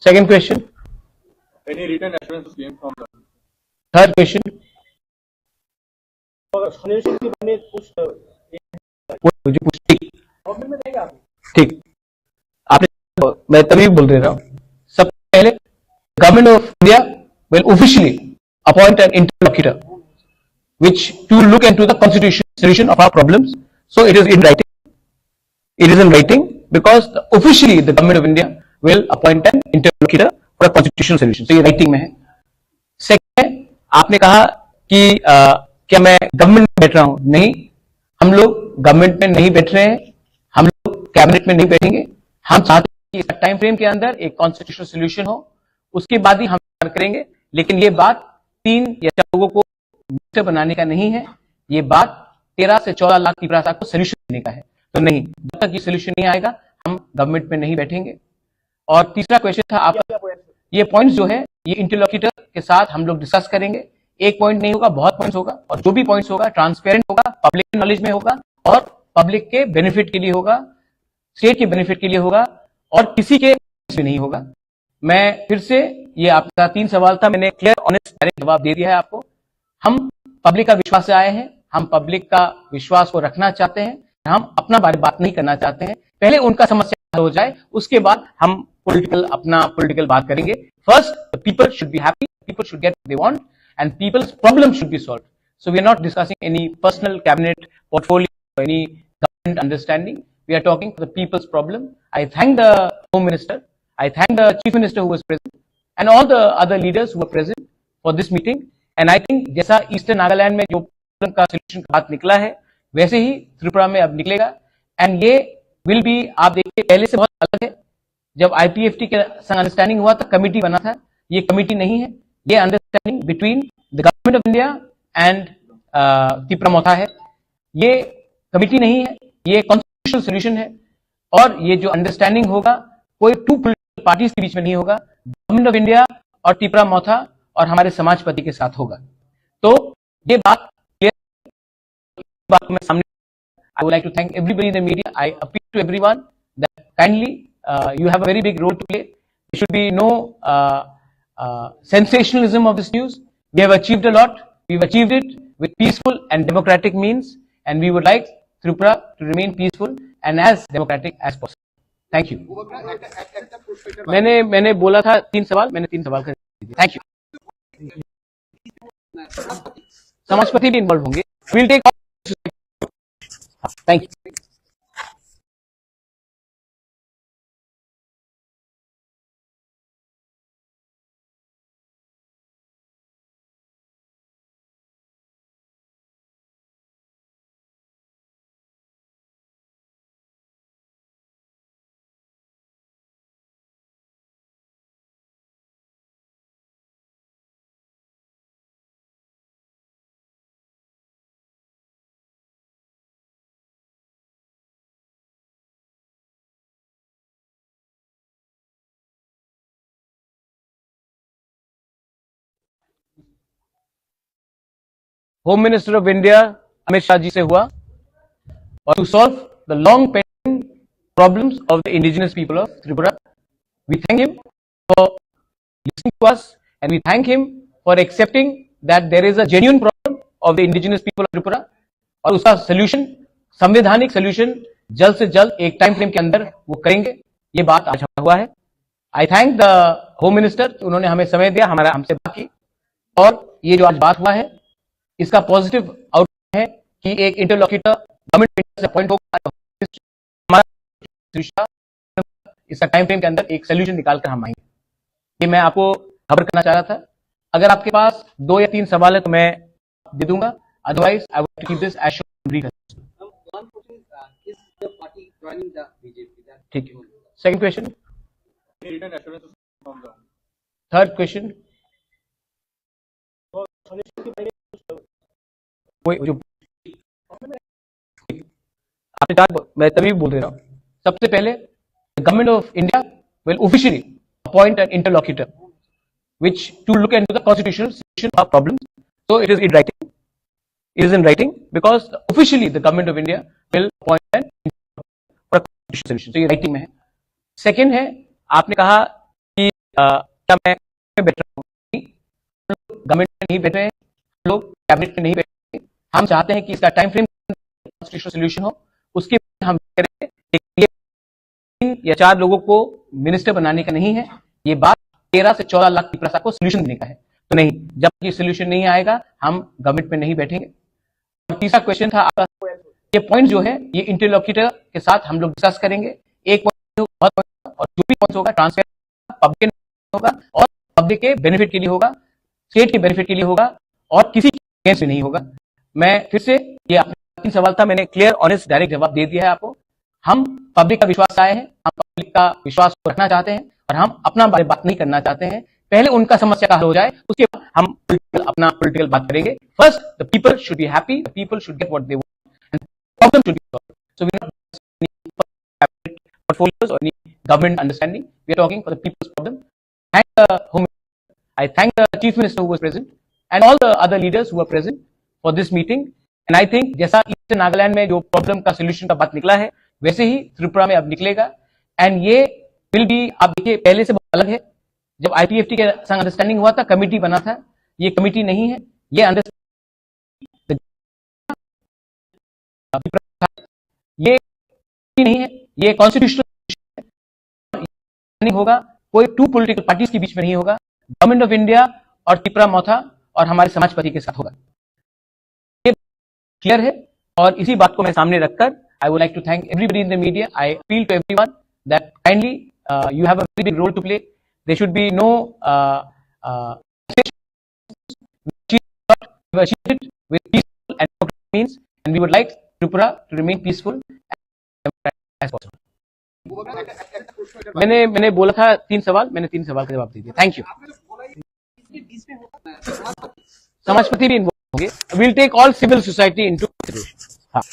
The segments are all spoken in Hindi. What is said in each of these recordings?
Second question. Any written assurance came from them? Third question. ठीक, आपने मैं तभी बोल दे रहा हूं। सबसे पहले government of India will officially appoint an interlocutor which to look into the constitutional solution of our problems. So it is in writing. It is in writing because officially the government of India will appoint an interlocutor for a constitutional solution. So ये writing में है। Second, आपने कहा कि क्या मैं गवर्नमेंट में बैठ रहा हूं? नहीं, हम लोग गवर्नमेंट में नहीं बैठ रहे हैं, हम लोग कैबिनेट में नहीं बैठेंगे। हम चाहते हैं कि टाइम फ्रेम के अंदर एक कॉन्स्टिट्यूशनल सोल्यूशन हो, उसके बाद ही हम करेंगे। लेकिन ये बात 3 या 4 लोगों को मिनिस्टर बनाने का नहीं है, ये बात 13 से 14 लाख की भाषा को सोल्यूशन देने का है। तो नहीं, जब तक ये सोल्यूशन नहीं आएगा हम गवर्नमेंट में नहीं बैठेंगे। और तीसरा क्वेश्चन था आपका, ये पॉइंट्स जो है ये इंटरलॉक्यूटर के साथ हम लोग डिस्कस करेंगे। एक पॉइंट नहीं होगा, बहुत पॉइंट्स होगा, और जो भी पॉइंट्स होगा ट्रांसपेरेंट होगा, पब्लिक नॉलेज में होगा और पब्लिक के बेनिफिट के लिए होगा, स्टेट के बेनिफिट के लिए होगा और किसी के नहीं होगा। मैं फिर से, ये आपका 3 सवाल था, मैंने क्लियर ऑनेस्ट डायरेक्ट जवाब दे दिया है आपको। हम पब्लिक का विश्वास से आए हैं, हम पब्लिक का विश्वास को रखना चाहते हैं, हम अपना बारे बात नहीं करना चाहते हैं। पहले उनका समस्या हो जाए, उसके बाद हम अपना पॉलिटिकल बात करेंगे। First, the people should be happy, people should get they want and people's problem should be solved. So we are not discussing any personal cabinet portfolio, any government understanding. We are talking for the people's problem. I thank the Home Minister, I thank the Chief Minister who was present, and all the other leaders who were present for this meeting. And I think जैसा ईस्टर्न नागालैंड में जो प्रॉब्लम का सोल्यूशन का बात निकला है, वैसे ही त्रिपुरा में अब निकलेगा। एंड ये विल बी, आप देखिए पहले से बहुत अलग है। जब IPFT के संग अंडरस्टैंडिंग हुआ था, कमिटी बना था, ये कमिटी नहीं है, ये understanding between the government of India and Tripura Motha है। ये कमिटी नहीं है, ये सोल्यूशन है। और ये जो अंडरस्टैंडिंग होगा कोई 2 पॉलिटिकल पार्टीज के बीच में नहीं होगा, गवर्नमेंट ऑफ इंडिया और त्रिपुरा मोथा और हमारे समाजपति के साथ होगा। तो ये बात मैं सामने, I would like to thank everybody in the media. I appeal to everyone that kindly you have a very big role to play. There should be no sensationalism of this news. We have achieved a lot. We've achieved it with peaceful and democratic means, and we would like Tripura to remain peaceful and as democratic as possible. Thank you. मैंने बोला था 3 सवाल, मैंने 3 सवाल कर दिए। Thank you. समाजपति भी इन्वॉल्व होंगे। We'll take all. Thank you. Home minister of India Amit Shah ji से हुआ, और to solve the long pending problems of the indigenous people of Tripura. We thank him for listening to us and we thank him for accepting that there is a genuine problem of the indigenous people of Tripura, और उसका सोल्यूशन, संवैधानिक सोल्यूशन जल्द से जल्द एक टाइम फ्रेम के अंदर वो करेंगे। ये बात आज हुआ है। आई थैंक द होम मिनिस्टर, उन्होंने हमें समय दिया, हमसे बात की, और ये जो आज बात हुआ है इसका पॉजिटिव आउटकम है कि एक इंटरलॉक्यूटर गवर्नमेंट से अपॉइंट होगा, इसका टाइम फ्रेम के अंदर एक सोल्यूशन निकालकर हम आएंगे। ये मैं आपको खबर करना चाह रहा था। अगर आपके पास 2 या 3 सवाल है तो मैं दे दूंगा, otherwise I would keep this as short. ठीक है। सेकंड क्वेश्चन, थर्ड क्वेश्चन, जो आपने कहा, मैं तभी बोल रहा हूं। सबसे पहले government of India will officially appoint an interlocutor which to look into the constitutional solution of problems. So it is in writing. It is in writing because officially the government of India will appoint an for a constitutional solution. So ये writing में है. Second है, आपने कहा कि क्या मैं बैठ रहा हूँ? गवर्नमेंट में नहीं बैठ रहे हैं, हम लोग कैबिनेट में नहीं बैठ रहे हैं। हम चाहते हैं कि इसका टाइम फ्रेम कॉन्स्टिट्यूशनल सोल्यूशन हो, उसके बाद हम करें। ये 3 या 4 लोगों को मिनिस्टर बनाने का नहीं है, ये बात 13 से 14 लाख की को सोल्यूशन देने का है। तो नहीं, जब ये सोल्यूशन नहीं आएगा हम गवर्नमेंट में नहीं बैठेंगे। और तीसरा क्वेश्चन था आपका, ये पॉइंट जो है ये इंटरलॉक्यूटर के साथ हम लोग डिस्कस करेंगे। एक पॉइंट और जो भी पॉइंट होगा ट्रांसफर पब्लिक होगा और पब्लिक के बेनिफिट के लिए होगा, स्टेट के बेनिफिट के लिए होगा और किसी के अगेंस्ट भी नहीं होगा। मैं फिर से, ये आपका सवाल था, मैंने क्लियर ऑनेस्ट डायरेक्ट जवाब दे दिया है आपको। हम पब्लिक का विश्वास आए हैं, हम पब्लिक का विश्वास को रखना चाहते हैं और हम अपना बारे बात नहीं करना चाहते हैं। पहले उनका समस्या का हल हो जाए, उसके बाद हम अपना पॉलिटिकल बात करेंगे। First the people should be happy, the people should get what they want and problem should be solved. So we not portfolios or any government understanding. We are talking for the people's problem. Thank the Home Minister. I thank the Chief Minister who was present and all the other leaders who were present for this meeting. And I think जैसा ईस्ट नागालैंड में जो प्रॉब्लम का सोल्यूशन का बात निकला है, वैसे ही त्रिपुरा में अब निकलेगा। एंड ये विल बी, आप देखिए पहले से बहुत अलग है। जब IPFT के संग अंडरस्टैंडिंग हुआ था, कमिटी बना था, ये कमिटी नहीं है, ये अंडरस्टैंडिंग ये नहीं है, ये कॉन्स्टिट्यूशनल नहीं होगा, कोई 2 पॉलिटिकल पार्टीज के बीच में नहीं होगा, गवर्नमेंट ऑफ इंडिया और त्रिपुरा मौथा और हमारे समाजपति के साथ होगा। ये क्लियर है और इसी बात को मैं सामने रखकर I would like to thank everybody in the media. I appeal to everyone that kindly you have a very big role to play. There should be no with peaceful and democratic means, and we would like Tripura to remain peaceful as possible. मैंने बोला था 3 सवाल, मैंने 3 सवाल का जवाब दे दिया। Thank you. समाजपति भी इन्वॉल्व होंगे। Will take all civil society into consideration. हाँ,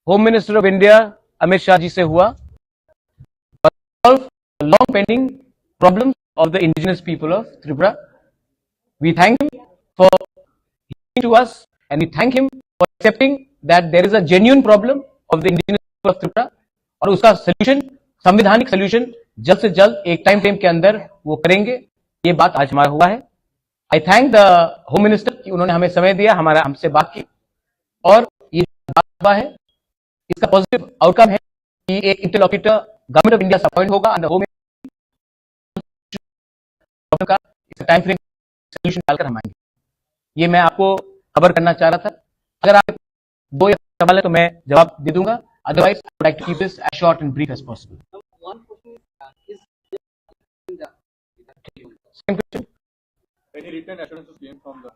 home minister of India Amit Shah ji से हुआ, long pending problems of the indigenous people of Tripura. We thank him for listening to us and we thank him for accepting that there is a genuine problem of the indigenous people of Tripura और उसका सोल्यूशन, संवैधानिक सोल्यूशन जल्द से जल्द एक टाइम फ्रेम के अंदर वो करेंगे। ये बात आज हमारा हुआ है। आई थैंक द होम मिनिस्टर कि उन्होंने हमें समय दिया, हमसे बात की और ये बात हुआ है, इसका पॉजिटिव आउटकम है कि एक इंटरलॉक्यूटर गवर्नमेंट ऑफ इंडिया से अपॉइंट होगा अंडर होम का टाइम फ्रेम सोल्यूशन डालकर हम आएंगे। ये मैं आपको खबर करना चाह रहा था। अगर आप 2 या सवाल है तो मैं जवाब दे दूंगा, otherwise I would like to keep this as short and brief as possible. Second question. Any written assurances came from the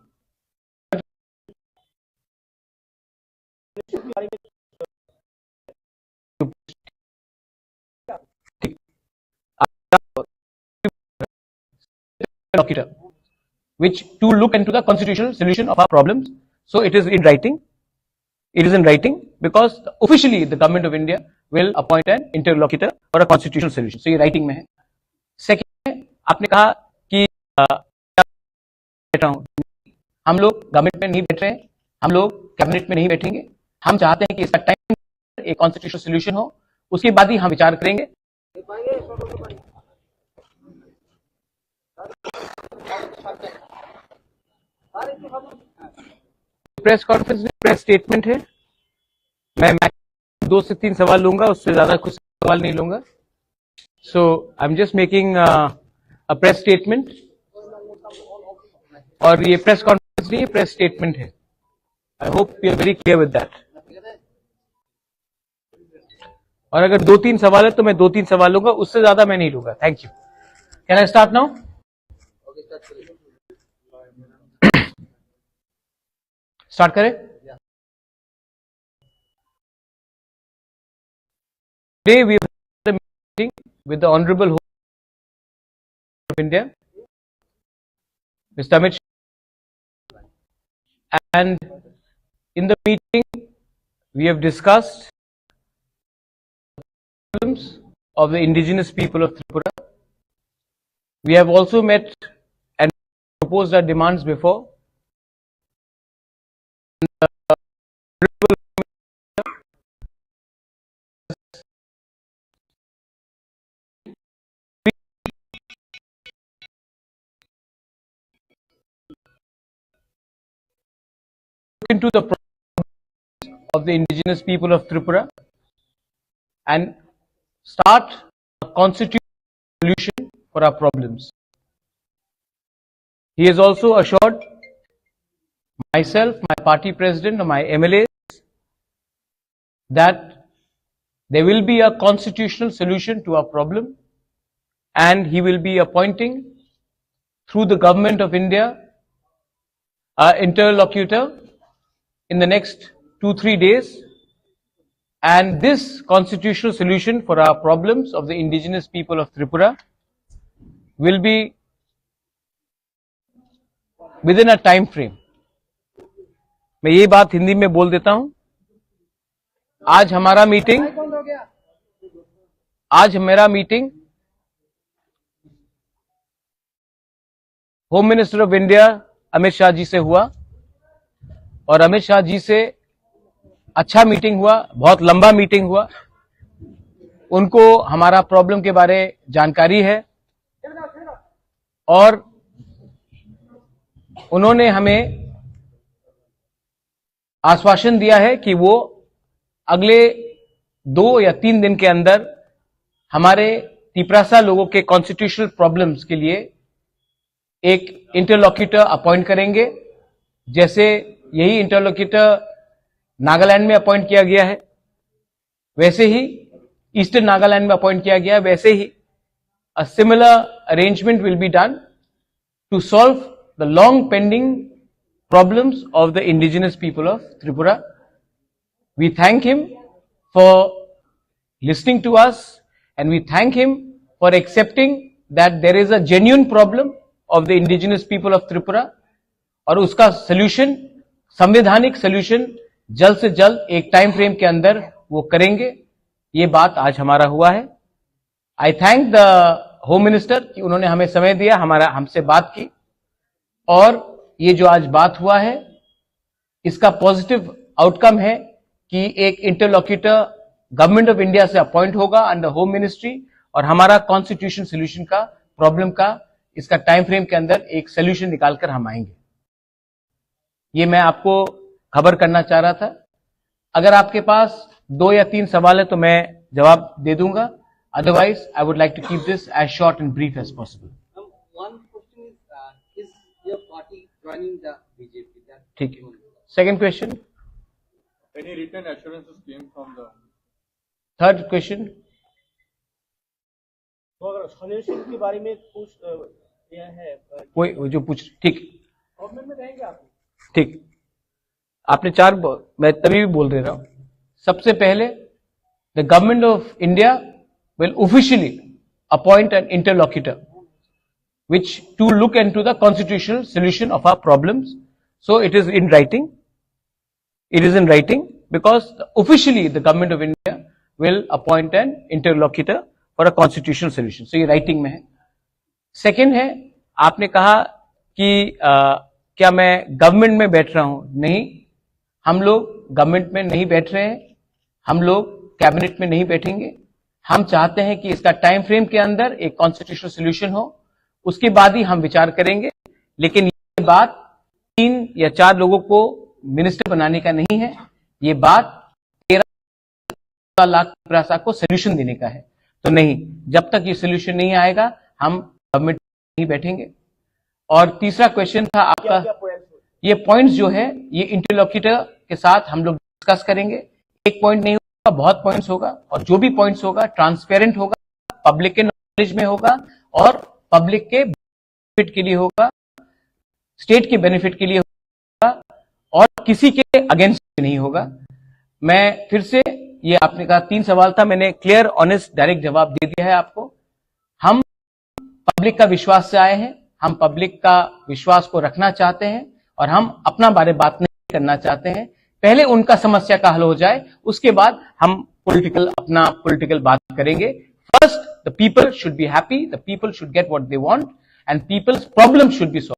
interlocutor, which to look into the constitutional solution of our problems. So it is in writing. It is in writing because officially the government of India will appoint an interlocutor for a constitutional solution. So ये writing में है. Second, आपने कहा कि बैठा हूं, हम लोग गवर्नमेंट में नहीं बैठ रहे हैं, हम लोग कैबिनेट में नहीं बैठेंगे। हम चाहते हैं कि इसका टाइम एक कॉन्स्टिट्यूशनल सोल्यूशन हो, उसके बाद ही हम विचार करेंगे। प्रेस कॉन्फ्रेंस में प्रेस स्टेटमेंट है, मैं 2 से 3 सवाल लूंगा, उससे ज्यादा कुछ सवाल नहीं लूंगा। So I am just making a press statement, और ये प्रेस कॉन्फ्रेंस नहीं, प्रेस स्टेटमेंट है। I hope you are very clear with that. और अगर 2-3 सवाल है तो मैं 2-3 सवाल लूंगा, उससे ज्यादा मैं नहीं लूंगा। Thank you. Can I start now? Start करें? Today we have a meeting with the Honorable Home Minister of India, Mr. Amit Shah. And in the meeting, we have discussed problems of the indigenous people of Tripura. We have also met and proposed our demands before. Into the problems of the indigenous people of Tripura and start a constitutional solution for our problems. He has also assured myself, my party president, and my MLAs that there will be a constitutional solution to our problem, and he will be appointing through the Government of India our interlocutor in the next 2-3 days, and this constitutional solution for our problems of the indigenous people of Tripura will be within a time frame. मैं ये बात हिंदी में बोल देता हूं. आज मेरा meeting home minister of India Amit Shah ji से हुआ और अमित शाह जी से अच्छा मीटिंग हुआ, बहुत लंबा मीटिंग हुआ. उनको हमारा प्रॉब्लम के बारे जानकारी है और उन्होंने हमें आश्वासन दिया है कि वो अगले 2 या 3 दिन के अंदर हमारे तिपरासा लोगों के कॉन्स्टिट्यूशनल प्रॉब्लम्स के लिए एक इंटरलॉक्यूटर अपॉइंट करेंगे. जैसे यही इंटरलॉक्यूटर नागालैंड में अपॉइंट किया गया है, वैसे ही ईस्टर्न नागालैंड में अपॉइंट किया गया है, वैसे ही a similar arrangement will be done to solve the long pending problems of the indigenous people of Tripura. We thank him for listening to us and we thank him for accepting that there is a genuine problem of the indigenous people of Tripura और उसका solution, संवैधानिक solution जल्द से जल्द एक टाइम फ्रेम के अंदर वो करेंगे. ये बात आज हमारा हुआ है. आई थैंक द होम मिनिस्टर कि उन्होंने हमें समय दिया, हमसे बात की और ये जो आज बात हुआ है इसका पॉजिटिव आउटकम है कि एक इंटरलॉक्यूटर गवर्नमेंट ऑफ इंडिया से अपॉइंट होगा अंडर होम मिनिस्ट्री और हमारा कॉन्स्टिट्यूशन सोल्यूशन का प्रॉब्लम का इसका टाइम फ्रेम के अंदर एक सोल्यूशन निकालकर हम आएंगे. ये मैं आपको खबर करना चाह रहा था. अगर आपके पास 2 या 3 सवाल है तो मैं जवाब दे दूंगा. Otherwise, I would like to keep this as short and brief as possible. One question is your party joining the BJP? ठीक है. Second question. Any written assurances came from the? Third question. तो अगर सॉल्यूशन के बारे में पूछ यह है कोई जो पूछ, ठीक गवर्नमेंट में रहेंगे आप? ठीक. आपने 4, मैं तभी भी बोल रहा हूं. सबसे पहले the government of India will officially appoint an interlocutor which to look into the constitutional solution of our problems. So it is in writing. It is in writing because officially the government of India will appoint an interlocutor for a constitutional solution. So ये writing में है. Second है, आपने कहा कि क्या मैं गवर्नमेंट में बैठ रहा हूं? नहीं, हम लोग गवर्नमेंट में नहीं बैठ रहे हैं, हम लोग कैबिनेट में नहीं बैठेंगे. हम चाहते हैं कि इसका टाइम फ्रेम के अंदर एक कॉन्स्टिट्यूशनल सोल्यूशन हो, उसके बाद ही हम विचार करेंगे. लेकिन ये बात 3 या 4 लोगों को मिनिस्टर बनाने का नहीं है, ये बात 13 लाख तिपरासा को सोल्यूशन देने का है. तो नहीं, जब तक ये सोल्यूशन नहीं आएगा हम गवर्नमेंट नहीं बैठेंगे. और तीसरा क्वेश्चन था आपका, ये पॉइंट्स जो है ये इंटरलॉक्यूटर के साथ हम लोग डिस्कस करेंगे. एक पॉइंट नहीं, बहुत पॉइंट्स होगा और जो भी पॉइंट्स होगा ट्रांसपेरेंट होगा, पब्लिक के नॉलेज में होगा और पब्लिक के बेनिफिट के लिए होगा, स्टेट के बेनिफिट के लिए होगा और किसी के अगेंस्ट नहीं होगा. मैं फिर से, ये आपने कहा 3 सवाल था, मैंने क्लियर ऑनेस्ट डायरेक्ट जवाब दे दिया है आपको. हम पब्लिक का विश्वास से आए हैं, हम पब्लिक का विश्वास को रखना चाहते हैं और हम अपना बारे बात नहीं करना चाहते हैं। पहले उनका समस्या का हल हो जाए, उसके बाद हम अपना पॉलिटिकल बात करेंगे। First the people should be happy, the people should get what they want and people's problem should be solved.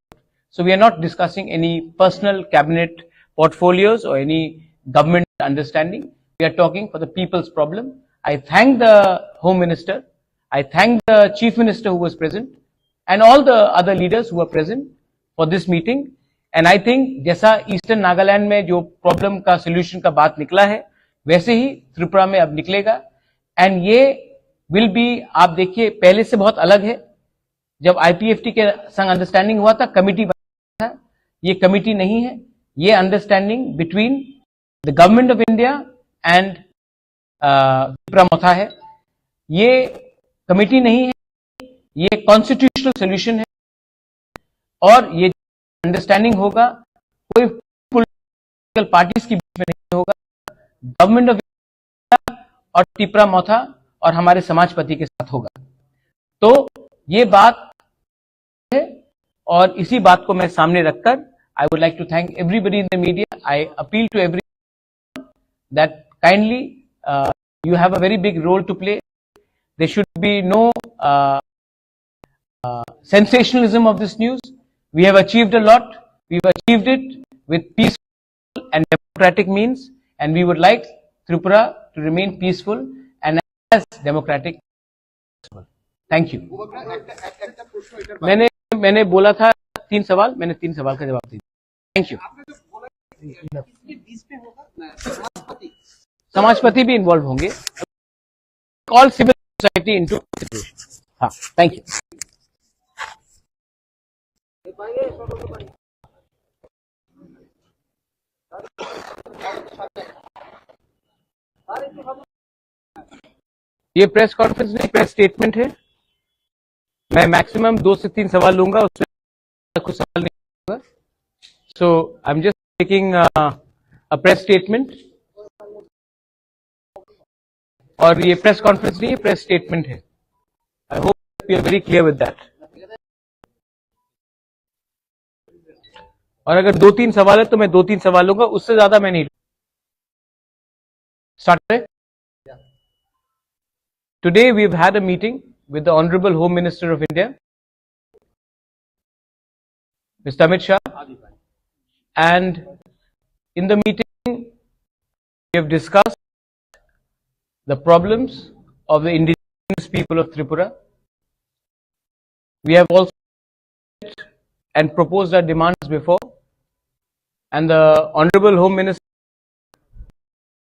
So we are not discussing any personal cabinet portfolios or any government understanding. We are talking for the people's problem. I thank the Home Minister, I thank the Chief Minister who was present and all the other leaders who were present for this meeting. And I think जैसा ईस्टर्न नागालैंड में जो प्रॉब्लम का सोल्यूशन का बात निकला है, वैसे ही त्रिपुरा में अब निकलेगा। एंड ये विल बी, आप देखिए पहले से बहुत अलग है। जब आईपीएफटी के संग अंडरस्टैंडिंग हुआ था, कमिटी था, ये कमिटी नहीं है, ये understanding between the government of India and Tripura Motha है। ये कमिटी नहीं है, ये कॉन्स्टिट्यूशनल सोल्यूशन है और ये अंडरस्टैंडिंग होगा कोई पॉलिटिकल पार्टीज के बीच में नहीं होगा, गवर्नमेंट ऑफ इंडिया और त्रिपुरा मोथा और हमारे समाजपति के साथ होगा। तो ये बात है और इसी बात को मैं सामने रखकर I would like to thank everybody in the media. I appeal to every that kindly you have a very big role to play. There should be no sensationalism of this news. We have achieved a lot. We've achieved it with peaceful and democratic means, and we would like Tripura to remain peaceful and as democratic as possible. Thank you. मैंने बोला था 3 सवाल, मैंने 3 सवाल का जवाब दिया। Thank you. इसके बीच में होगा समाजपति, समाजपति भी इन्वॉल्व होंगे। All civil society into. हाँ, थैंक यू। ये प्रेस कॉन्फ्रेंस नहीं, प्रेस स्टेटमेंट है। मैं मैक्सिमम 2 से 3 सवाल लूंगा, उससे कुछ सवाल नहीं होगा। So I am just taking a press statement. और ये प्रेस कॉन्फ्रेंस नहीं है, प्रेस स्टेटमेंट है। I hope you are very clear with that. और अगर 2-3 सवाल है तो मैं 2-3 सवाल लूंगा, उससे ज्यादा मैं नहीं। स्टार्ट करें। Today we have had a meeting with the Honorable Home Minister of India, Mr. Amit Shah, and in the meeting we have discussed the problems of the indigenous people of Tripura. We have also and proposed our demands before, and the Honorable Home Minister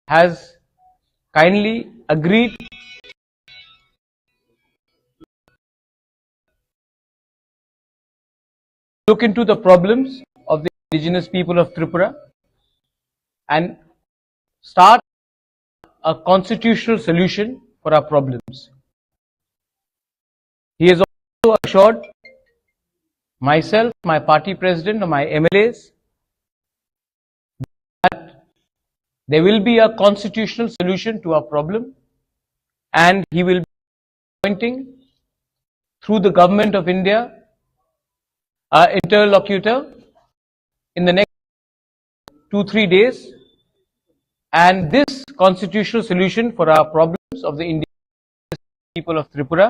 has kindly agreed look into the problems of the indigenous people of Tripura and start a constitutional solution for our problems. He has also assured myself, my party president, and my MLAs that there will be a constitutional solution to our problem, and he will be appointing through the government of India interlocutor in the next 2-3 days, and this constitutional solution for our problems of the indigenous people of Tripura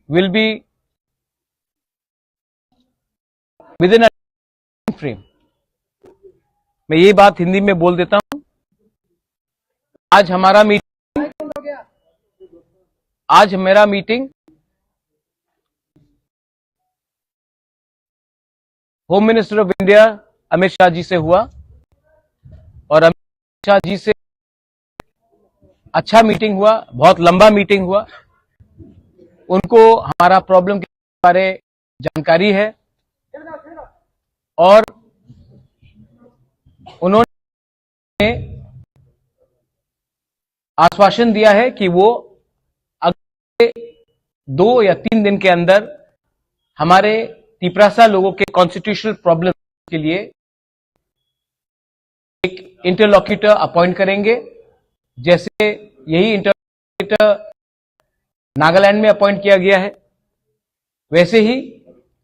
will be within a time frame. मैं ये बात हिंदी में बोल देता हूं। आज मेरा meeting home minister of India Amit Shah ji से हुआ और अमित शाह जी से अच्छा मीटिंग हुआ, बहुत लंबा मीटिंग हुआ। उनको हमारा प्रॉब्लम के बारे जानकारी है और उन्होंने आश्वासन दिया है कि वो अगले 2 या 3 दिन के अंदर हमारे तिपरासा लोगों के कॉन्स्टिट्यूशनल प्रॉब्लम के लिए एक इंटरलॉक्यूटर अपॉइंट करेंगे। जैसे यही इंटरलॉक्यूटर नागालैंड में अपॉइंट किया गया है, वैसे ही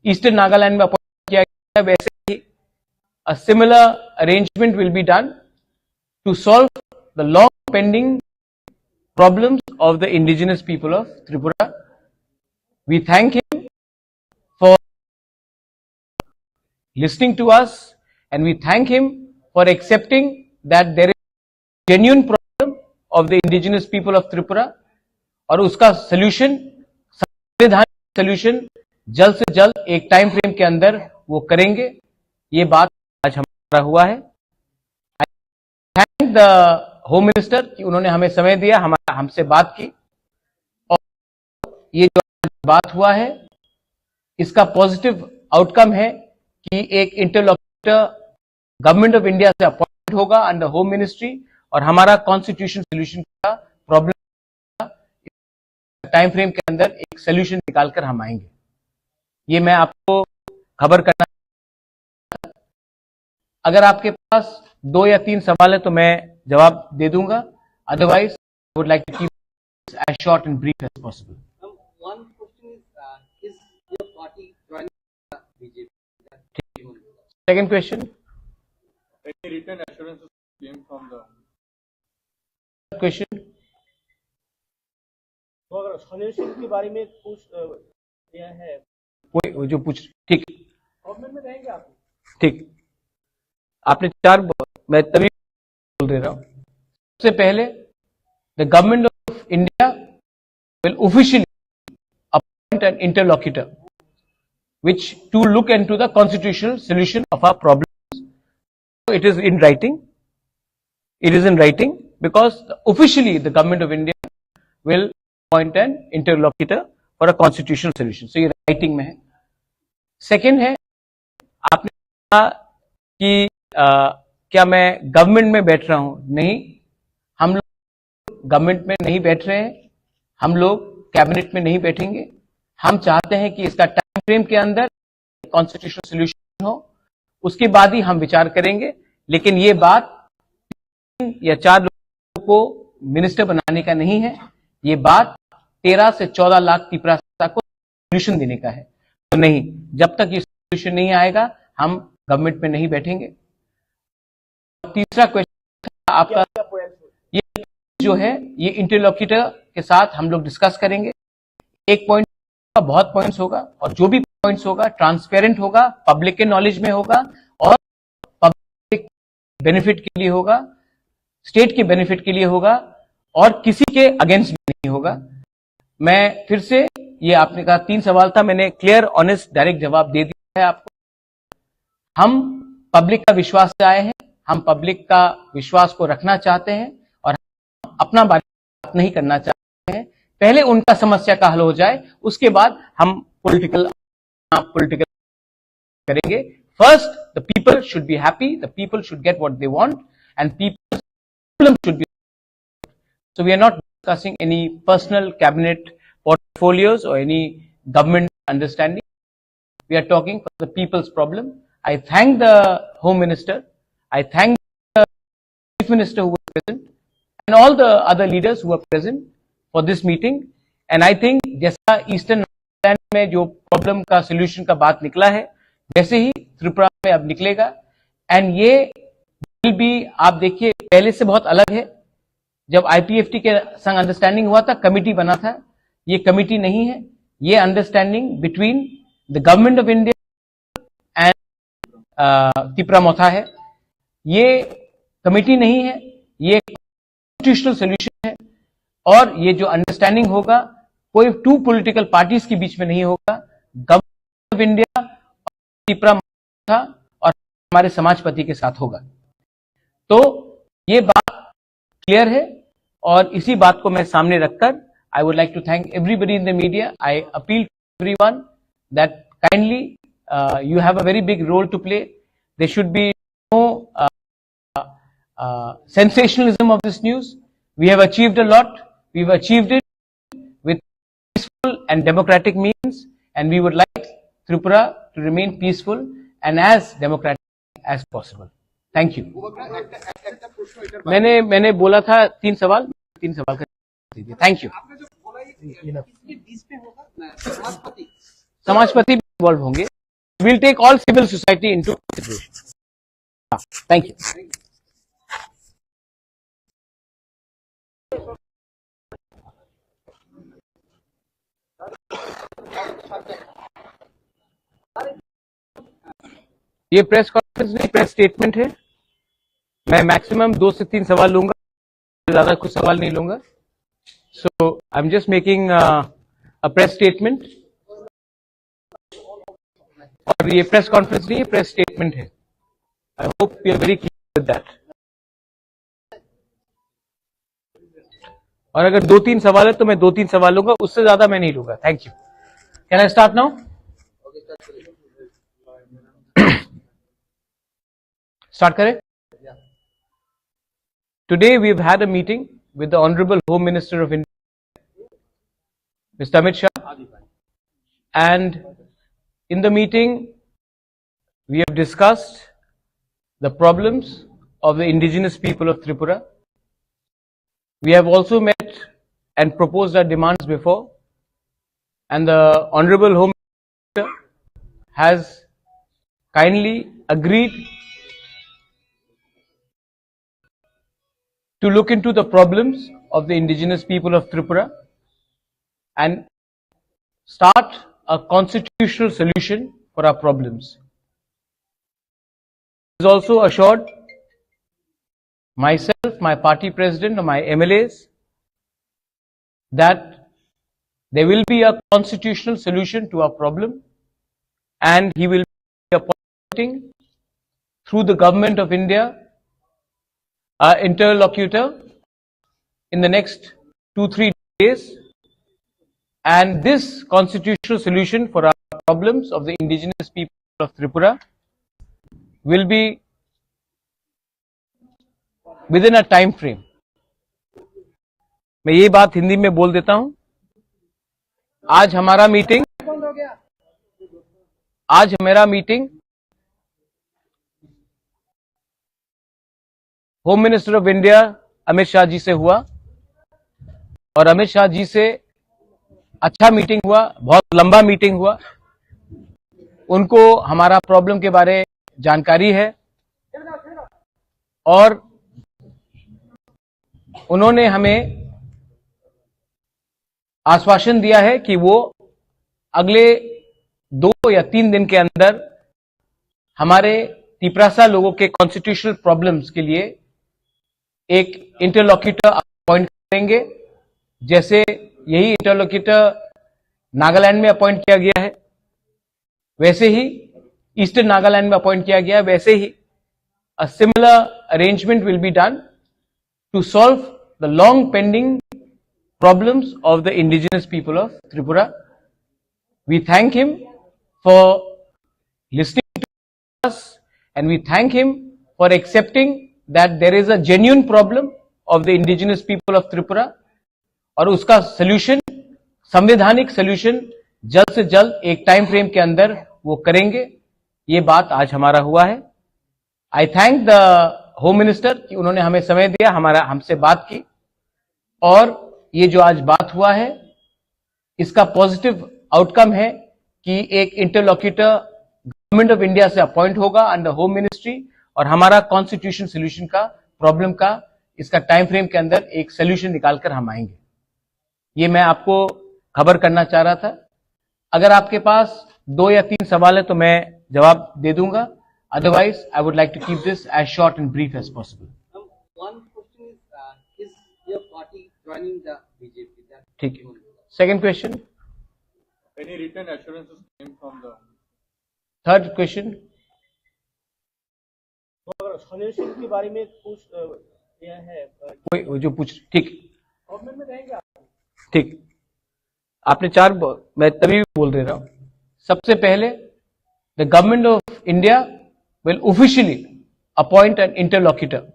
ईस्टर्न नागालैंड में अपॉइंट किया गया है, वैसे ही a similar arrangement will be done to solve the long pending problems of the indigenous people of Tripura. We thank him for listening to us, and we thank him for accepting that there is a genuine problem of the indigenous people of Tripura, और उसका solution, संवैधानिक solution जल्द से जल्द एक टाइम फ्रेम के अंदर वो करेंगे। ये बात आज हमारा हुआ है। I thank the home minister कि उन्होंने हमें समय दिया, हमसे बात की, और ये जो बात हुआ है इसका पॉजिटिव आउटकम है कि एक इंटरलॉक्यूटर गवर्नमेंट ऑफ इंडिया से अपॉइंट होगा अंडर होम मिनिस्ट्री, और हमारा कॉन्स्टिट्यूशन सोल्यूशन का प्रॉब्लम टाइम फ्रेम के अंदर एक सोल्यूशन निकालकर हम आएंगे। ये मैं आपको खबर करना। अगर आपके पास 2 या 3 सवाल है तो मैं जवाब दे दूंगा, otherwise I would like to keep as short and brief as possible. One question is your party joining the BJP? Second question, Any written assurances came from the question तो अगर सोल्यूशन के बारे में पूछ यह है, वो जो पूछ, ठीक गवर्नमेंट में रहेंगे आप? ठीक, आपने 4, मैं तभी बोल दे रहा हूं। सबसे पहले the government of India will officially appoint an interlocutor which to look into the constitutional solution of our problems. So it is in writing. It is in writing because officially the government of India will appoint an interlocutor for a constitutional solution. So ये writing में है। Second है, आपने कहा कि क्या मैं गवर्नमेंट में बैठ रहा हूं? नहीं, हम लोग गवर्नमेंट में नहीं बैठ रहे हैं, हम लोग कैबिनेट में नहीं बैठेंगे। हम चाहते हैं कि इसका टाइम फ्रेम के अंदर कॉन्स्टिट्यूशनल सोल्यूशन हो, उसके बाद ही हम विचार करेंगे। लेकिन ये बात 3 या 4 लोगों को मिनिस्टर बनाने का नहीं है, ये बात 13 से 14 लाख त्रिपुरा को सोल्यूशन देने का है। तो नहीं, जब तक ये सोल्यूशन नहीं आएगा हम गवर्नमेंट में नहीं बैठेंगे। तीसरा क्वेश्चन आपका, ये जो है ये इंटरलॉक्यूटर के साथ हम लोग डिस्कस करेंगे। एक पॉइंट, बहुत पॉइंट्स होगा, और जो भी पॉइंट्स होगा ट्रांसपेरेंट होगा, पब्लिक के नॉलेज में होगा, और पब्लिक बेनिफिट के लिए होगा, स्टेट के बेनिफिट के लिए होगा, और किसी के अगेंस्ट भी नहीं होगा। मैं फिर से, ये आपने कहा 3 सवाल था, मैंने क्लियर ऑनेस्ट डायरेक्ट जवाब दे दिया है आपको। हम पब्लिक का विश्वास से आए हैं, हम पब्लिक का विश्वास को रखना चाहते हैं, और हम अपना बात नहीं करना चाहते हैं। पहले उनका समस्या का हल हो जाए, उसके बाद हम पॉलिटिकल करेंगे। First the people should be happy, the people should get what they want, and people's problem should be. So we are not discussing any personal cabinet portfolios or any government understanding. We are talking for the people's problem. I thank the Home Minister, I thank the Chief Minister who was present, and all the other leaders who were present for this meeting. And I think जैसा ईस्टर्न नागालैंड में जो प्रॉब्लम का सोल्यूशन का बात निकला है, वैसे ही त्रिपुरा में अब निकलेगा। एंड ये विल बी, आप देखिए पहले से बहुत अलग है। जब IPFT के संग अंडरस्टैंडिंग हुआ था, कमिटी बना था, ये कमिटी नहीं है, ये understanding between the government of India and Tripura Motha है। ये कमिटी नहीं है, ये कॉन्स्टिट्यूशनल सोल्यूशन है, और ये जो अंडरस्टैंडिंग होगा कोई 2 पॉलिटिकल पार्टीज के बीच में नहीं होगा। गवर्नमेंट ऑफ इंडिया और त्रिपुरा मोथा और हमारे समाजपति के साथ होगा। तो ये बात क्लियर है, और इसी बात को मैं सामने रखकर I would like to thank everybody in the media. I appeal to everyone that kindly you have a very big role to play. There should be no sensationalism of this news. We have achieved a lot. We've achieved it with peaceful and democratic means, and we would like Tripura to remain peaceful and as democratic as possible. Thank you. मैंने बोला था 3 सवाल कर दीजिए। Thank you. इसके बीच में होगा समाजपति समाजपति भी इन्वॉल्व होंगे. We'll take all civil society into consideration. Thank you. ये प्रेस कॉन्फ्रेंस नहीं, प्रेस स्टेटमेंट है. मैं मैक्सिमम 2 से 3 सवाल लूंगा, ज्यादा कुछ सवाल नहीं लूंगा. So I am just making a press statement. और ये प्रेस कॉन्फ्रेंस नहीं है, प्रेस स्टेटमेंट है. I hope you are very clear with that. और अगर 2-3 सवाल है तो मैं 2-3 सवाल लूंगा, उससे ज्यादा मैं नहीं लूंगा. Thank you. Can I start now? Start करें. Today we've had a meeting with the Honorable Home Minister of India, Mr. Amit Shah, and in the meeting we have discussed the problems of the indigenous people of Tripura. We have also met and proposed our demands before, and the Honorable Home Minister has kindly agreed to look into the problems of the indigenous people of Tripura and start a constitutional solution for our problems. He has also assured myself, my party president, and my MLAs that there will be a constitutional solution to our problem, and he will be appointing through the government of India interlocutor in the next 2-3 days, and this constitutional solution for our problems of the indigenous people of Tripura will be within a time frame. मैं ये बात हिंदी में बोल देता हूं. आज हमारा meeting home minister of India Amit Shah ji से हुआ, और अमित शाह जी से अच्छा मीटिंग हुआ, बहुत लंबा मीटिंग हुआ. उनको हमारा प्रॉब्लम के बारे जानकारी है, और उन्होंने हमें आश्वासन दिया है कि वो अगले 2 या 3 दिन के अंदर हमारे तिपरासा लोगों के कॉन्स्टिट्यूशनल प्रॉब्लम्स के लिए एक इंटरलॉक्यूटर अपॉइंट करेंगे. जैसे यही इंटरलॉक्यूटर नागालैंड में अपॉइंट किया गया है, वैसे ही ईस्टर्न नागालैंड में अपॉइंट किया गया है, वैसे ही a similar arrangement will be done to solve the long pending problems of the indigenous people of Tripura. We thank him for listening to us, and we thank him for accepting that there is a genuine problem of the indigenous people of Tripura, और उसका solution, संवैधानिक solution जल्द से जल्द एक टाइम फ्रेम के अंदर वो करेंगे. ये बात आज हमारा हुआ है. I thank the home minister कि उन्होंने हमें समय दिया, हमसे बात की, और ये जो आज बात हुआ है इसका पॉजिटिव आउटकम है कि एक इंटरलॉक्यूटर गवर्नमेंट ऑफ इंडिया से अपॉइंट होगा अंडर होम मिनिस्ट्री, और हमारा कॉन्स्टिट्यूशन सोल्यूशन का प्रॉब्लम का इसका टाइम फ्रेम के अंदर एक सोल्यूशन निकालकर हम आएंगे. ये मैं आपको खबर करना चाह रहा था. अगर आपके पास 2 या 3 सवाल है तो मैं जवाब दे दूंगा, otherwise I would like to keep this as short and brief as possible. one question is your party joining the BJP? ठीक है. Second question. Any written assurances came from the third question. Solution के बारे में पूछ यह है कोई वो जो पूछ. ठीक गवर्नमेंट में रहेंगे आप? ठीक. आपने 4, मैं तभी बोल दे रहा हूं. सबसे पहले the government of India will officially appoint an interlocutor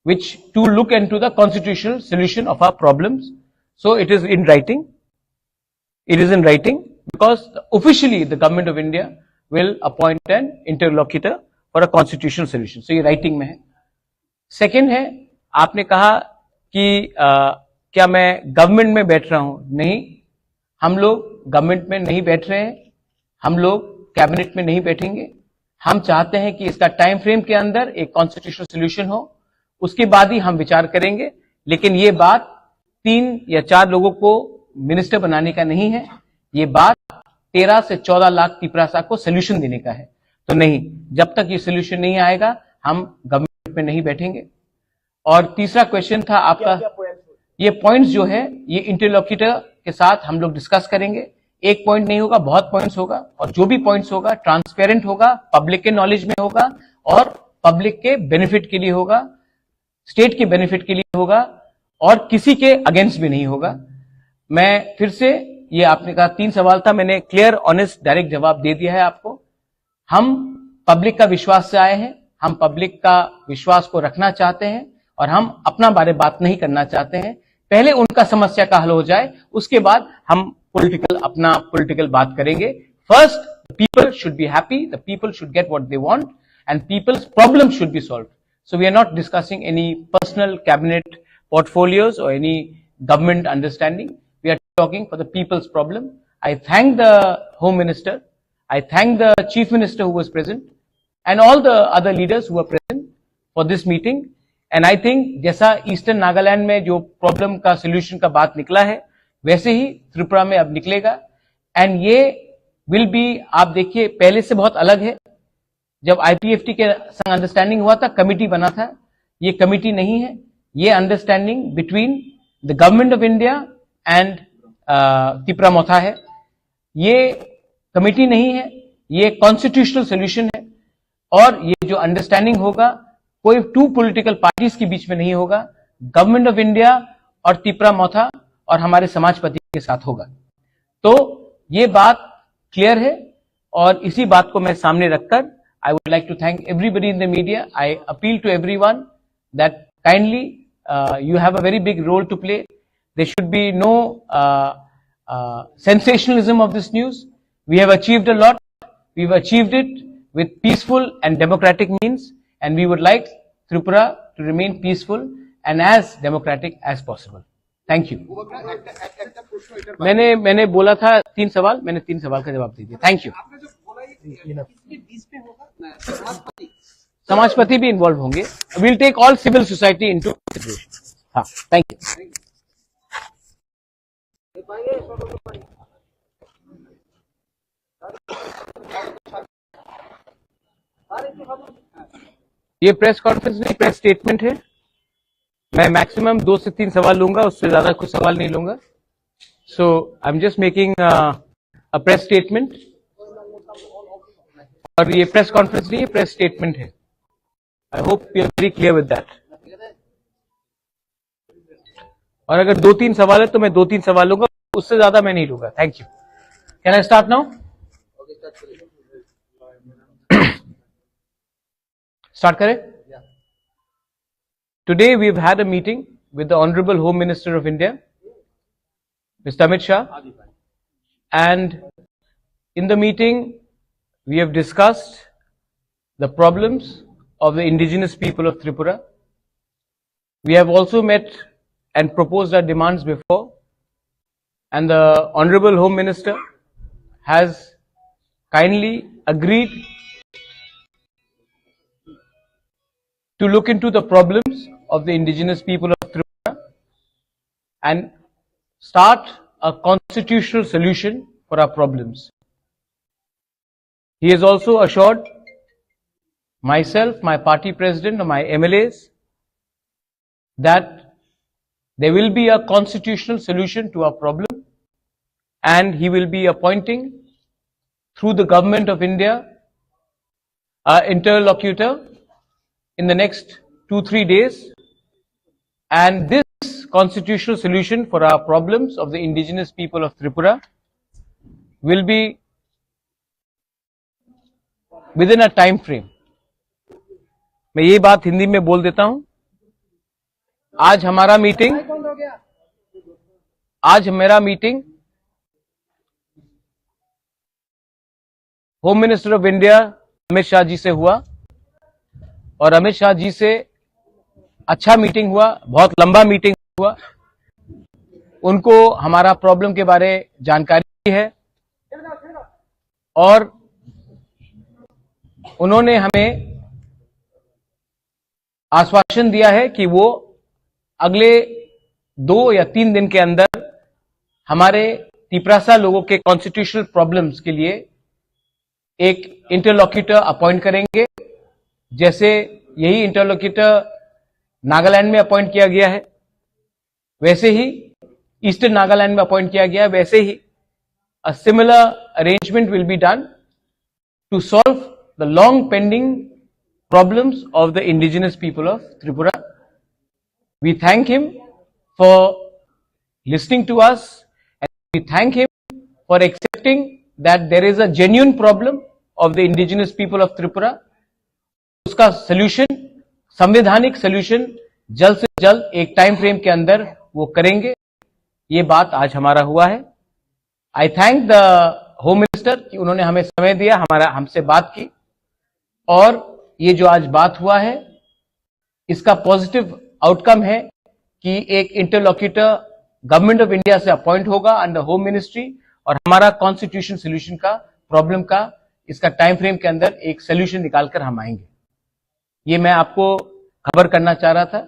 which to look into the constitutional solution of our problems. So it is in writing. It is in writing because officially the government of India will appoint an interlocutor for a constitutional solution. So ये writing में है. Second है, आपने कहा कि क्या मैं गवर्नमेंट में बैठ रहा हूं? नहीं, हम लोग गवर्नमेंट में नहीं बैठ रहे हैं, हम लोग कैबिनेट में नहीं बैठेंगे। हम चाहते हैं कि इसका टाइम फ्रेम के अंदर एक कॉन्स्टिट्यूशनल सोल्यूशन हो, उसके बाद ही हम विचार करेंगे। लेकिन ये बात 3 या 4 लोगों को मिनिस्टर बनाने का नहीं है, ये बात 13 से 14 लाख तिपरासा को सोल्यूशन देने का है। तो नहीं, जब तक ये सोल्यूशन नहीं आएगा हम गवर्नमेंट में नहीं बैठेंगे। और तीसरा क्वेश्चन था आपका, ये पॉइंट्स जो है ये इंटरलॉक्यूटर के साथ हम लोग डिस्कस करेंगे। एक पॉइंट नहीं होगा, बहुत पॉइंट्स होगा, और जो भी पॉइंट्स होगा ट्रांसपेरेंट होगा, पब्लिक के नॉलेज में होगा और पब्लिक के बेनिफिट के लिए होगा, स्टेट के बेनिफिट के लिए होगा और किसी के अगेंस्ट भी नहीं होगा। मैं फिर से, ये आपने कहा 3 सवाल था, मैंने क्लियर ऑनेस्ट डायरेक्ट जवाब दे दिया है आपको। हम पब्लिक का विश्वास से आए हैं, हम पब्लिक का विश्वास को रखना चाहते हैं और हम अपना बारे बात नहीं करना चाहते हैं। पहले उनका समस्या का हल हो जाए, उसके बाद हम अपना पॉलिटिकल बात करेंगे। First people should be happy, the people should get what they want and people's problem should be solved. So we are not discussing any personal cabinet portfolios or any government understanding. We are talking for the people's problem. I thank the Home Minister, I thank the Chief Minister who was present and all the other leaders who were present for this meeting. And I think जैसा ईस्टर्न नागालैंड में जो प्रॉब्लम का सोल्यूशन का बात निकला है, वैसे ही त्रिपुरा में अब निकलेगा। एंड ये विल बी, आप देखिए पहले से बहुत अलग है। जब आईपीएफटी के संग अंडरस्टैंडिंग हुआ था, कमिटी बना था, ये कमिटी नहीं है, ये understanding between the government of India and Tripura Motha है। ये कमिटी नहीं है, ये कॉन्स्टिट्यूशनल सोल्यूशन है। और ये जो अंडरस्टैंडिंग होगा कोई 2 पॉलिटिकल पार्टीज के बीच में नहीं होगा, गवर्नमेंट ऑफ इंडिया और त्रिपुरा मोथा और हमारे समाजपति के साथ होगा। तो ये बात क्लियर है और इसी बात को मैं सामने रखकर I would like to thank everybody in the media. I appeal to everyone that kindly you have a very big role to play. There should be no sensationalism of this news. We have achieved a lot. We've achieved it with peaceful and democratic means, and we would like Tripura to remain peaceful and as democratic as possible. Thank you. मैंने बोला था 3 सवाल, मैंने 3 सवाल का जवाब दे दिया। Thank you. समाजपति भी इन्वॉल्व होंगे। Will take all civil society into consideration. हाँ, थैंक यू। ये प्रेस कॉन्फ्रेंस नहीं, प्रेस स्टेटमेंट है। मैं मैक्सिमम 2 से 3 सवाल लूंगा, उससे ज्यादा कुछ सवाल नहीं लूंगा। So I am just making a press statement. और ये प्रेस कॉन्फ्रेंस नहीं है, प्रेस स्टेटमेंट है। I hope you are very clear with that. और अगर 2-3 सवाल है तो मैं 2-3 सवाल लूंगा, उससे ज्यादा मैं नहीं लूंगा। Thank you. Can I start now? Start करें? Today we have had a meeting with the honourable home minister of India, mister Amit Shah, and in the meeting we have discussed the problems of the indigenous people of Tripura. We have also met and proposed our demands before, and the Honorable Home Minister has kindly agreed to look into the problems of the indigenous people of Tripura and start a constitutional solution for our problems. He has also assured myself, my party president, and my MLAs that there will be a constitutional solution to our problem, and he will be appointing through the government of India an interlocutor in the next 2-3 days, and this constitutional solution for our problems of the indigenous people of Tripura will be with in a time frame. मैं ये बात हिंदी में बोल देता हूं। आज मेरा meeting home minister of India Amit Shah ji से हुआ और अमित शाह जी से अच्छा मीटिंग हुआ, बहुत लंबा मीटिंग हुआ। उनको हमारा प्रॉब्लम के बारे जानकारी है और उन्होंने हमें आश्वासन दिया है कि वो अगले 2 या 3 दिन के अंदर हमारे तिपरासा लोगों के कॉन्स्टिट्यूशनल प्रॉब्लम्स के लिए एक इंटरलॉक्यूटर अपॉइंट करेंगे। जैसे यही इंटरलॉक्यूटर नागालैंड में अपॉइंट किया गया है, वैसे ही ईस्टर्न नागालैंड में अपॉइंट किया गया है, वैसे ही a similar arrangement will be done to solve the long pending problems of the indigenous people of Tripura. We thank him for listening to us and we thank him for accepting that there is a genuine problem of the indigenous people of Tripura. उसका solution, संवैधानिक solution जल्द से जल्द एक टाइम फ्रेम के अंदर वो करेंगे। ये बात आज हमारा हुआ है। आई थैंक द होम मिनिस्टर कि उन्होंने हमें समय दिया, हमसे बात की और ये जो आज बात हुआ है इसका पॉजिटिव आउटकम है कि एक इंटरलॉक्यूटर गवर्नमेंट ऑफ इंडिया से अपॉइंट होगा अंडर होम मिनिस्ट्री और हमारा कॉन्स्टिट्यूशन सोल्यूशन का प्रॉब्लम का इसका टाइम फ्रेम के अंदर एक सोल्यूशन निकालकर हम आएंगे। ये मैं आपको खबर करना चाह रहा था।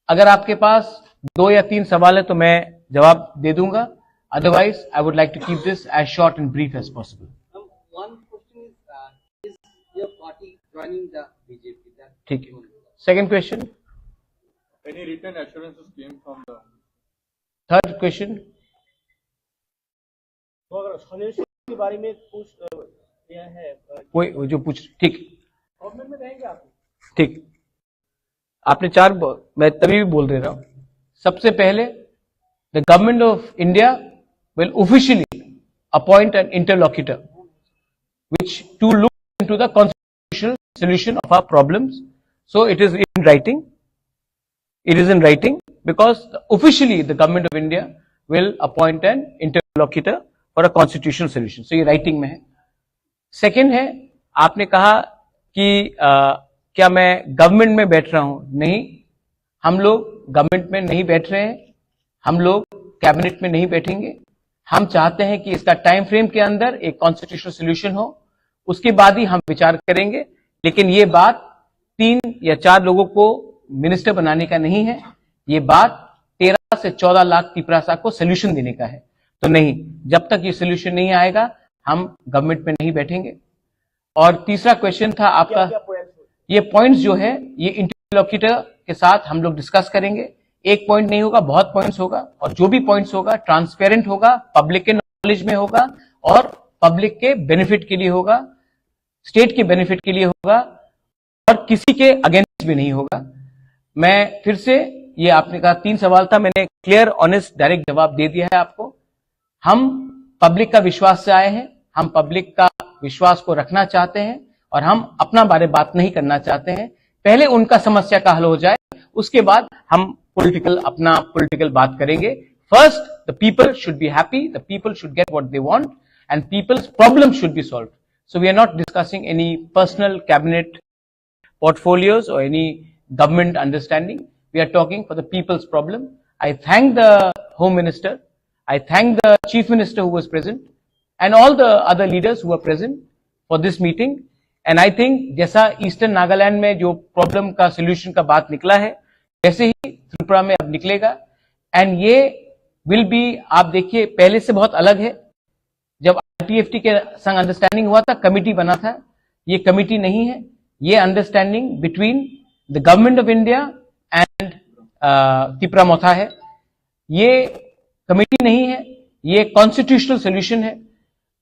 अगर आपके पास 2 या 3 सवाल है तो मैं जवाब दे दूंगा, otherwise I would like to keep this as short and brief as possible. One question is your party joining the BJP? ठीक है। Second question. Any written assurances came from the? Third question. तो अगर सुनील के बारे में पूछ यह है कोई जो पूछ, ठीक गवर्नमेंट में रहेंगे आप? ठीक, आपने 4 मैं तभी भी बोल रहा हूं। सबसे पहले the government of India will officially appoint an interlocutor which to look into the constitutional solution of our problems. So it is in writing. It is in writing because officially the government of India will appoint an interlocutor for a constitutional solution. So ये writing में है। Second है, आपने कहा कि क्या मैं गवर्नमेंट में बैठ रहा हूं? नहीं, हम लोग गवर्नमेंट में नहीं बैठ रहे हैं, हम लोग कैबिनेट में नहीं बैठेंगे। हम चाहते हैं कि इसका टाइम फ्रेम के अंदर एक कॉन्स्टिट्यूशनल सोल्यूशन हो, उसके बाद ही हम विचार करेंगे। लेकिन ये बात 3 या 4 लोगों को मिनिस्टर बनाने का नहीं है, ये बात 13 से 14 लाख तिपरासा को सोल्यूशन देने का है। तो नहीं, जब तक ये सोल्यूशन नहीं आएगा हम गवर्नमेंट में नहीं बैठेंगे। और तीसरा क्वेश्चन था आपका, ये पॉइंट्स जो है ये इंटरलॉक्यूटर के साथ हम लोग डिस्कस करेंगे। एक पॉइंट नहीं होगा, बहुत पॉइंट्स होगा और जो भी पॉइंट्स होगा ट्रांसपेरेंट होगा, पब्लिक के नॉलेज में होगा और पब्लिक के बेनिफिट के लिए होगा, स्टेट के बेनिफिट के लिए होगा और किसी के अगेंस्ट भी नहीं होगा। मैं फिर से, ये आपने कहा 3 सवाल था, मैंने क्लियर ऑनेस्ट डायरेक्ट जवाब दे दिया है आपको। हम पब्लिक का विश्वास से आए हैं, हम पब्लिक का विश्वास को रखना चाहते हैं और हम अपना बारे बात नहीं करना चाहते हैं। पहले उनका समस्या का हल हो जाए, उसके बाद हम अपना पॉलिटिकल बात करेंगे। First the people should be happy, the people should get what they want and people's problem should be solved. So we are not discussing any personal cabinet portfolios or any government understanding. We are talking for the people's problem. I thank the Home Minister, I thank the Chief Minister who was present and all the other leaders who were present for this meeting. And I think जैसा ईस्टर्न नागालैंड में जो प्रॉब्लम का सोल्यूशन का बात निकला है, वैसे ही त्रिपुरा में अब निकलेगा। एंड ये विल बी, आप देखिए पहले से बहुत अलग है। जब RTFT के संग अंडरस्टैंडिंग हुआ था, कमिटी बना था, ये कमिटी नहीं है, ये understanding between the government of India and Tripura Motha है। ये कमिटी नहीं है, ये कॉन्स्टिट्यूशनल सोल्यूशन है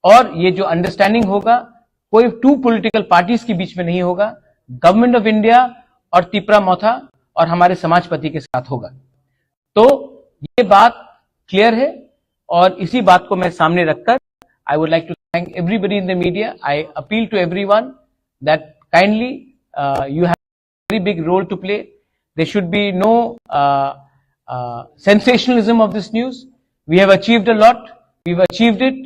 और ये जो अंडरस्टैंडिंग होगा कोई 2 पॉलिटिकल पार्टीज के बीच में नहीं होगा, गवर्नमेंट ऑफ इंडिया और त्रिपुरा मोथा और हमारे समाजपति के साथ होगा। तो ये बात क्लियर है और इसी बात को मैं सामने रखकर I would like to thank everybody in the media. I appeal to everyone that kindly you have a very big role to play. There should be no sensationalism of this news. We have achieved a lot. We've achieved it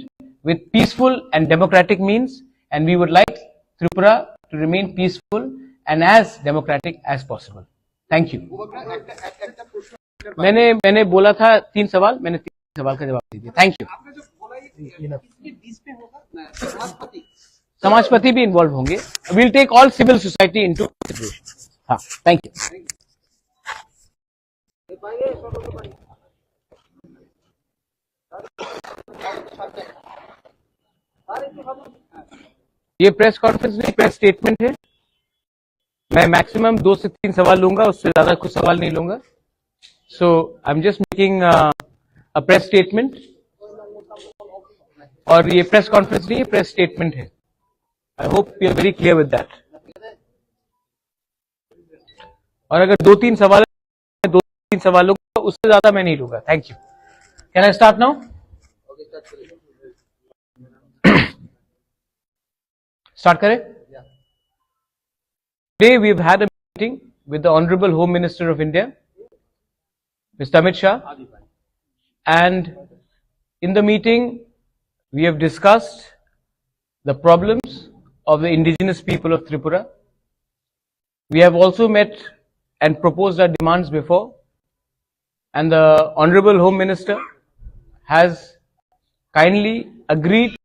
with peaceful and democratic means, and we would like Tripura to remain peaceful and as democratic as possible. Thank you. मैंने बोला था 3 सवाल, मैंने सवाल का जवाब दीजिए। Thank you. आपने जो बोला ये बीच में होगा समाजपति समाजपति भी इन्वॉल्व होंगे। Will take all civil society into consideration. हाँ, थैंक यू। ये प्रेस कॉन्फ्रेंस नहीं, प्रेस स्टेटमेंट है। मैं मैक्सिमम 2 से 3 सवाल लूंगा, उससे ज्यादा कुछ सवाल नहीं लूंगा। So I am just making a press statement. और ये प्रेस कॉन्फ्रेंस नहीं है, प्रेस स्टेटमेंट है। I hope you are very clear with that. और अगर 2-3 सवाल, 2-3 सवाल लूंगा, उससे ज्यादा मैं नहीं लूंगा। Thank you. Can I start now? Start करें? Today we have had a meeting with the Honorable Home Minister of India, Mr. Amit Shah, and in the meeting we have discussed the problems of the indigenous people of Tripura. We have also met and proposed our demands before, and the Honorable Home Minister has kindly agreed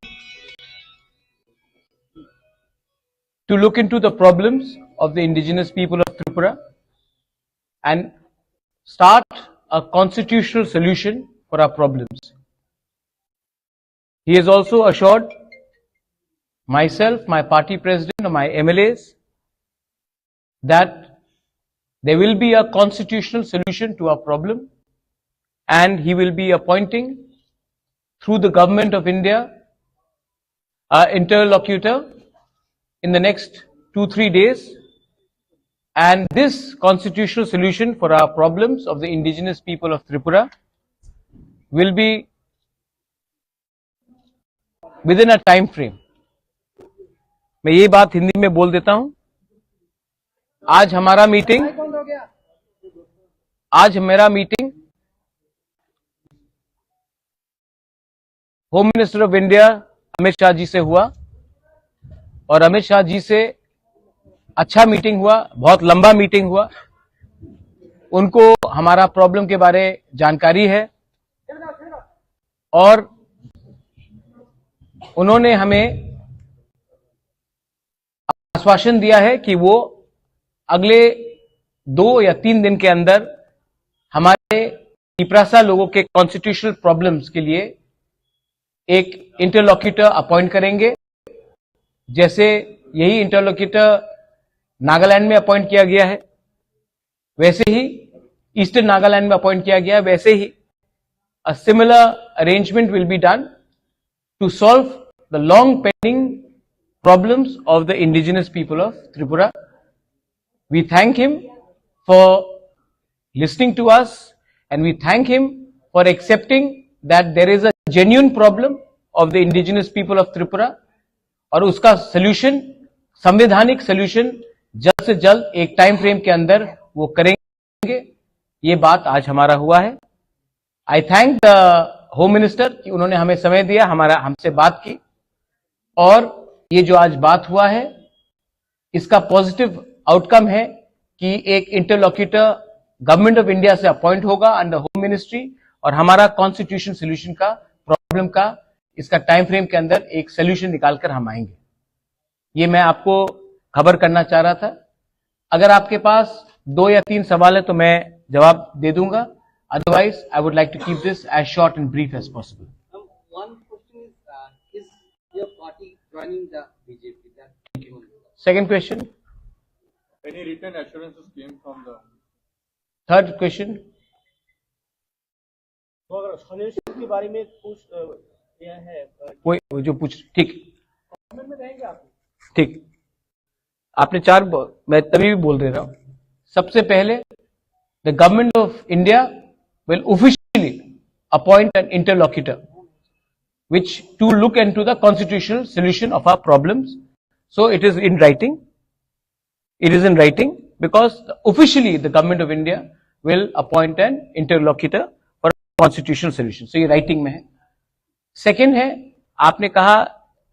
to look into the problems of the indigenous people of Tripura and start a constitutional solution for our problems. He has also assured myself, my party president, and my MLAs that there will be a constitutional solution to our problem, and he will be appointing through the government of India an interlocutor in the next 2-3 days, and this constitutional solution for our problems of the indigenous people of Tripura will be within a time frame. मैं ये बात हिंदी में बोल देता हूं। आज मेरा meeting home minister of India Amit Shah ji से हुआ, और अमित शाह जी से अच्छा मीटिंग हुआ, बहुत लंबा मीटिंग हुआ। उनको हमारा प्रॉब्लम के बारे जानकारी है और उन्होंने हमें आश्वासन दिया है कि वो अगले 2 या 3 दिन के अंदर हमारे पिपरासा लोगों के कॉन्स्टिट्यूशनल प्रॉब्लम्स के लिए एक इंटरलॉक्यूटर अपॉइंट करेंगे। जैसे यही इंटरलॉक्यूटर नागालैंड में अपॉइंट किया गया है, वैसे ही ईस्टर्न नागालैंड में अपॉइंट किया गया है, वैसे ही a similar arrangement will be done to solve the long pending problems of the indigenous people of Tripura. We thank him for listening to us, and we thank him for accepting that there is a genuine problem of the indigenous people of Tripura, और उसका सॉल्यूशन, संवैधानिक सॉल्यूशन जल्द से जल्द एक टाइम फ्रेम के अंदर वो करेंगे। ये बात आज हमारा हुआ है। आई थैंक द होम मिनिस्टर कि उन्होंने हमें समय दिया, हमसे बात की, और ये जो आज बात हुआ है इसका पॉजिटिव आउटकम है कि एक इंटरलॉक्यूटर गवर्नमेंट ऑफ इंडिया से अपॉइंट होगा अंडर होम मिनिस्ट्री, और हमारा कॉन्स्टिट्यूशन सोल्यूशन का प्रॉब्लम का इसका टाइम फ्रेम के अंदर एक सोल्यूशन निकालकर हम आएंगे। ये मैं आपको खबर करना चाह रहा था। अगर आपके पास 2 या 3 सवाल है तो मैं जवाब दे दूंगा, otherwise I would like to keep this as short and brief as possible. One question is your party joining the BJP? Second question. Any written assurances came from the? Third question. तो अगर सोल्यूशन के बारे में पूछ यह है वो जो पूछ, ठीक गवर्नमेंट में रहेंगे आप? ठीक, आपने 4, मैं तभी भी बोल रहा हूं। सबसे पहले the government of India will officially appoint an interlocutor which to look into the constitutional solution of our problems. So it is in writing. It is in writing because officially the government of India will appoint an interlocutor for constitutional solution. So ये writing में है। Second है, आपने कहा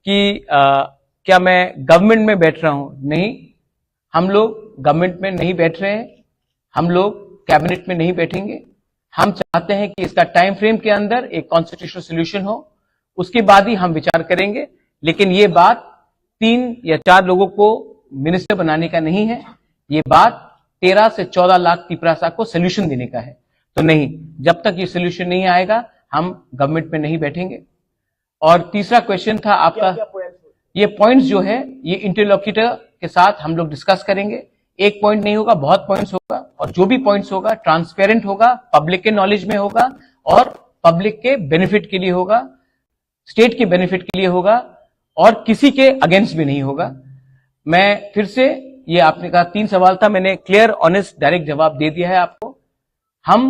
कि क्या मैं गवर्नमेंट में बैठ रहा हूं? नहीं, हम लोग गवर्नमेंट में नहीं बैठ रहे हैं, हम लोग कैबिनेट में नहीं बैठेंगे, हम चाहते हैं कि इसका टाइम फ्रेम के अंदर एक कॉन्स्टिट्यूशनल सोल्यूशन हो, उसके बाद ही हम विचार करेंगे। लेकिन ये बात 3 या 4 लोगों को मिनिस्टर बनाने का नहीं है, ये बात 13 से 14 लाख तिपरासा को सोल्यूशन देने का है। तो नहीं, जब तक ये सोल्यूशन नहीं आएगा हम गवर्नमेंट में नहीं बैठेंगे। और तीसरा क्वेश्चन था आपका, ये पॉइंट्स जो है ये इंटरलॉक्यूटर के साथ हम लोग डिस्कस करेंगे। एक पॉइंट नहीं होगा, बहुत पॉइंट्स होगा, और जो भी पॉइंट्स होगा ट्रांसपेरेंट होगा, पब्लिक के नॉलेज में होगा और पब्लिक के बेनिफिट के लिए होगा, स्टेट के बेनिफिट के लिए होगा और किसी के अगेंस्ट भी नहीं होगा। मैं फिर से, ये आपने कहा 3 सवाल था, मैंने क्लियर ऑनेस्ट डायरेक्ट जवाब दे दिया है आपको। हम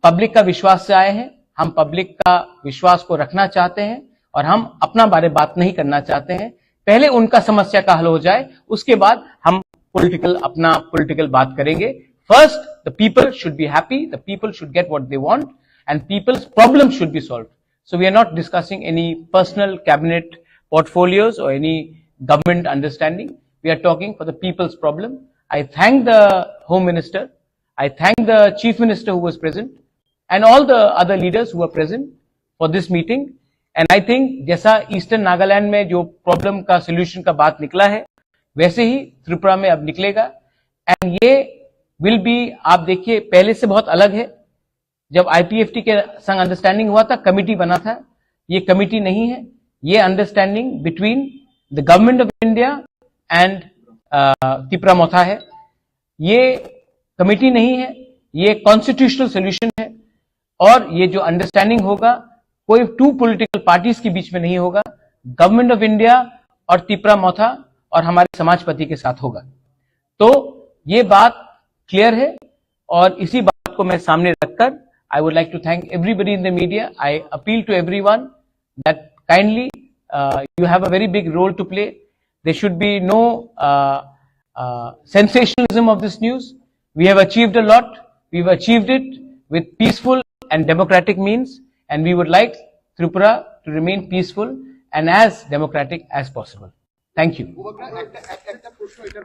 पब्लिक का विश्वास से आए हैं, हम पब्लिक का विश्वास को रखना चाहते हैं और हम अपना बारे बात नहीं करना चाहते हैं। पहले उनका समस्या का हल हो जाए, उसके बाद हम अपना पॉलिटिकल बात करेंगे। First the people should be happy, the people should get what they want and people's problem should be solved. So we are not discussing any personal cabinet portfolios or any government understanding. We are talking for the people's problem. I thank the Home Minister, I thank the Chief Minister who was present and all the other leaders who were present for this meeting. And I think जैसा ईस्टर्न नागालैंड में जो प्रॉब्लम का सोल्यूशन का बात निकला है, वैसे ही त्रिपुरा में अब निकलेगा। एंड ये विल बी, आप देखिए पहले से बहुत अलग है। जब IPFT के संग अंडरस्टैंडिंग हुआ था, कमिटी बना था, ये कमिटी नहीं है, ये understanding between the government of India and Tripura Motha है। ये कमिटी नहीं है, ये कॉन्स्टिट्यूशनल सोल्यूशन है। और ये जो अंडरस्टैंडिंग होगा कोई 2 पॉलिटिकल पार्टीज के बीच में नहीं होगा, गवर्नमेंट ऑफ इंडिया और त्रिपुरा मोथा और हमारे समाजपति के साथ होगा। तो ये बात क्लियर है और इसी बात को मैं सामने रखकर I would like to thank everybody in the media. I appeal to everyone that kindly you have a very big role to play. There should be no sensationalism of this news. We have achieved a lot. We've achieved it with peaceful and democratic means, and we would like Tripura to remain peaceful and as democratic as possible. Thank you.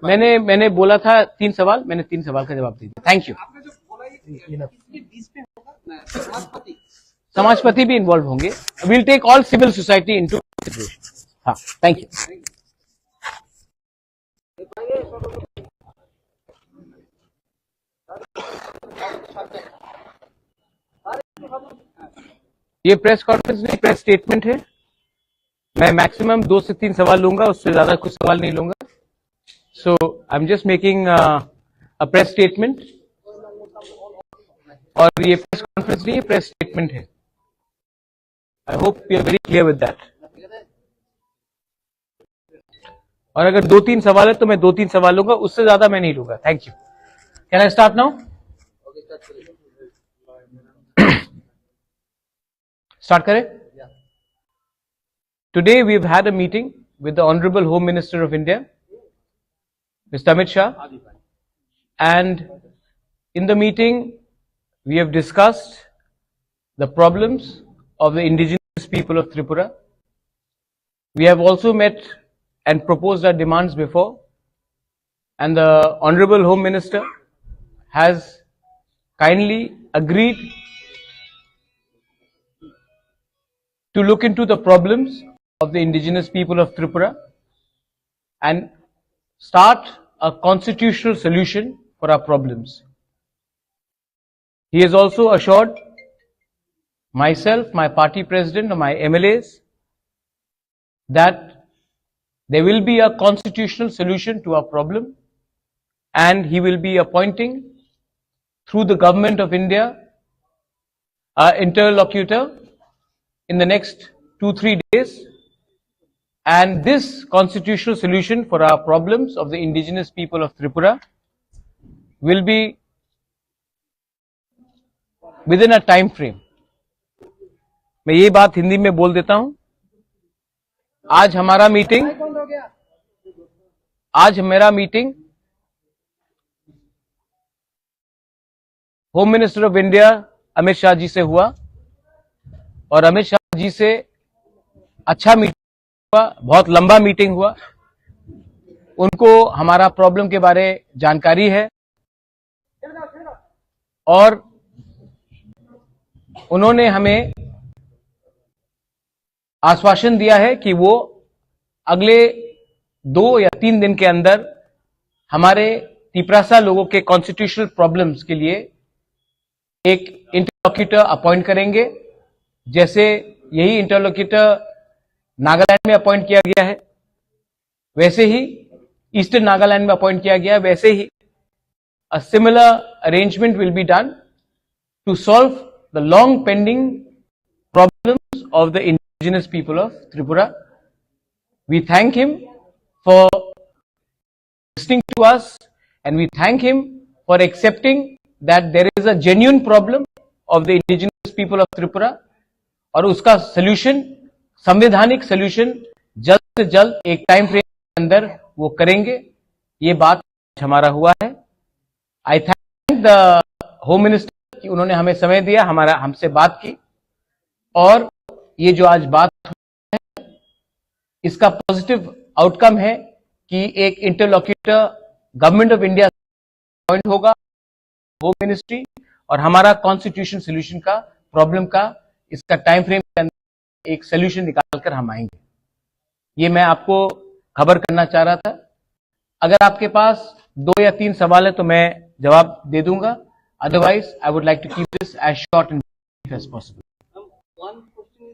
मैंने बोला था 3 सवाल, मैंने 3 सवाल का जवाब दिया। Thank you. समाजपति भी इन्वॉल्व होंगे। Will take all civil society into consideration. हाँ, थैंक यू। ये प्रेस कॉन्फ्रेंस नहीं, प्रेस स्टेटमेंट है। मैं मैक्सिमम 2 से 3 सवाल लूंगा, उससे ज्यादा कुछ सवाल नहीं लूंगा। So I am just making a press statement. और ये प्रेस कॉन्फ्रेंस नहीं है, प्रेस स्टेटमेंट है। I hope you are very clear with that. और अगर 2-3 सवाल है तो मैं 2-3 सवाल लूंगा, उससे ज्यादा मैं नहीं लूंगा। Thank you. Can I start now? Start करें? Today we have had a meeting with the honourable home minister of India, mister Amit Shah, and in the meeting we have discussed the problems of the indigenous people of Tripura. We have also met and proposed our demands before, and the Honorable Home Minister has kindly agreed to look into the problems of the indigenous people of Tripura and start a constitutional solution for our problems. He has also assured myself, my party president, and my MLAs that there will be a constitutional solution to our problem, and he will be appointing through the government of India an interlocutor in the next 2-3 days, and this constitutional solution for our problems of the indigenous people of Tripura will be within a time frame. मैं ये बात हिंदी में बोल देता हूं। आज मेरा meeting home minister of India Amit Shah ji से हुआ और अमित शाह जी से अच्छा मीटिंग हुआ, बहुत लंबा मीटिंग हुआ। उनको हमारा प्रॉब्लम के बारे जानकारी है और उन्होंने हमें आश्वासन दिया है कि वो अगले 2 या 3 दिन के अंदर हमारे तिपरासा लोगों के कॉन्स्टिट्यूशनल प्रॉब्लम्स के लिए एक इंटरलॉक्यूटर अपॉइंट करेंगे। जैसे यही इंटरलॉक्यूटर नागालैंड में अपॉइंट किया गया है, वैसे ही ईस्टर्न नागालैंड में अपॉइंट किया गया है, वैसे ही a similar arrangement will be done to solve the long pending problems of the indigenous people of Tripura. We thank him for listening to us, and we thank him for accepting that there is a genuine problem of the indigenous people of Tripura, और उसका solution, संवैधानिक solution जल्द से जल्द एक टाइम फ्रेम के अंदर वो करेंगे। ये बात हमारा हुआ है। आई थैंक द होम मिनिस्टर कि उन्होंने हमें समय दिया, हमसे बात की, और ये जो आज बात हुई है इसका पॉजिटिव आउटकम है कि एक interlocutor government of India appoint होगा, होम मिनिस्ट्री, और हमारा कॉन्स्टिट्यूशन सोल्यूशन का प्रॉब्लम का इसका टाइम फ्रेम के अंदर एक सोल्यूशन निकालकर हम आएंगे। ये मैं आपको खबर करना चाह रहा था। अगर आपके पास 2 या 3 सवाल है तो मैं जवाब दे दूंगा, otherwise I would like to keep this as short and brief as possible. One question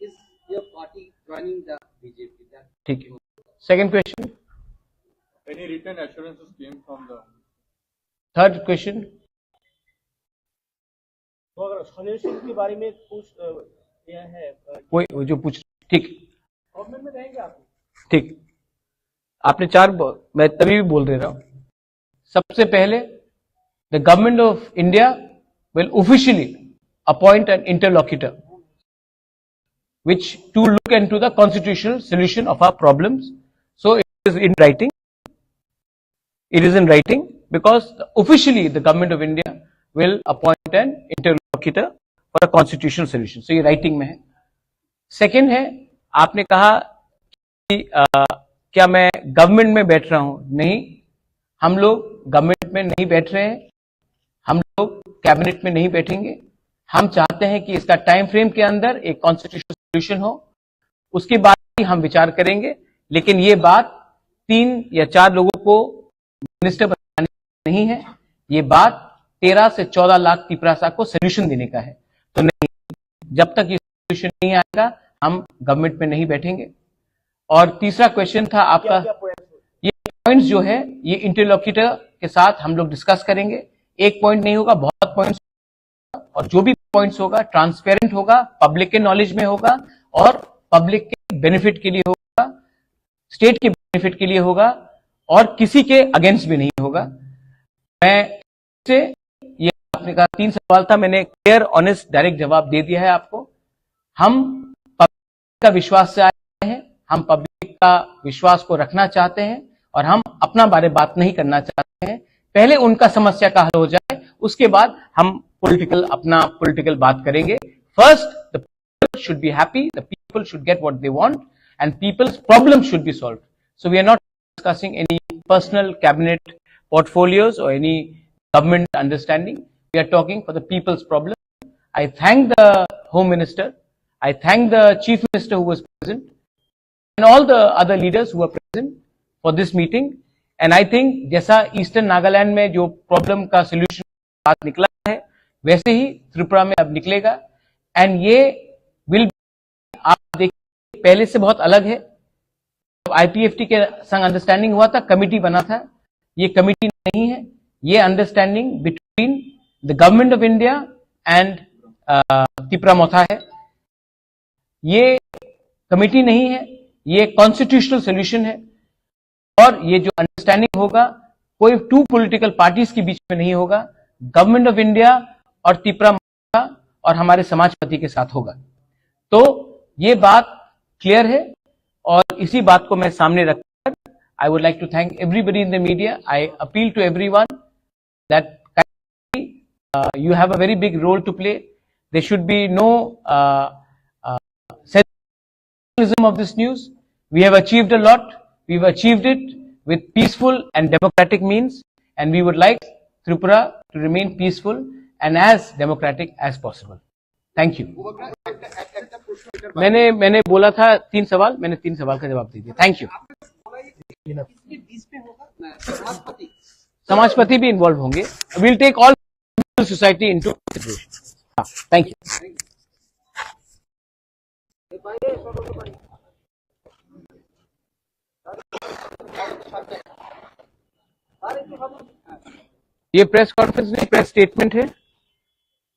is your party joining the BJP? ठीक है। Second question. Any written assurances came from the? Third question. तो अगर scholarship के बारे में पूछ यह है कोई जो पूछ, ठीक गवर्नमेंट में रहेंगे आप? ठीक, आपने 4, मैं तभी भी बोल दे रहा हूं। सबसे पहले the government of India will officially appoint an interlocutor which to look into the constitutional solution of our problems. So it is in writing. It is in writing because officially the government of India will appoint an interlocutor for a constitutional solution. So ये writing में है। Second है, आपने कहा कि क्या मैं गवर्नमेंट में बैठ रहा हूं? नहीं, हम लोग गवर्नमेंट में नहीं बैठ रहे हैं, हम लोग कैबिनेट में नहीं बैठेंगे। हम चाहते हैं कि इसका टाइम फ्रेम के अंदर एक कॉन्स्टिट्यूशनल सोल्यूशन हो, उसके बाद ही हम विचार करेंगे। लेकिन ये बात 3 या 4 लोगों को मिनिस्टर बनाने नहीं है, ये बात 13 से 14 लाख तिपरासा को सोल्यूशन देने का है। तो नहीं, जब तक ये सोल्यूशन नहीं आएगा हम गवर्नमेंट में नहीं बैठेंगे। और तीसरा क्वेश्चन था आपका, ये पॉइंट्स जो है ये इंटरलॉक्यूटर के साथ हम लोग डिस्कस करेंगे। एक पॉइंट नहीं होगा, बहुत पॉइंट्स, और जो भी पॉइंट्स होगा ट्रांसपेरेंट होगा, पब्लिक के नॉलेज में होगा, और पब्लिक के बेनिफिट के लिए होगा, स्टेट के बेनिफिट के लिए होगा, और किसी के अगेंस्ट भी नहीं होगा। मैं से ये आपने कहा 3 सवाल था, मैंने क्लियर ऑनेस्ट डायरेक्ट जवाब दे दिया है आपको। हम पब्लिक का विश्वास से आए हैं, हम पब्लिक का विश्वास को रखना चाहते हैं, और हम अपना बारे बात नहीं करना चाहते हैं। पहले उनका समस्या का हल हो जाए, उसके बाद हम अपना पॉलिटिकल बात करेंगे। First the people should be happy, the people should get what they want, and people's problem should be solved. So we are not discussing any personal cabinet portfolios or any government understanding. We are talking for the people's problem. I thank the Home Minister, I thank the Chief Minister who was present, and all the other leaders who were present for this meeting. And I think जैसा ईस्टर्न नागालैंड में जो प्रॉब्लम का सोल्यूशन बात निकला है, वैसे ही त्रिपुरा में अब निकलेगा। एंड ये विल, आप देखिए पहले से बहुत अलग है। IPFT के संग अंडरस्टैंडिंग हुआ था, कमिटी बना था, ये कमिटी नहीं है, ये understanding between the government of India and Tripura Motha है। ये कमिटी नहीं है, ये कॉन्स्टिट्यूशनल सोल्यूशन है। और ये जो अंडरस्टैंडिंग होगा कोई 2 पॉलिटिकल पार्टीज के बीच में नहीं होगा, गवर्नमेंट ऑफ इंडिया और त्रिपुरा मोथा और हमारे समाजपति के साथ होगा। तो ये बात क्लियर है, और इसी बात को मैं सामने रखकर I would like to thank everybody in the media. I appeal to everyone that you have a very big role to play. There should be no sensationalism of this news. We have achieved a lot. We've achieved it with peaceful and democratic means, and we would like Tripura to remain peaceful and as democratic as possible. Thank you. मैंने बोला था 3 सवाल, मैंने 3 सवाल का जवाब दे दिया। Thank you. इसके बीच में होगा समाजपति। समाजपति भी इन्वॉल्व होंगे। Will take all society into consideration. Thank you. ये प्रेस कॉन्फ्रेंस नहीं, प्रेस स्टेटमेंट है।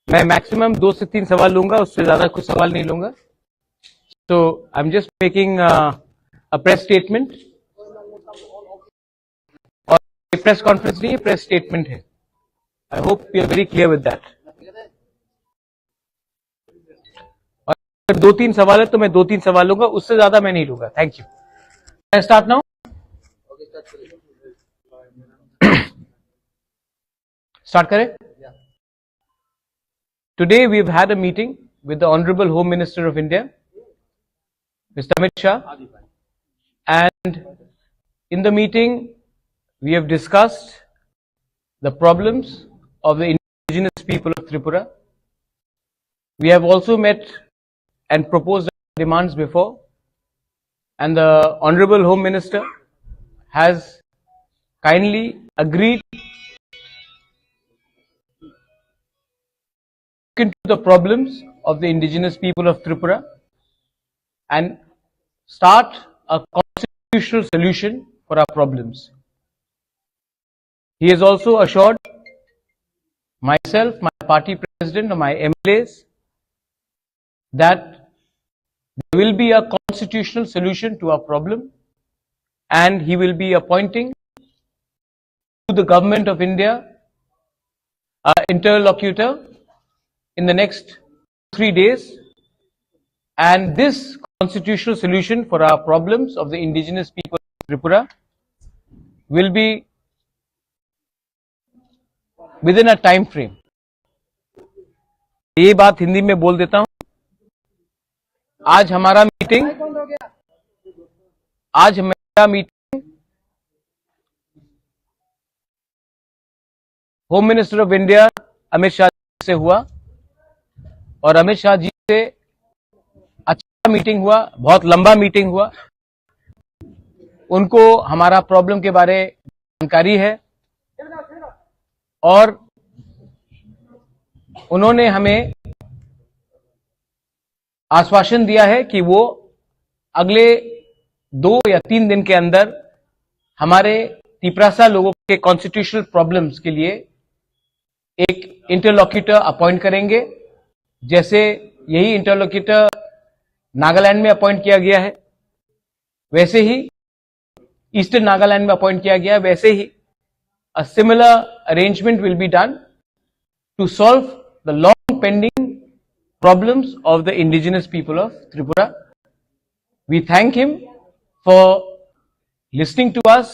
मैं मैक्सिमम 2 से 3 सवाल लूंगा, उससे ज्यादा कुछ सवाल नहीं लूंगा। तो I am just making a press statement. और ये प्रेस कॉन्फ्रेंस नहीं है, प्रेस स्टेटमेंट है। I hope you are very clear with that. और अगर 2-3 सवाल है तो मैं 2-3 सवाल लूंगा, उससे ज्यादा मैं नहीं लूंगा। Thank you. मैं स्टार्ट नाउ। Start करें? Today we've had a meeting with the Honorable Home Minister of India, Mr. Amit Shah, and in the meeting we have discussed the problems of the indigenous people of Tripura. We have also met and proposed demands before, and the Honorable Home Minister has kindly agreed into the problems of the indigenous people of Tripura and start a constitutional solution for our problems. He has also assured myself, my party president, and my MLAs that there will be a constitutional solution to our problem, and he will be appointing to the government of India an interlocutor in the next 3 days, and this constitutional solution for our problems of the indigenous people of Tripura will be within a time frame. ये बात हिंदी में बोल देता हूं। आज हमारा meeting home minister of India Amit Shah से हुआ, और अमित शाह जी से अच्छा मीटिंग हुआ, बहुत लंबा मीटिंग हुआ। उनको हमारा प्रॉब्लम के बारे जानकारी है और उन्होंने हमें आश्वासन दिया है कि वो अगले 2 या 3 दिन के अंदर हमारे तिपरासा लोगों के कॉन्स्टिट्यूशनल प्रॉब्लम्स के लिए एक इंटरलॉक्यूटर अपॉइंट करेंगे। जैसे यही इंटरलॉक्यूटर नागालैंड में अपॉइंट किया गया है, वैसे ही ईस्टर्न नागालैंड में अपॉइंट किया गया है, वैसे ही a similar arrangement will be done to solve the long pending problems of the indigenous people of Tripura. We thank him for listening to us,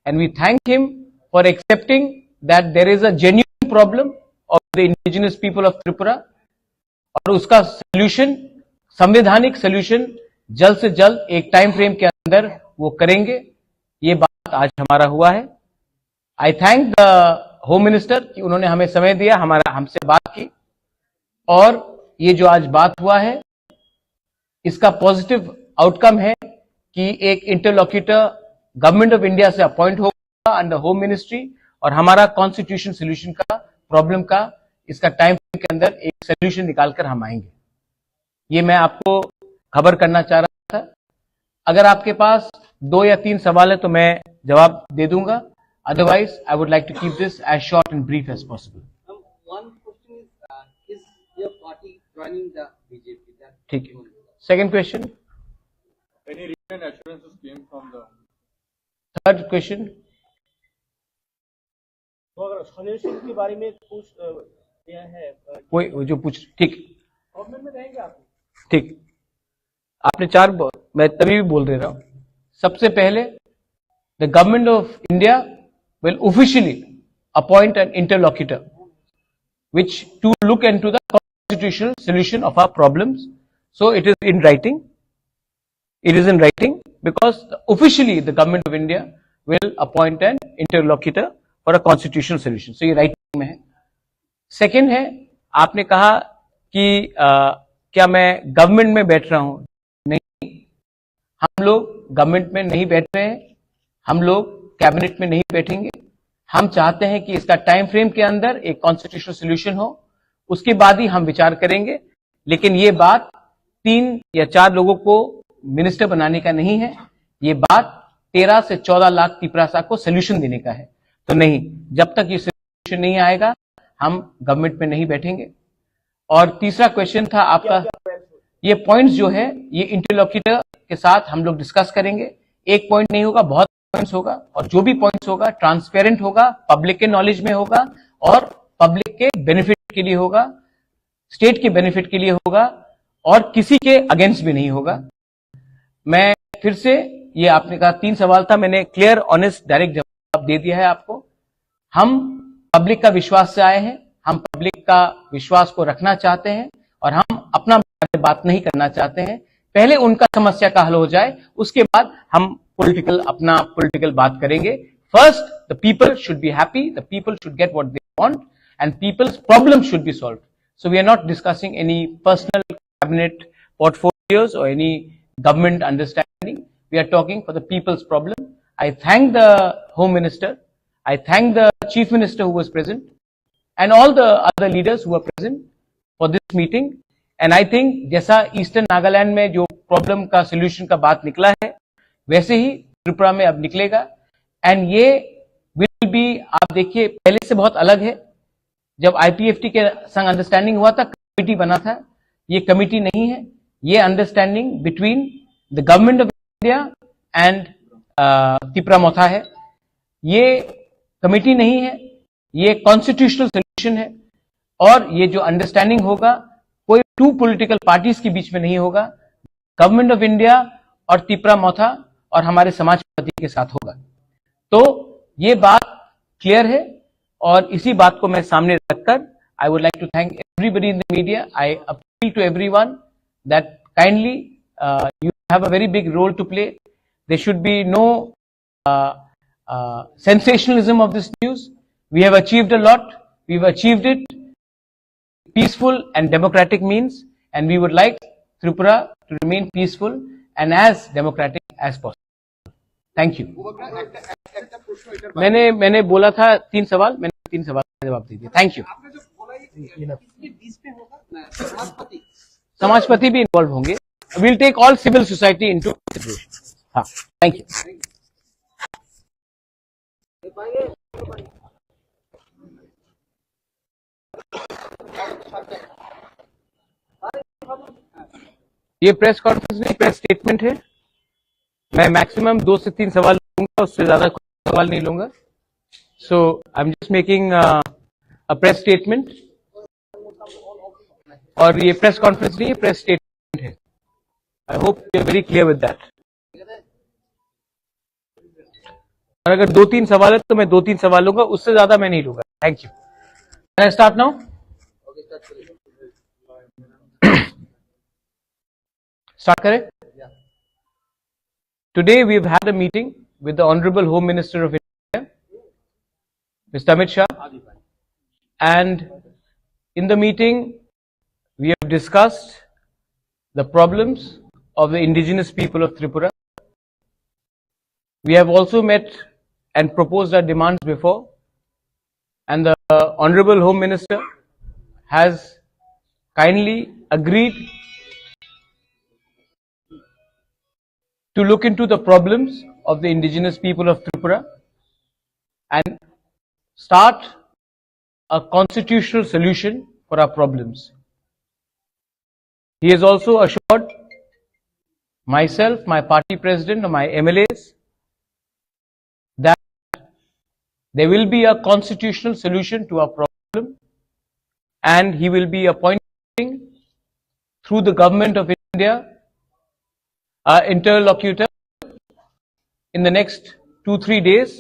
and we thank him for accepting that there is a genuine problem of the indigenous people of Tripura, और उसका सॉल्यूशन, संवैधानिक सॉल्यूशन जल्द से जल्द एक टाइम फ्रेम के अंदर वो करेंगे। ये बात आज हमारा हुआ है। आई थैंक द होम मिनिस्टर कि उन्होंने हमें समय दिया, हमसे बात की, और ये जो आज बात हुआ है इसका पॉजिटिव आउटकम है कि एक इंटरलॉक्यूटर गवर्नमेंट ऑफ इंडिया से अपॉइंट होगा अंडर होम मिनिस्ट्री, और हमारा कॉन्स्टिट्यूशन सॉल्यूशन का प्रॉब्लम का इसका टाइम के अंदर एक सॉल्यूशन निकालकर हम आएंगे। ये मैं आपको खबर करना चाह रहा था। अगर आपके पास 2 या 3 सवाल है तो मैं जवाब दे दूंगा, otherwise I would like to keep this as short and brief as possible. One question is your party joining the BJP? ठीक है। Second question. Any written assurances came from the third question. तो अगर सोल्यूशन के बारे में पूछ दिया है, कोई जो पूछ, ठीक गवर्नमेंट में रहेंगे आप? ठीक। आपने 4, मैं तभी भी बोल रहा हूं। सबसे पहले the government of India will officially appoint an interlocutor which to look into the constitutional solution of our problems. So it is in writing. It is in writing because officially the government of India will appoint an interlocutor for a constitutional solution. So ये writing में है। Second है, आपने कहा कि क्या मैं गवर्नमेंट में बैठ रहा हूं? नहीं, हम लोग गवर्नमेंट में नहीं बैठ रहे हैं, हम लोग कैबिनेट में नहीं बैठेंगे। हम चाहते हैं कि इसका टाइम फ्रेम के अंदर एक कॉन्स्टिट्यूशनल सोल्यूशन हो, उसके बाद ही हम विचार करेंगे। लेकिन ये बात 3 या 4 लोगों को मिनिस्टर बनाने का नहीं है, ये बात 13 से 14 लाख तिपरासा को सोल्यूशन देने का है। तो नहीं, जब तक ये सोल्यूशन नहीं आएगा हम गवर्नमेंट में नहीं बैठेंगे। और तीसरा क्वेश्चन था आपका, ये पॉइंट्स जो है ये इंटरलॉक्यूटर के साथ हम लोग डिस्कस करेंगे। एक पॉइंट नहीं होगा, बहुत पॉइंट्स होगा, और जो भी पॉइंट्स होगा ट्रांसपेरेंट होगा, पब्लिक के नॉलेज में होगा और पब्लिक के बेनिफिट के लिए होगा, स्टेट के बेनिफिट के लिए होगा और किसी के अगेंस्ट भी नहीं होगा। मैं फिर से, ये आपने कहा 3 सवाल था, मैंने क्लियर ऑनेस्ट डायरेक्ट जवाब दे दिया है आपको। हम पब्लिक का विश्वास से आए हैं, हम पब्लिक का विश्वास को रखना चाहते हैं और हम अपना बात नहीं करना चाहते हैं। पहले उनका समस्या का हल हो जाए, उसके बाद हम अपना पॉलिटिकल बात करेंगे। First the people should be happy, the people should get what they want and people's problem should be solved. So we are not discussing any personal cabinet portfolios or any government understanding. We are talking for the people's problem. I thank the Home Minister, I thank the Chief Minister who was present and all the other leaders who were present for this meeting. And I think जैसा ईस्टर्न नागालैंड में जो प्रॉब्लम का सोल्यूशन का बात निकला है, वैसे ही त्रिपुरा में अब निकलेगा। एंड ये विल बी, आप देखिए पहले से बहुत अलग है। जब IPFT के संग अंडरस्टैंडिंग हुआ था, कमिटी बना था, ये कमिटी नहीं है, ये understanding between the government of India and Tripura Motha है। ये कमिटी नहीं है, ये कॉन्स्टिट्यूशनल सोल्यूशन है। और ये जो अंडरस्टैंडिंग होगा कोई 2 पॉलिटिकल पार्टीज के बीच में नहीं होगा, गवर्नमेंट ऑफ इंडिया और त्रिपुरा मोथा और हमारे समाजवादी के साथ होगा। तो ये बात क्लियर है और इसी बात को मैं सामने रखकर I would like to thank everybody in the media. I appeal to everyone that kindly you have a very big role to play. There should be no sensationalism of this news. We have achieved a lot. We've achieved it peaceful and democratic means, and we would like Tripura to remain peaceful and as democratic as possible. Thank you. मैंने बोला था 3 सवाल, मैंने 3 सवाल का जवाब दे दिया। Thank you. समाजपति भी इन्वॉल्व होंगे। Will take all civil society into consideration. हाँ, थैंक यू। ये प्रेस कॉन्फ्रेंस नहीं, प्रेस स्टेटमेंट है। मैं मैक्सिमम 2 से 3 सवाल लूंगा, उससे ज्यादा कोई सवाल नहीं लूंगा। So I am just making a press statement. और ये प्रेस कॉन्फ्रेंस नहीं है, प्रेस स्टेटमेंट है। I hope you are very clear with that. और अगर 2-3 सवाल है तो मैं 2-3 सवाल लूंगा, उससे ज्यादा मैं नहीं लूंगा। Thank you. Can I start now? Start करें? Today we have had a meeting with the honourable home minister of India, mister Amit Shah, and in the meeting we have discussed the problems of the indigenous people of Tripura. We have also met and proposed our demands before, and the Honorable Home Minister has kindly agreed to look into the problems of the indigenous people of Tripura and start a constitutional solution for our problems. He has also assured myself, my party president, and my MLAs that there will be a constitutional solution to our problem, and he will be appointing through the government of India an interlocutor in the next 2-3 days,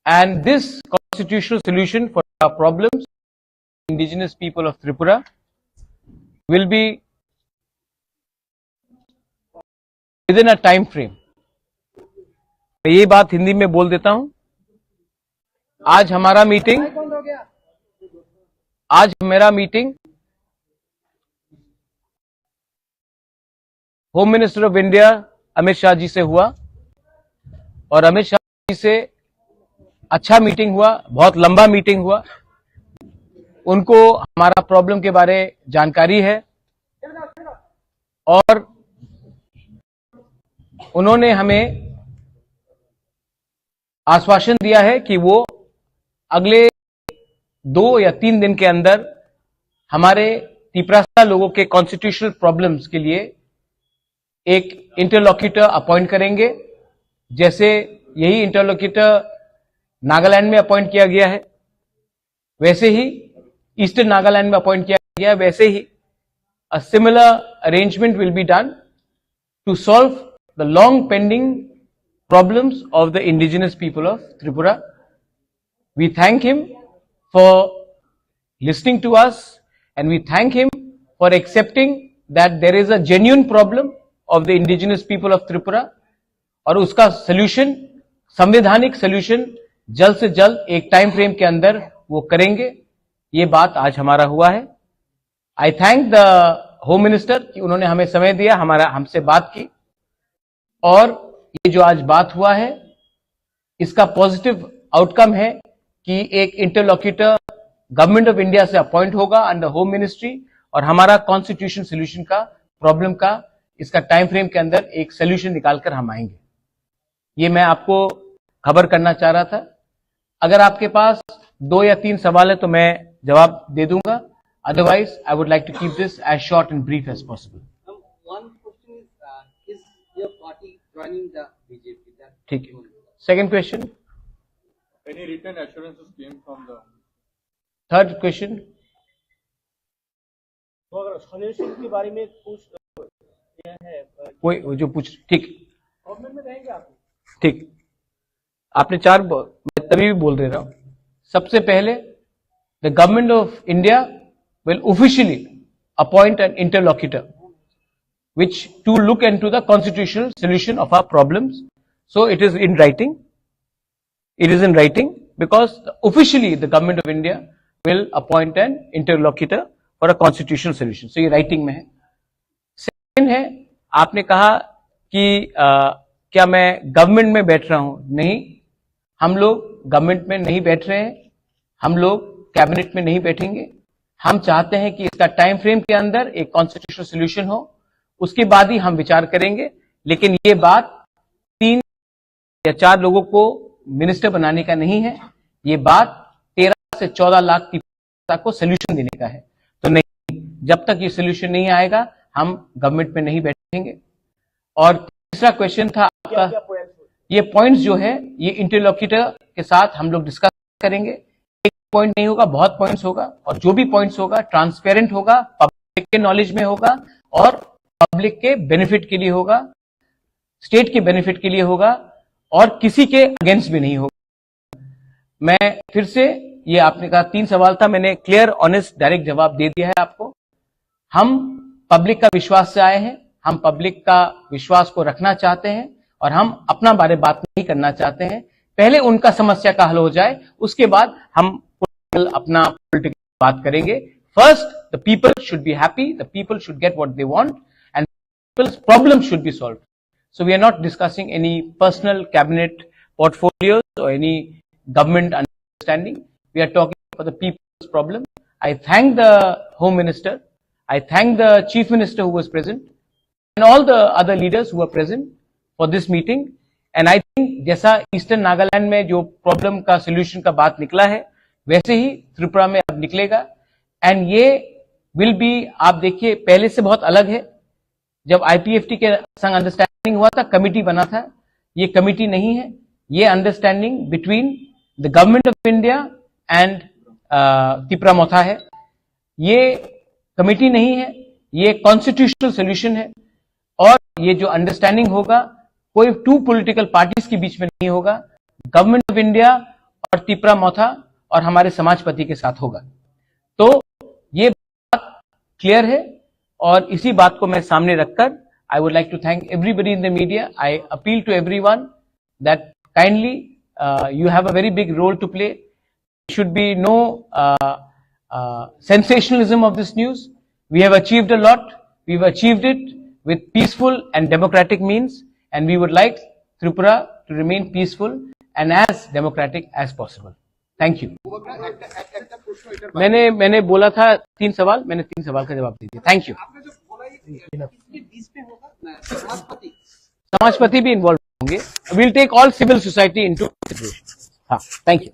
and this constitutional solution for our problems, indigenous people of Tripura, will be within a time frame. मैं ये बात हिंदी में बोल देता हूं। आज मेरा meeting home minister of India Amit Shah ji से हुआ और अमित शाह जी से अच्छा मीटिंग हुआ, बहुत लंबा मीटिंग हुआ। उनको हमारा प्रॉब्लम के बारे जानकारी है और उन्होंने हमें आश्वासन दिया है कि वो अगले 2 या 3 दिन के अंदर हमारे तिपरासा लोगों के कॉन्स्टिट्यूशनल प्रॉब्लम्स के लिए एक इंटरलॉक्यूटर अपॉइंट करेंगे, जैसे यही इंटरलॉक्यूटर नागालैंड में अपॉइंट किया गया है, वैसे ही ईस्टर्न नागालैंड में अपॉइंट किया गया है, वैसे ही a similar arrangement will be done to solve the long pending problems of the indigenous people of Tripura. We thank him for listening to us and we thank him for accepting that there is a genuine problem of the indigenous people of Tripura और उसका solution, संवैधानिक solution जल्द से जल्द एक टाइम फ्रेम के अंदर वो करेंगे। ये बात आज हमारा हुआ है। आई थैंक द होम मिनिस्टर कि उन्होंने हमें समय दिया, हमसे बात की और ये जो आज बात हुआ है इसका पॉजिटिव आउटकम है कि एक इंटरलॉक्यूटर गवर्नमेंट ऑफ इंडिया से अपॉइंट होगा अंडर होम मिनिस्ट्री और हमारा कॉन्स्टिट्यूशन सोल्यूशन का प्रॉब्लम का इसका टाइम फ्रेम के अंदर एक सोल्यूशन निकालकर हम आएंगे। ये मैं आपको खबर करना चाह रहा था। अगर आपके पास 2 या 3 सवाल है तो मैं जवाब दे दूंगा, otherwise I would like to keep this as short and brief as possible. One question is your party joining the BJP? ठीक है। Second question. Any written assurances came from the? Third question. तो अगर सोल्यूशन के बारे में पूछ है कोई जो पूछ, ठीक गवर्नमेंट में रहेंगे आप? ठीक, आपने 4 मैं तभी भी बोल दे रहा हूं। सबसे पहले the government of India will officially appoint an interlocutor which to look into the constitutional solution of our problems. So it is in writing. It is in writing because officially the government of India will appoint an interlocutor for a constitutional solution. So ये writing में है। Second है, आपने कहा कि क्या मैं गवर्नमेंट में बैठ रहा हूं? नहीं, हम लोग गवर्नमेंट में नहीं बैठ रहे हैं, हम लोग कैबिनेट में नहीं बैठेंगे। हम चाहते हैं कि इसका टाइम फ्रेम के अंदर एक कॉन्स्टिट्यूशनल सोल्यूशन हो, उसके बाद ही हम विचार करेंगे। लेकिन ये बात 3 या 4 लोगों को मिनिस्टर बनाने का नहीं है, ये बात 13 से 14 लाख की को सोल्यूशन देने का है। तो नहीं, जब तक ये सोल्यूशन नहीं आएगा हम गवर्नमेंट में नहीं बैठेंगे। और तीसरा क्वेश्चन था आपका, ये पॉइंट्स जो है ये इंटरलॉक्यूटर के साथ हम लोग डिस्कस करेंगे। पॉइंट नहीं होगा, बहुत पॉइंट्स होगा और जो भी पॉइंट्स होगा ट्रांसपेरेंट होगा, पब्लिक के नॉलेज में होगा और पब्लिक के बेनिफिट के लिए होगा, स्टेट के बेनिफिट के लिए होगा और किसी के अगेंस्ट भी नहीं होगा। मैं फिर से, ये आपने कहा 3 सवाल था, मैंने क्लियर ऑनेस्ट डायरेक्ट जवाब दे दिया है आपको। हम पब्लिक का विश्वास से आए हैं, हम पब्लिक का विश्वास को रखना चाहते हैं और हम अपना बारे बात नहीं करना चाहते हैं। पहले उनका समस्या का हल हो जाए, उसके बाद हम अपना पॉलिटिकल बात करेंगे। First the people should be happy, the people should get what they want and people's problem should be solved. So we are not discussing any personal cabinet portfolios और any government understanding, we are talking for the people's problem. I thank the home minister, I thank the chief minister who was present and all the other leaders who were present for this meeting. And I think जैसा ईस्टर्न नागालैंड में जो प्रॉब्लम का सोल्यूशन का बात निकला है, वैसे ही त्रिपुरा में अब निकलेगा। एंड ये विल बी, आप देखिए पहले से बहुत अलग है। जब आईपीएफटी के संग अंडरस्टैंडिंग हुआ था, कमिटी बना था, ये कमिटी नहीं है, ये understanding between the government of India and Tripura Motha है। ये कमिटी नहीं है, ये कॉन्स्टिट्यूशनल सोल्यूशन है और ये जो अंडरस्टैंडिंग होगा कोई 2 पॉलिटिकल पार्टीज के बीच में नहीं होगा, गवर्नमेंट ऑफ इंडिया और त्रिपुरा मोथा और हमारे समाजपति के साथ होगा। तो ये बात क्लियर है और इसी बात को मैं सामने रखकर I would like to thank everybody in the media. I appeal to everyone that kindly you have a very big role to play. Should be no sensationalism of this news. We have achieved a lot. We've achieved it with peaceful and democratic means, and we would like Tripura to remain peaceful and as democratic as possible. Thank you. मैंने बोला था 3 सवाल, मैंने 3 सवाल का जवाब दे दिया. Thank you. आपने जो बोला इसके बीच में होगा समाजपति समाजपति भी इन्वॉल्व होंगे. We'll take all civil society into consideration. हाँ, thank you.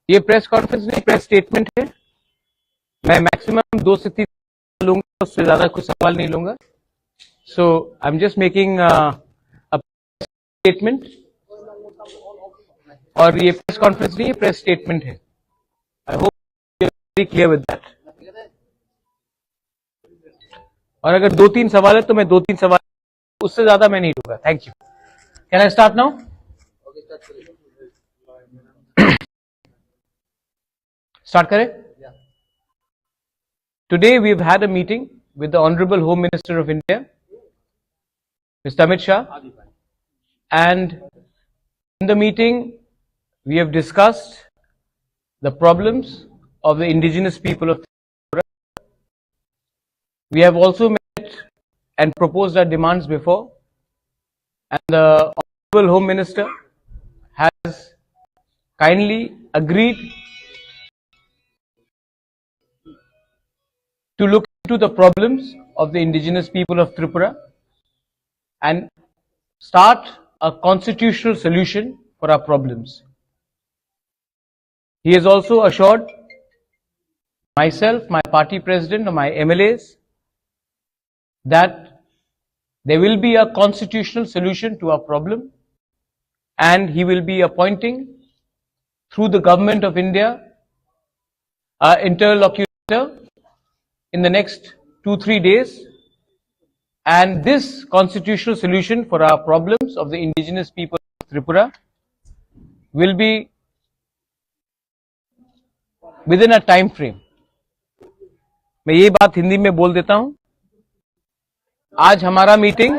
ये प्रेस कॉन्फ्रेंस नहीं, प्रेस स्टेटमेंट है. मैं मैक्सिमम 2 से 3 लूंगा, उससे ज्यादा कुछ सवाल नहीं लूंगा. So I am just making a statement, और ये प्रेस कॉन्फ्रेंस नहीं है, प्रेस स्टेटमेंट है. I hope you are very clear with that. और अगर 2-3 सवाल है तो मैं 2-3 सवाल, उससे ज्यादा मैं नहीं लूंगा. Thank you. Can I start now? Start करें? Today we've had a meeting with the Honorable Home Minister of India, Mr. Amit Shah, and in the meeting we have discussed the problems of the indigenous people of Tripura. We have also met and proposed our demands before, and the Honorable Home Minister has kindly agreed to look into the problems of the indigenous people of Tripura and start a constitutional solution for our problems. He has also assured myself, my party president, and my MLAs that there will be a constitutional solution to our problem, and he will be appointing through the government of India an interlocutor in the next 2-3 days, and this constitutional solution for our problems of the indigenous people of Tripura will be within a time frame. मैं ये बात हिंदी में बोल देता हूं. आज हमारा meeting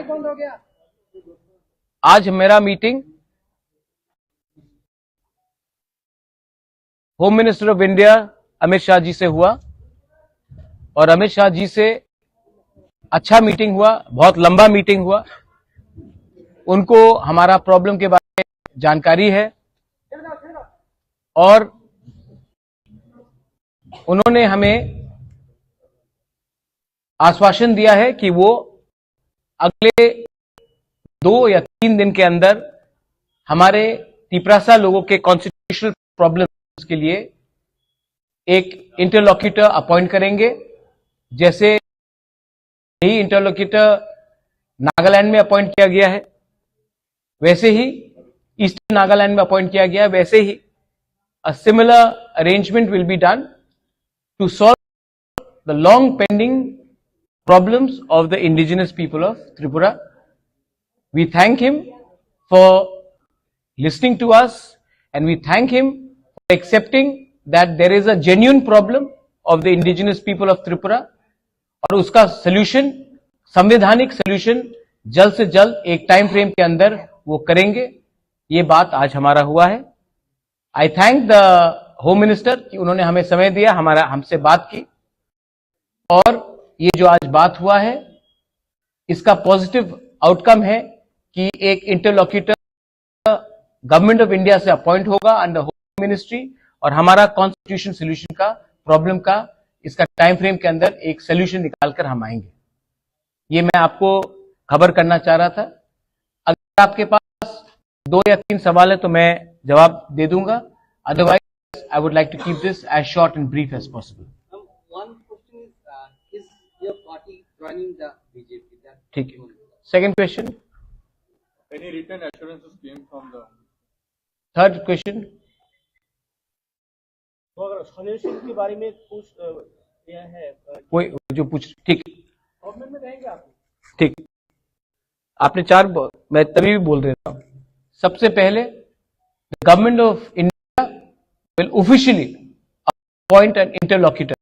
home minister of India Amit Shah ji से हुआ, और अमित शाह जी से अच्छा मीटिंग हुआ, बहुत लंबा मीटिंग हुआ. उनको हमारा प्रॉब्लम के बारे में जानकारी है, और उन्होंने हमें आश्वासन दिया है कि वो अगले 2 या 3 दिन के अंदर हमारे तिपरासा लोगों के कॉन्स्टिट्यूशनल प्रॉब्लम्स के लिए एक इंटरलॉक्यूटर अपॉइंट करेंगे. जैसे यही इंटरलॉक्यूटर नागालैंड में अपॉइंट किया गया है, वैसे ही ईस्टर्न नागालैंड में अपॉइंट किया गया है, वैसे ही a similar arrangement will be done to solve the long pending problems of the indigenous people of Tripura. We thank him for listening to us, and we thank him for accepting that there is a genuine problem of the indigenous people of Tripura, और उसका सॉल्यूशन, संवैधानिक सॉल्यूशन जल्द से जल्द एक टाइम फ्रेम के अंदर वो करेंगे. ये बात आज हमारा हुआ है. आई थैंक द होम मिनिस्टर कि उन्होंने हमें समय दिया, हमसे बात की, और ये जो आज बात हुआ है इसका पॉजिटिव आउटकम है कि एक इंटरलॉक्यूटर गवर्नमेंट ऑफ इंडिया से अपॉइंट खबरदार अंडर होम मिनिस्ट्री, और हमारा कॉन्स्टिट्यूशन सोल्यूशन का प्रॉब्लम का इसका टाइम फ्रेम के अंदर एक सोल्यूशन निकालकर हम आएंगे. ये मैं आपको खबर करना चाह रहा था. अगर आपके पास 2 या 3 सवाल है तो मैं जवाब दे दूंगा, otherwise I would like to keep this as short and brief as possible. One question is your party joining the BJP? ठीक है. Second question. Any written assurances came from the third question. तो अगर सॉल्यूशन के बारे में पूछ यह है कोई जो पूछ, ठीक गवर्नमेंट में रहेंगे आप? ठीक. आपने 4, मैं तभी भी बोल रहा हूं. सबसे पहले the government of India will officially appoint an interlocutor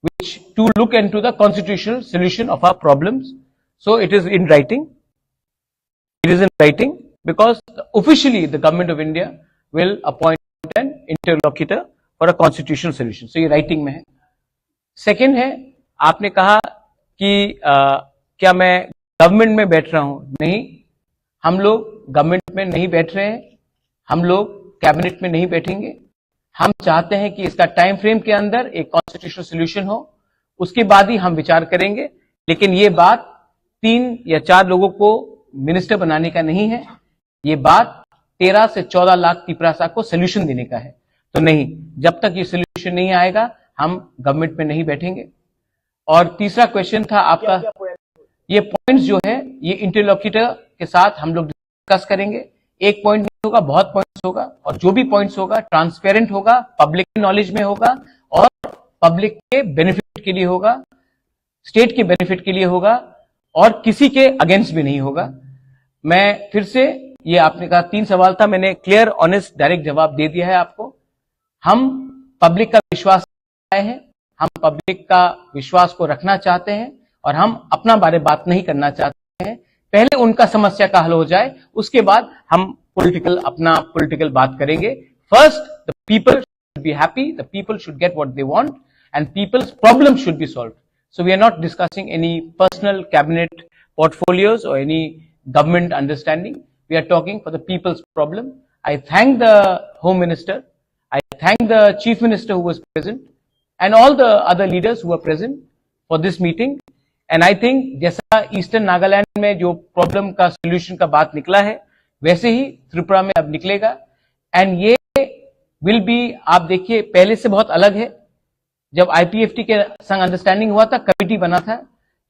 which to look into the constitutional solution of our problems. So it is in writing. It is in writing. because officially the government of India will appoint an interlocutor for a constitutional solution. So ये writing में है. Second है, आपने कहा कि क्या मैं गवर्नमेंट में बैठ रहा हूं? नहीं, हम लोग गवर्नमेंट में नहीं बैठ रहे हैं, हम लोग कैबिनेट में नहीं बैठेंगे. हम चाहते हैं कि इसका टाइम फ्रेम के अंदर एक कॉन्स्टिट्यूशनल सोल्यूशन हो, उसके बाद ही हम विचार करेंगे. लेकिन ये बात 3 या 4 लोगों को मिनिस्टर बनाने का नहीं है, ये बात 13 से 14 लाख तिपरासा को सोल्यूशन देने का है. तो नहीं, जब तक ये सोल्यूशन नहीं आएगा हम गवर्नमेंट में नहीं बैठेंगे. और तीसरा क्वेश्चन था आपका, ये पॉइंट्स जो है ये इंटरलॉक्यूटर के साथ हम लोग डिस्कस करेंगे. एक पॉइंट नहीं होगा, बहुत पॉइंट्स होगा, और जो भी पॉइंट्स होगा ट्रांसपेरेंट होगा, पब्लिक नॉलेज में होगा और पब्लिक के बेनिफिट के लिए होगा, स्टेट के बेनिफिट के लिए होगा और किसी के अगेंस्ट भी नहीं होगा. मैं फिर से, ये आपने कहा 3 सवाल था, मैंने क्लियर ऑनेस्ट डायरेक्ट जवाब दे दिया है आपको. हम पब्लिक का विश्वास आए हैं, हम पब्लिक का विश्वास को रखना चाहते हैं और हम अपना बारे बात नहीं करना चाहते हैं. पहले उनका समस्या का हल हो जाए, उसके बाद हम अपना पॉलिटिकल बात करेंगे. First the people should be happy, the people should get what they want and people's problem should be solved. So we are not discussing any personal cabinet portfolios or any government understanding. We are talking for the people's problem. I thank the Home Minister, I thank the Chief Minister who was present and all the other leaders who were present for this meeting. And I think जैसा ईस्टर्न नागालैंड में जो प्रॉब्लम का सोल्यूशन का बात निकला है, वैसे ही त्रिपुरा में अब निकलेगा. एंड ये विल बी, आप देखिए पहले से बहुत अलग है. जब आईपीएफटी के संग अंडरस्टैंडिंग हुआ था, कमिटी बना था,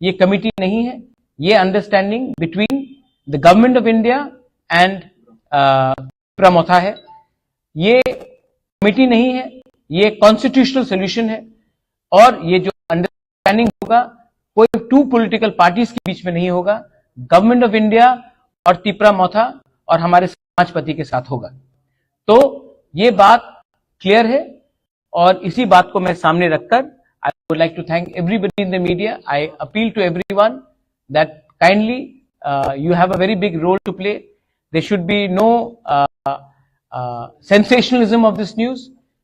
ये कमिटी नहीं है, ये understanding between the government of India and प्रमोथा है. ये कमिटी नहीं है, ये कॉन्स्टिट्यूशनल सोल्यूशन है. और ये जो अंडरस्टैंडिंग होगा कोई 2 पॉलिटिकल पार्टीज के बीच में नहीं होगा, गवर्नमेंट ऑफ इंडिया और त्रिपुरा मोथा और हमारे समाजपति के साथ होगा. तो ये बात क्लियर है और इसी बात को मैं सामने रखकर I would like to thank everybody in the media. I appeal to everyone that kindly you have a very big role to play. There should be no sensationalism of this news.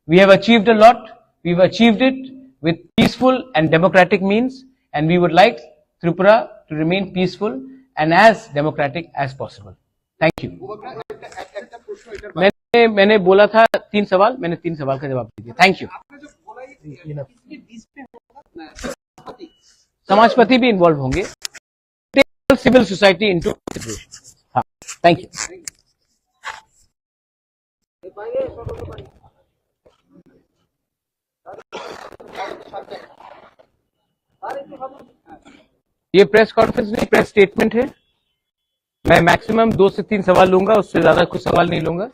We have achieved a lot. We've achieved it with peaceful and democratic means, and we would like Tripura to remain peaceful and as democratic as possible. Thank you. मैंने बोला था 3 सवाल, मैंने 3 सवाल का जवाब दे दिया. Thank you. समाजपति भी इन्वॉल्व होंगे. Civil society into consideration. हाँ, थैंक यू. ये प्रेस कॉन्फ्रेंस नहीं, प्रेस स्टेटमेंट है. मैं मैक्सिमम 2 से 3 सवाल लूंगा, उससे ज्यादा कुछ सवाल नहीं लूंगा.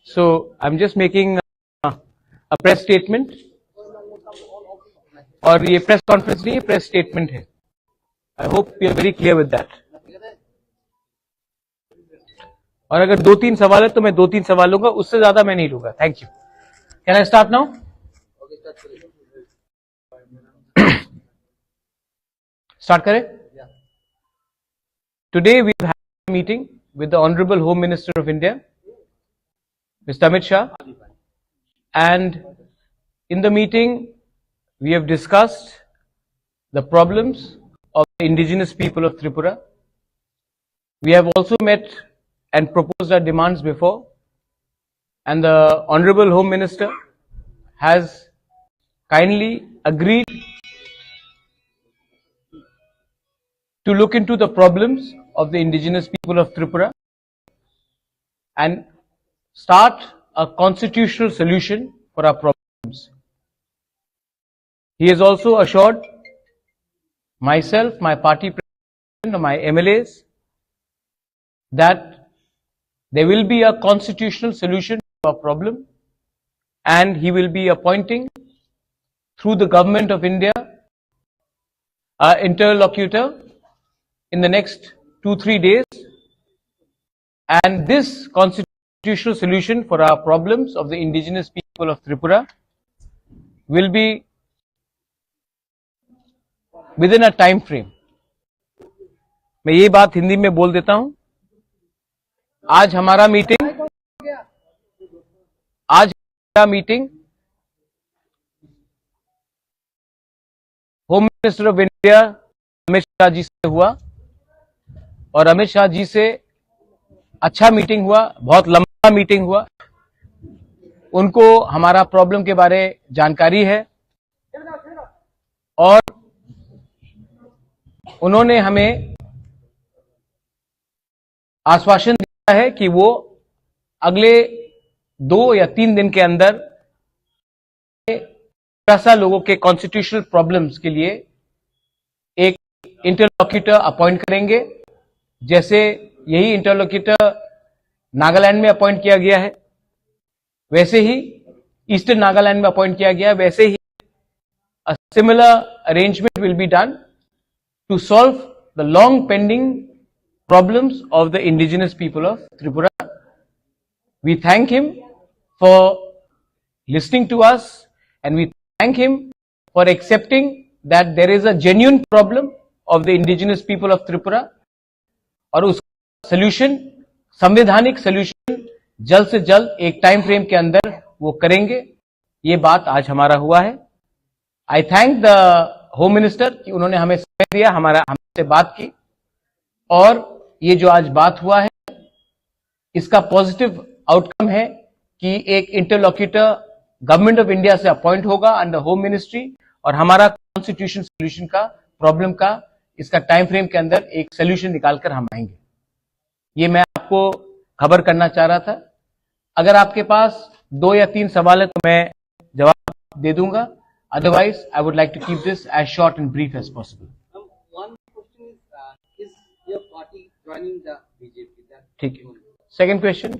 So I am just making a press statement. और ये प्रेस कॉन्फ्रेंस नहीं है, प्रेस स्टेटमेंट है. I hope you are very clear with that. और अगर 2-3 सवाल है तो मैं 2-3 सवाल लूंगा, उससे ज्यादा मैं नहीं लूंगा. Thank you. Can I start now? Start करें? Today we have had a meeting with the Honorable Home Minister of India, Mr. Amit Shah, and in the meeting we have discussed the problems of the indigenous people of Tripura. We have also met and proposed our demands before, and the Honorable Home Minister has kindly agreed to look into the problems of the indigenous people of Tripura and start a constitutional solution for our problems. He has also assured myself, my party president, my MLAs, that there will be a constitutional solution to our problem, and he will be appointing through the government of India an interlocutor in the next 2-3 days, and this constitutional solution for our problems of the indigenous people of Tripura will be within a time frame. मैं ये बात हिंदी में बोल देता हूं. आज हमारा meeting home minister of India Amit Shah ji से हुआ और अमित शाह जी से अच्छा मीटिंग हुआ, बहुत लंबा मीटिंग हुआ। उनको हमारा प्रॉब्लम के बारे जानकारी है और उन्होंने हमें आश्वासन दिया है कि वो अगले 2 या 3 दिन के अंदर ऐसा लोगों के कॉन्स्टिट्यूशनल प्रॉब्लम्स के लिए एक इंटरलॉक्यूटर अपॉइंट करेंगे। जैसे यही इंटरलॉक्यूटर नागालैंड में अपॉइंट किया गया है, वैसे ही ईस्टर्न नागालैंड में अपॉइंट किया गया है, वैसे ही a similar arrangement will be done to solve the long pending problems of the indigenous people of Tripura. We thank him for listening to us and we thank him for accepting that there is a genuine problem of the indigenous people of Tripura और उसका solution, संवैधानिक solution जल्द से जल्द एक टाइम फ्रेम के अंदर वो करेंगे। ये बात आज हमारा हुआ है। आई थैंक द होम मिनिस्टर कि उन्होंने हमें समय दिया, हमसे बात की और ये जो आज बात हुआ है इसका पॉजिटिव आउटकम है कि एक इंटरलॉक्यूटर गवर्नमेंट ऑफ इंडिया से अपॉइंट होगा अंडर होम मिनिस्ट्री और हमारा कॉन्स्टिट्यूशन सोल्यूशन का प्रॉब्लम का इसका टाइम फ्रेम के अंदर एक सोल्यूशन निकालकर हम आएंगे। ये मैं आपको खबर करना चाह रहा था। अगर आपके पास 2 या 3 सवाल है तो मैं जवाब दे दूंगा, otherwise I would like to keep this as short and brief as possible. One question is your party joining the BJP? ठीक है। Second question.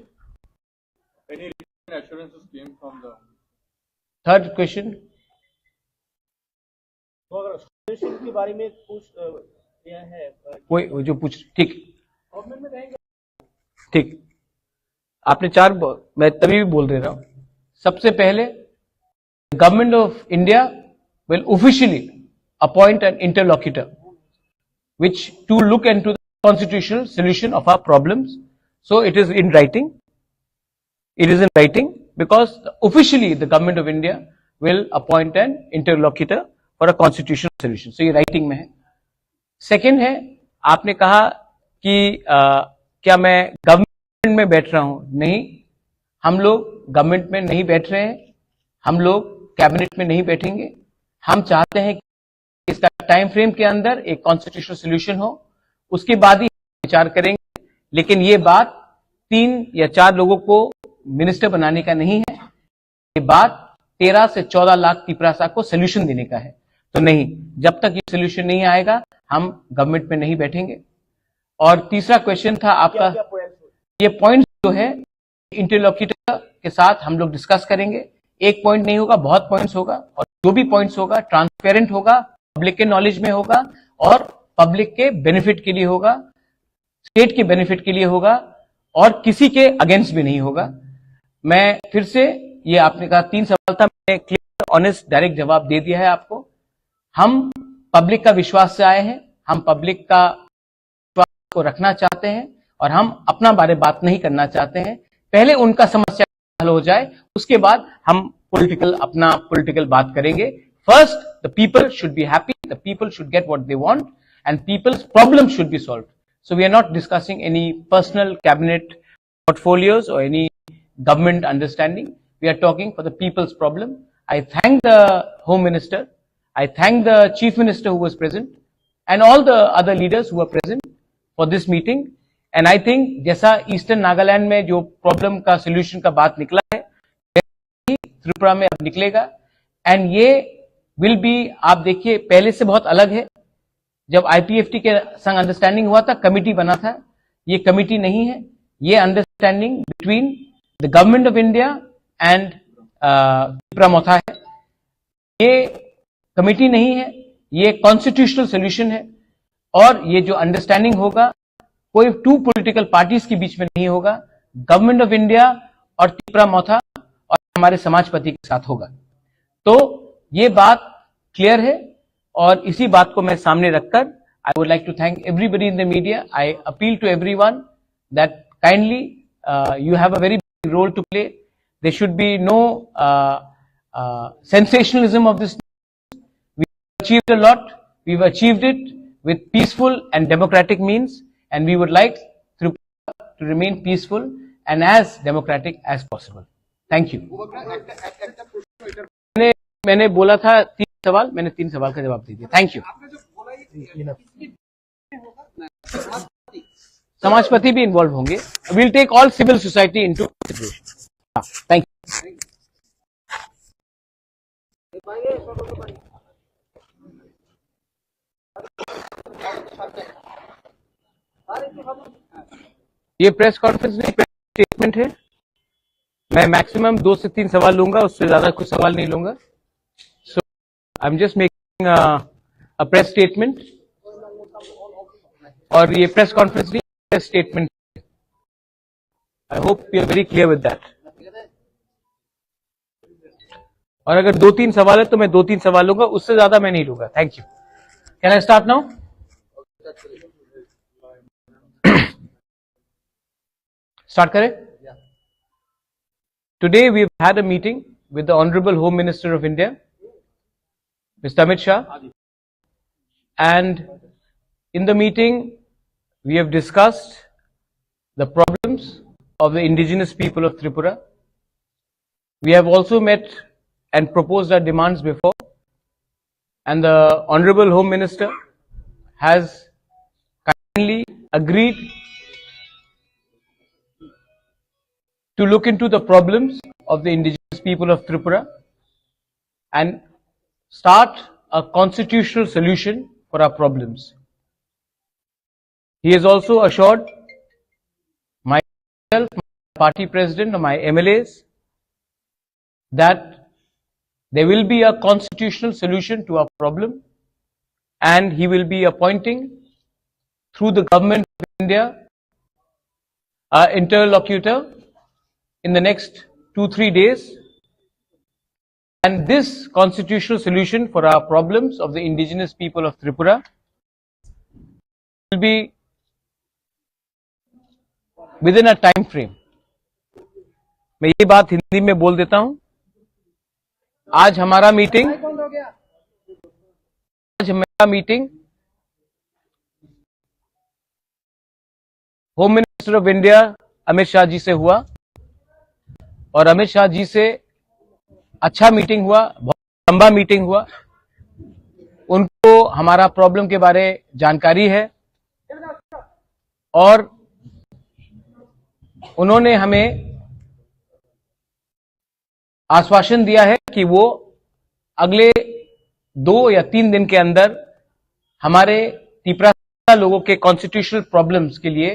Any written assurances came from the? Third question. तो अगर स्टूडेंट के बारे में कुछ यह है कोई जो पूछ, ठीक गवर्नमेंट में रहेंगे, ठीक, आपने 4, मैं तभी भी बोल रहा हूं। सबसे पहले Government of India will officially appoint an interlocutor which to look into the constitutional solution of our problems. So it is in writing. It is in writing because officially the Government of India will appoint an interlocutor for a constitutional solution. So ये writing में है। Second है, आपने कहा कि क्या मैं गवर्नमेंट में बैठ रहा हूं? नहीं, हम लोग गवर्नमेंट में नहीं बैठ रहे हैं, हम लोग कैबिनेट में नहीं बैठेंगे। हम चाहते हैं कि इसका टाइम फ्रेम के अंदर एक कॉन्स्टिट्यूशनल सोल्यूशन हो, उसके बाद ही विचार करेंगे। लेकिन ये बात 3 या 4 लोगों को मिनिस्टर बनाने का नहीं है, ये बात 13 से 14 लाख तिपरासा को सोल्यूशन देने का है। तो नहीं, जब तक ये सोल्यूशन नहीं आएगा हम गवर्नमेंट में नहीं बैठेंगे। और तीसरा क्वेश्चन था आपका, ये पॉइंट जो है इंटरलॉक्यूटर के साथ हम लोग डिस्कस करेंगे। एक पॉइंट नहीं होगा, बहुत पॉइंट्स होगा और जो भी पॉइंट्स होगा ट्रांसपेरेंट होगा, पब्लिक के नॉलेज में होगा और पब्लिक के बेनिफिट के लिए होगा, स्टेट के बेनिफिट के लिए होगा और किसी के अगेंस्ट भी नहीं होगा। मैं फिर से, ये आपने कहा 3 सवाल था, मैंने क्लियर ऑनेस्ट डायरेक्ट जवाब दे दिया है आपको। हम पब्लिक का विश्वास से आए हैं, हम पब्लिक का विश्वास को रखना चाहते हैं और हम अपना बारे बात नहीं करना चाहते हैं। पहले उनका समस्या हल हो जाए, उसके बाद हम अपना पॉलिटिकल बात करेंगे। First the people should be happy, the people should get what they want and people's problem should be solved. So we are not discussing any personal cabinet portfolios or any government understanding. We are talking for the people's problem. I thank the Home Minister, I thank the Chief Minister who was present and all the other leaders who were present for this meeting. And I think जैसा ईस्टर्न नागालैंड में जो प्रॉब्लम का सोल्यूशन का बात निकला है, त्रिपुरा में अब निकलेगा। एंड ये विल बी, आप देखिए पहले से बहुत अलग है। जब IPFT के संग अंडरस्टैंडिंग हुआ था, कमिटी बना था, ये कमिटी नहीं है, ये understanding between the government of India and Tripura Motha है। ये कमिटी नहीं है, ये कॉन्स्टिट्यूशनल सोल्यूशन है और ये जो अंडरस्टैंडिंग होगा कोई 2 पॉलिटिकल पार्टीज के बीच में नहीं होगा, गवर्नमेंट ऑफ इंडिया और त्रिपुरा मोथा और हमारे समाजपति के साथ होगा। तो ये बात क्लियर है और इसी बात को मैं सामने रखकर I would like to thank everybody in the media. I appeal to everyone that kindly, you have a very big role to play. There should be no sensationalism of this. We've achieved a lot. We've achieved it with peaceful and democratic means, and we would like Tripura to remain peaceful and as democratic as possible. Thank you. मैंने बोला था 3 सवाल, मैंने 3 सवाल का जवाब दे दिया. Thank you. समाजपति भी इन्वॉल्व होंगे. Will take all civil society into consideration. Thank you. ये प्रेस कॉन्फ्रेंस नहीं, प्रेस स्टेटमेंट है. मैं मैक्सिमम 2 से 3 सवाल लूंगा, उससे ज्यादा कुछ सवाल नहीं लूंगा. So I am just making a press statement. और ये प्रेस कॉन्फ्रेंस नहीं, press statement. I hope you are very clear with that. और अगर 2-3 सवाल है तो मैं 2-3 सवाल लूंगा, उससे ज्यादा मैं नहीं लूंगा. Thank you. Can I start now? Start करें? Today we've had a meeting with the Honorable Home Minister of India, Mr. Amit Shah, and in the meeting we have discussed the problems of the indigenous people of Tripura. We have also met and proposed our demands before, and the Honorable Home Minister has kindly agreed to look into the problems of the indigenous people of Tripura and start a constitutional solution for our problems. He has also assured myself, my party president, and my MLAs that there will be a constitutional solution to our problem, and he will be appointing through the government of India an interlocutor in the next 2-3 days, and this constitutional solution for our problems of the indigenous people of Tripura will be within a time frame. मैं ये बात हिंदी में बोल देता हूं. आज हमारा meeting home minister of India Amit Shah ji से हुआ, और अमित शाह जी से अच्छा मीटिंग हुआ, बहुत लंबा मीटिंग हुआ. उनको हमारा प्रॉब्लम के बारे जानकारी है, और उन्होंने हमें आश्वासन दिया है कि वो अगले 2 या 3 दिन के अंदर हमारे त्रिपुरा लोगों के कॉन्स्टिट्यूशनल प्रॉब्लम्स के लिए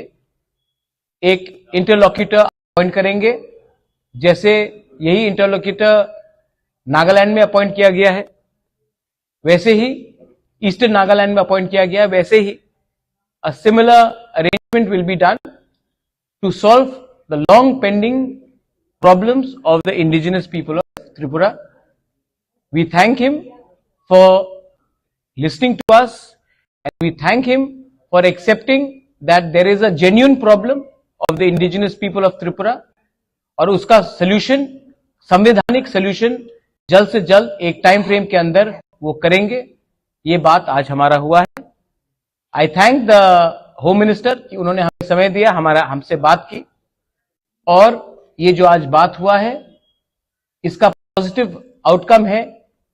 एक इंटरलॉक्यूटर अपॉइंट करेंगे. जैसे यही इंटरलोक्यूटर नागालैंड में अपॉइंट किया गया है, वैसे ही ईस्टर्न नागालैंड में अपॉइंट किया गया है, वैसे ही a similar arrangement will be done to solve the long pending problems of the indigenous people of Tripura. We thank him for listening to us, and we thank him for accepting that there is a genuine problem of the indigenous people of Tripura, और उसका सोल्यूशन, संवैधानिक सोल्यूशन जल्द से जल्द एक टाइम फ्रेम के अंदर वो करेंगे. ये बात आज हमारा हुआ है. आई थैंक द होम मिनिस्टर कि उन्होंने हमें समय दिया, हमसे बात की, और ये जो आज बात हुआ है इसका पॉजिटिव आउटकम है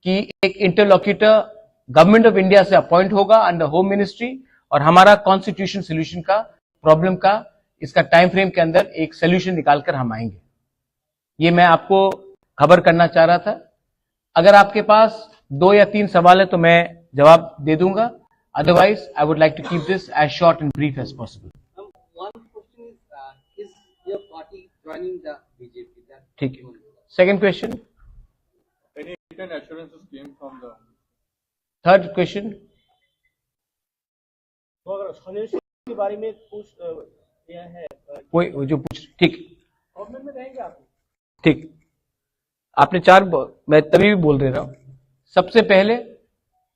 कि एक इंटरलॉक्यूटर गवर्नमेंट ऑफ इंडिया से अपॉइंट होगा अंडर होम मिनिस्ट्री, और हमारा कॉन्स्टिट्यूशन सोल्यूशन का प्रॉब्लम का इसका टाइम फ्रेम के अंदर एक सोल्यूशन निकालकर हम आएंगे. ये मैं आपको खबर करना चाह रहा था. अगर आपके पास 2 या 3 सवाल है तो मैं जवाब दे दूंगा. Otherwise, I would like to keep this as short and brief as possible. One question is your party joining the BJP? ठीक है. Second question. Any written assurances came from the? Third question. तो अगर सुनील के बारे में पूछ है, वो जो पूछ, ठीक गवर्नमेंट में रहेंगे आप? ठीक. आपने 4, मैं तभी भी बोल रहा हूं. सबसे पहले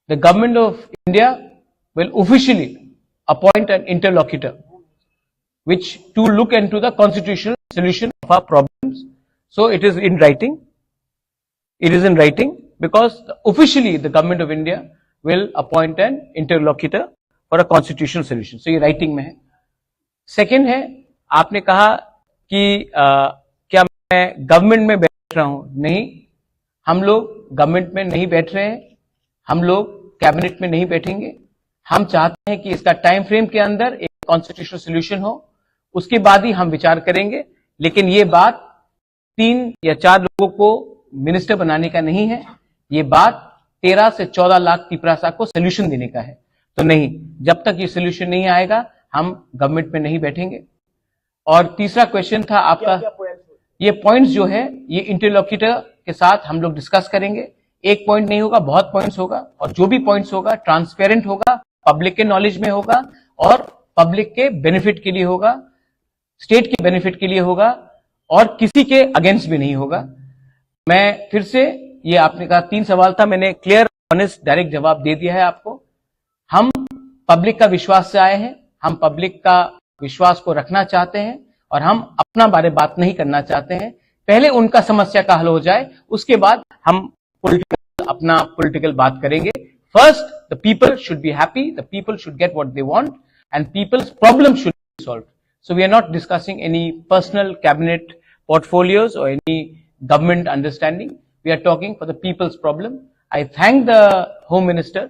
the government of India will officially appoint an interlocutor which to look into the constitutional solution of our problems. So it is in writing. It is in writing because officially the government of India will appoint an interlocutor for a constitutional solution. So ये writing में है. Second है, आपने कहा कि क्या मैं गवर्नमेंट में बैठ रहा हूं? नहीं, हम लोग गवर्नमेंट में नहीं बैठ रहे हैं, हम लोग कैबिनेट में नहीं बैठेंगे. हम चाहते हैं कि इसका टाइम फ्रेम के अंदर एक कॉन्स्टिट्यूशनल सोल्यूशन हो, उसके बाद ही हम विचार करेंगे. लेकिन ये बात 3 या 4 लोगों को मिनिस्टर बनाने का नहीं है, ये बात 13 से 14 लाख तिपरासा को सोल्यूशन देने का है. तो नहीं, जब तक ये सोल्यूशन नहीं आएगा हम गवर्नमेंट में नहीं बैठेंगे. और तीसरा क्वेश्चन था आपका, ये पॉइंट्स जो है ये इंटरलॉक्यूटर के साथ हम लोग डिस्कस करेंगे. एक पॉइंट नहीं होगा, बहुत पॉइंट्स होगा, और जो भी पॉइंट्स होगा ट्रांसपेरेंट होगा, पब्लिक के नॉलेज में होगा और पब्लिक के बेनिफिट के लिए होगा, स्टेट के बेनिफिट के लिए होगा और किसी के अगेंस्ट भी नहीं होगा. मैं फिर से, ये आपने कहा 3 सवाल था, मैंने क्लियर ऑनेस्ट डायरेक्ट जवाब दे दिया है आपको. हम पब्लिक का विश्वास से आए हैं, हम पब्लिक का विश्वास को रखना चाहते हैं और हम अपना बारे बात नहीं करना चाहते हैं. पहले उनका समस्या का हल हो जाए, उसके बाद हम अपना पॉलिटिकल बात करेंगे. First the people should be happy, the people should get what they want and people's problem should be solved. So we are not discussing any personal cabinet portfolios or any government understanding. We are talking for the people's problem. I thank the Home Minister,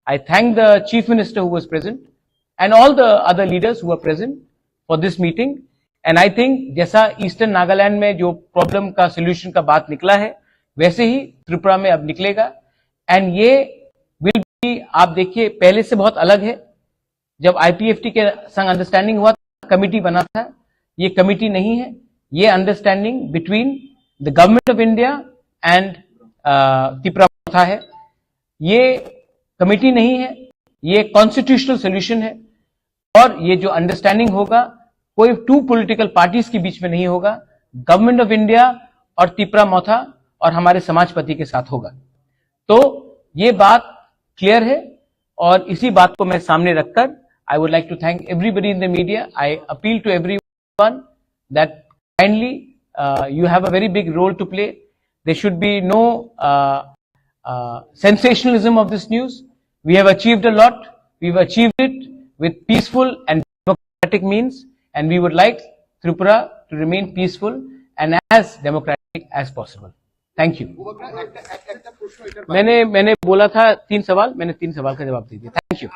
I thank the Chief Minister who was present and all the other leaders who were present for this meeting. And I think जैसा ईस्टर्न नागालैंड में जो प्रॉब्लम का सोल्यूशन का बात निकला है, वैसे ही त्रिपुरा में अब निकलेगा. एंड ये विल बी, आप देखिए पहले से बहुत अलग है. जब IPFT के संग अंडरस्टैंडिंग हुआ, कमिटी बना था, ये कमिटी नहीं है, ये understanding between the government of India and Tripura है. ये कमिटी नहीं है, ये कॉन्स्टिट्यूशनल सोल्यूशन है. और ये जो अंडरस्टैंडिंग होगा कोई 2 पॉलिटिकल पार्टीज के बीच में नहीं होगा, गवर्नमेंट ऑफ इंडिया और त्रिपुरा मौथा और हमारे समाजपति के साथ होगा. तो ये बात क्लियर है और इसी बात को मैं सामने रखकर I would like to thank everybody in the media. I appeal to everyone that kindly you have a very big role to play. There should be no sensationalism of this news. We have achieved a lot. We've achieved it with peaceful and democratic means, and we would like Tripura to remain peaceful and as democratic as possible. Thank you. मैंने बोला था 3 सवाल, मैंने 3 सवाल का जवाब दे दिया. Thank you.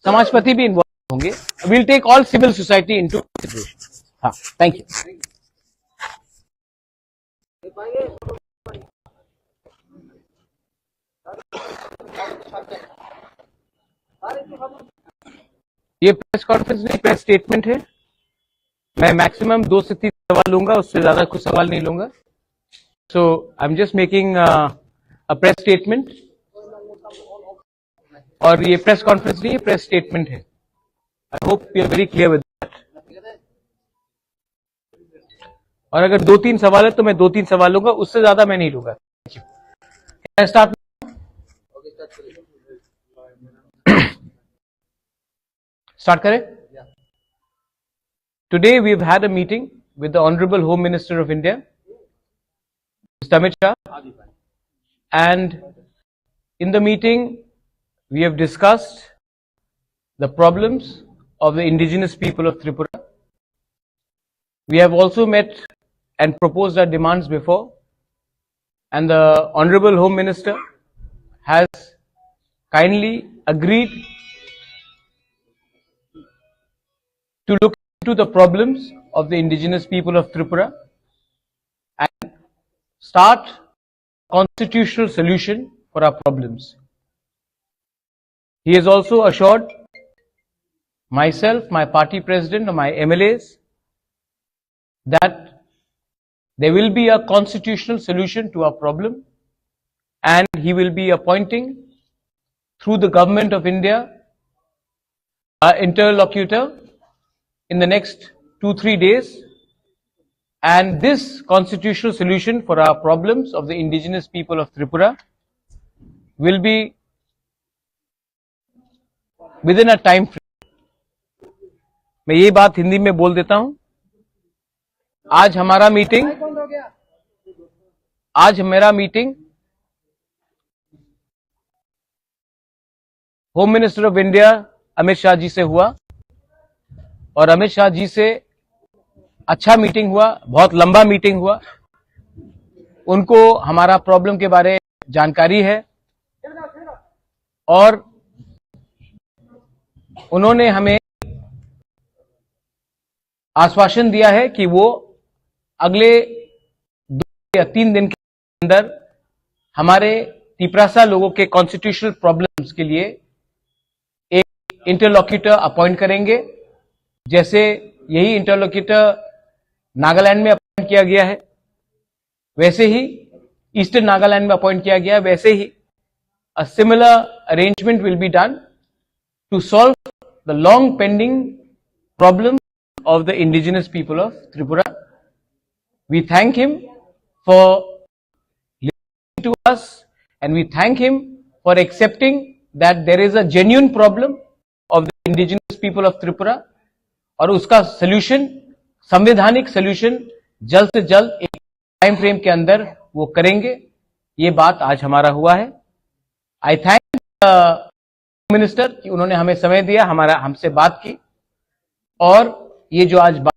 समाजपति भी इन्वॉल्व होंगे. Will take all civil society into consideration. हाँ, थैंक यू. ये प्रेस कॉन्फ्रेंस नहीं, प्रेस स्टेटमेंट है. मैं मैक्सिमम 2 से 3 सवाल लूंगा, उससे ज्यादा कुछ सवाल नहीं लूंगा. So I am just making a press statement. और ये प्रेस कॉन्फ्रेंस नहीं है, प्रेस स्टेटमेंट है. I hope you are very clear with that. और अगर 2-3 सवाल है तो मैं 2-3 सवाल लूंगा, उससे ज्यादा मैं नहीं लूंगा. स्टार्ट स्टार्ट करें. Today we have had a meeting with the honourable home minister of India, mister Amit Shah, and in the meeting we have discussed the problems of the indigenous people of Tripura. We have also met and proposed our demands before, and the Honorable Home Minister has kindly agreed to look into the problems of the indigenous people of Tripura and start constitutional solution for our problems. He has also assured myself, my party president, and my MLAs that there will be a constitutional solution to our problem, and he will be appointing through the government of India an interlocutor in the next 2-3 days, and this constitutional solution for our problems of the indigenous people of Tripura will be with in a time frame. मैं ये बात हिंदी में बोल देता हूं। आज हमारा meeting home minister of India Amit Shah ji से हुआ और अमित शाह जी से अच्छा मीटिंग हुआ, बहुत लंबा मीटिंग हुआ। उनको हमारा प्रॉब्लम के बारे में जानकारी है और उन्होंने हमें आश्वासन दिया है कि वो अगले 2 या 3 दिन के अंदर हमारे तिपरासा लोगों के कॉन्स्टिट्यूशनल प्रॉब्लम्स के लिए एक इंटरलॉक्यूटर अपॉइंट करेंगे। जैसे यही इंटरलॉक्यूटर नागालैंड में अपॉइंट किया गया है, वैसे ही ईस्टर्न नागालैंड में अपॉइंट किया गया है, वैसे ही a similar arrangement will be done to solve the long pending problem of the indigenous people of Tripura. We thank him for listening to us and we thank him for accepting that there is a genuine problem of the indigenous people of Tripura और उसका solution, संवैधानिक solution जल्द से जल्द एक टाइम फ्रेम के अंदर वो करेंगे। ये बात आज हमारा हुआ है। आई थैंक मिनिस्टर कि उन्होंने हमें समय दिया, हमसे बात की और ये जो आज बात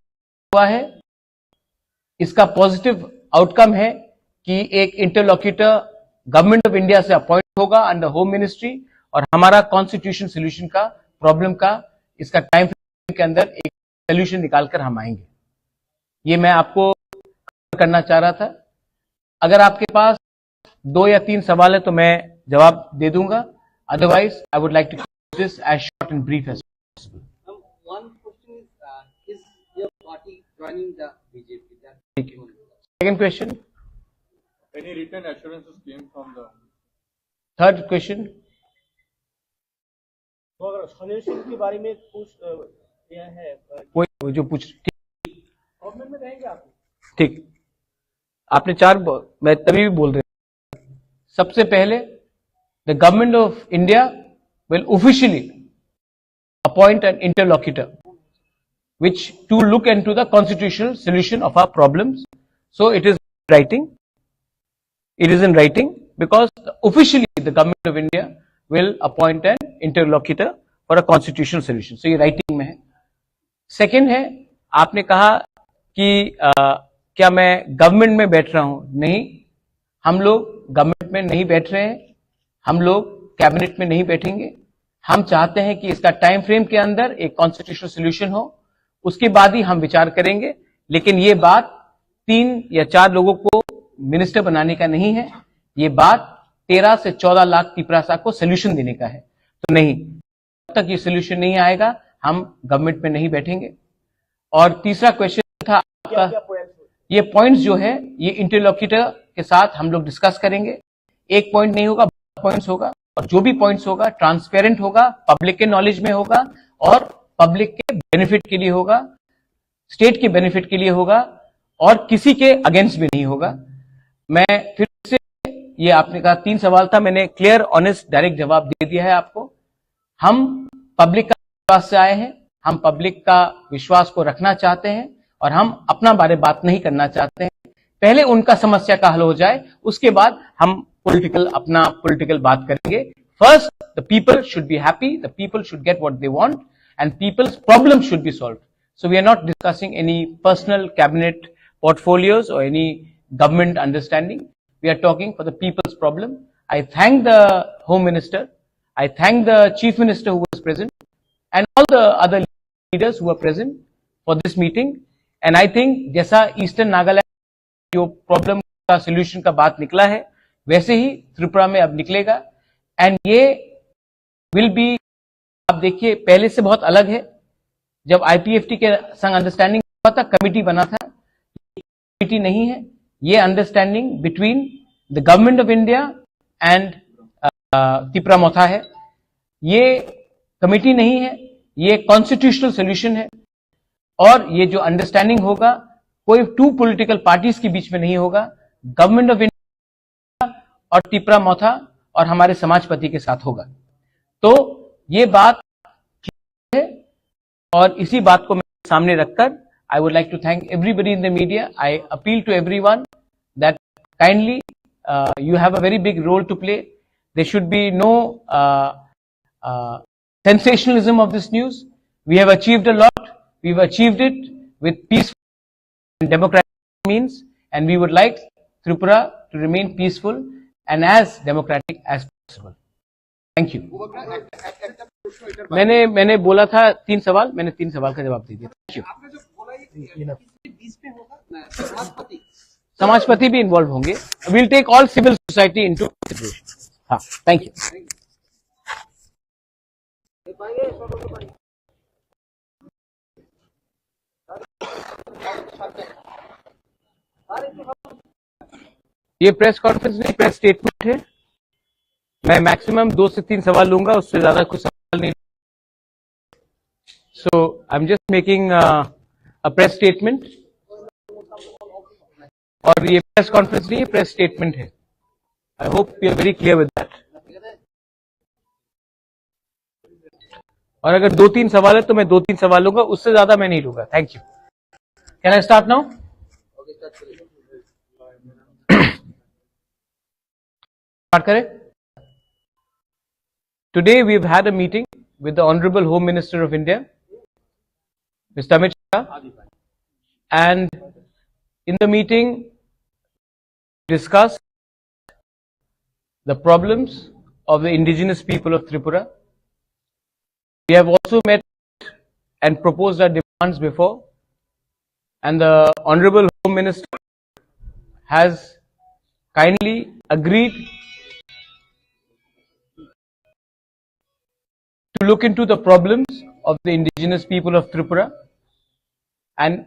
हुआ है इसका पॉजिटिव आउटकम है कि एक इंटरलॉक्यूटर गवर्नमेंट ऑफ इंडिया से अपॉइंट होगा अंडर होम मिनिस्ट्री और हमारा कॉन्स्टिट्यूशन सोल्यूशन का प्रॉब्लम का इसका टाइम फ्रेम के अंदर एक सोल्यूशन निकालकर हम आएंगे। ये मैं आपको करना चाह रहा था। अगर आपके पास 2 या 3 सवाल है तो मैं जवाब दे दूंगा, otherwise I would like to close this as short and brief as possible. One question is your party joining the BJP? Second question. Any written assurances came from the? Third question. तो अगर सोल्यूशन के बारे में यह है कोई जो पूछ गवर्नमेंट में रहेंगे आप? ठीक, आपने 4 मैं तभी भी बोल रहा हूं। सबसे पहले the government of India will officially appoint an interlocutor which to look into the constitutional solution of our problems. So it is in writing because officially the government of India will appoint an interlocutor for a constitutional solution. So ये writing में है। Second है, आपने कहा कि क्या मैं गवर्नमेंट में बैठ रहा हूं? नहीं, हम लोग गवर्नमेंट में नहीं बैठ रहे हैं, हम लोग कैबिनेट में नहीं बैठेंगे। हम चाहते हैं कि इसका टाइम फ्रेम के अंदर एक कॉन्स्टिट्यूशनल सोल्यूशन हो, उसके बाद ही हम विचार करेंगे। लेकिन ये बात 3 या 4 लोगों को मिनिस्टर बनाने का नहीं है, ये बात 13 से 14 लाख तिपरासा को सोल्यूशन देने का है। तो नहीं, जब तक ये सोल्यूशन नहीं आएगा हम गवर्नमेंट में नहीं बैठेंगे। और तीसरा क्वेश्चन था आपका, ये पॉइंट्स जो है ये इंटरलॉक्यूटर के साथ हम लोग डिस्कस करेंगे। एक पॉइंट नहीं होगा, पॉइंट्स होगा और जो भी पॉइंट्स होगा ट्रांसपेरेंट होगा, पब्लिक के नॉलेज में होगा और पब्लिक के बेनिफिट के लिए होगा, स्टेट के बेनिफिट के लिए होगा और किसी के अगेंस्ट भी नहीं होगा। मैं फिर से, ये आपने कहा 3 सवाल था, मैंने क्लियर ऑनेस्ट डायरेक्ट जवाब दे दिया है आपको। हम पब्लिक का विश्वास से आए हैं, हम पब्लिक का विश्वास को रखना चाहते हैं और हम अपना बारे बात नहीं करना चाहते हैं। पहले उनका समस्या का हल हो जाए, उसके बाद हम अपना पॉलिटिकल बात करेंगे। First the people should be happy, the people should get what they want and people's problems should be solved. So we are not discussing any personal cabinet portfolios or any government understanding. We are talking for the people's problem. I thank the Home Minister, I thank the Chief Minister who was present and all the other leaders who were present for this meeting. And I think जैसा Eastern Nagaland जो problem का solution का बात निकला है, वैसे ही त्रिपुरा में अब निकलेगा। And ये will be, आप देखिए पहले से बहुत अलग है। जब आईपीएफटी के संग अंडरस्टैंडिंग हुआ था, कमिटी बना था, कमिटी नहीं है, ये understanding between the government of India and Tripura Motha है। ये कमिटी नहीं है, ये कॉन्स्टिट्यूशनल सोल्यूशन है और ये जो अंडरस्टैंडिंग होगा कोई 2 पॉलिटिकल पार्टीज के बीच में नहीं होगा, गवर्नमेंट ऑफ इंडिया और त्रिपुरा मोथा और हमारे समाजपति के साथ होगा। तो ये बात और इसी बात को मैं सामने रखकर I would like to thank everybody in the media. I appeal to everyone that kindly you have a very big role to play. There should be no sensationalism of this news. We have achieved a lot. We've achieved it with peaceful and democratic means, and we would like Tripura to remain peaceful and as democratic as possible. Thank you. मैंने बोला था 3 सवाल, मैंने 3 सवाल का जवाब दे दिया. Thank you. आपने जो बोला ये 20 पे होगा समाजपति समाजपति भी इन्वॉल्व होंगे. We'll take all civil society into consideration. हाँ, thank you. ये प्रेस कॉन्फ्रेंस नहीं, प्रेस स्टेटमेंट है. मैं मैक्सिमम 2 से 3 सवाल लूंगा, उससे ज्यादा कुछ सवाल नहीं. So I am just making a press statement. और ये प्रेस कॉन्फ्रेंस नहीं है, प्रेस स्टेटमेंट है. I hope you are very clear with that. और अगर 2-3 सवाल है तो मैं 2-3 सवाल लूंगा, उससे ज्यादा मैं नहीं लूंगा. Thank you. Can I start now? Start करें. Today we've had a meeting with the Honorable Home Minister of India, Mr. Amit Shah, and in the meeting discussed the problems of the indigenous people of Tripura. We have also met and proposed our demands before, and the Honorable Home Minister has kindly agreed to look into the problems of the indigenous people of Tripura and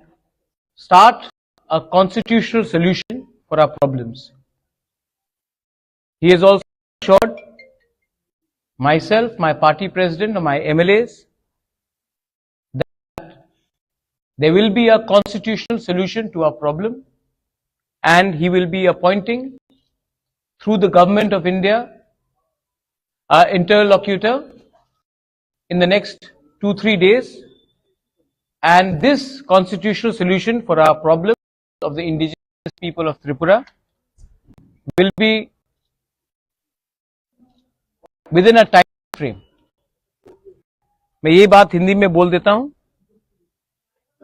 start a constitutional solution for our problems. He has also assured myself, my party president, and my MLAs that there will be a constitutional solution to our problem, and he will be appointing through the government of India an interlocutor in the next 2-3 days, and this constitutional solution for our problem of the indigenous people of Tripura will be within a time frame. मैं ये बात हिंदी में बोल देता हूं.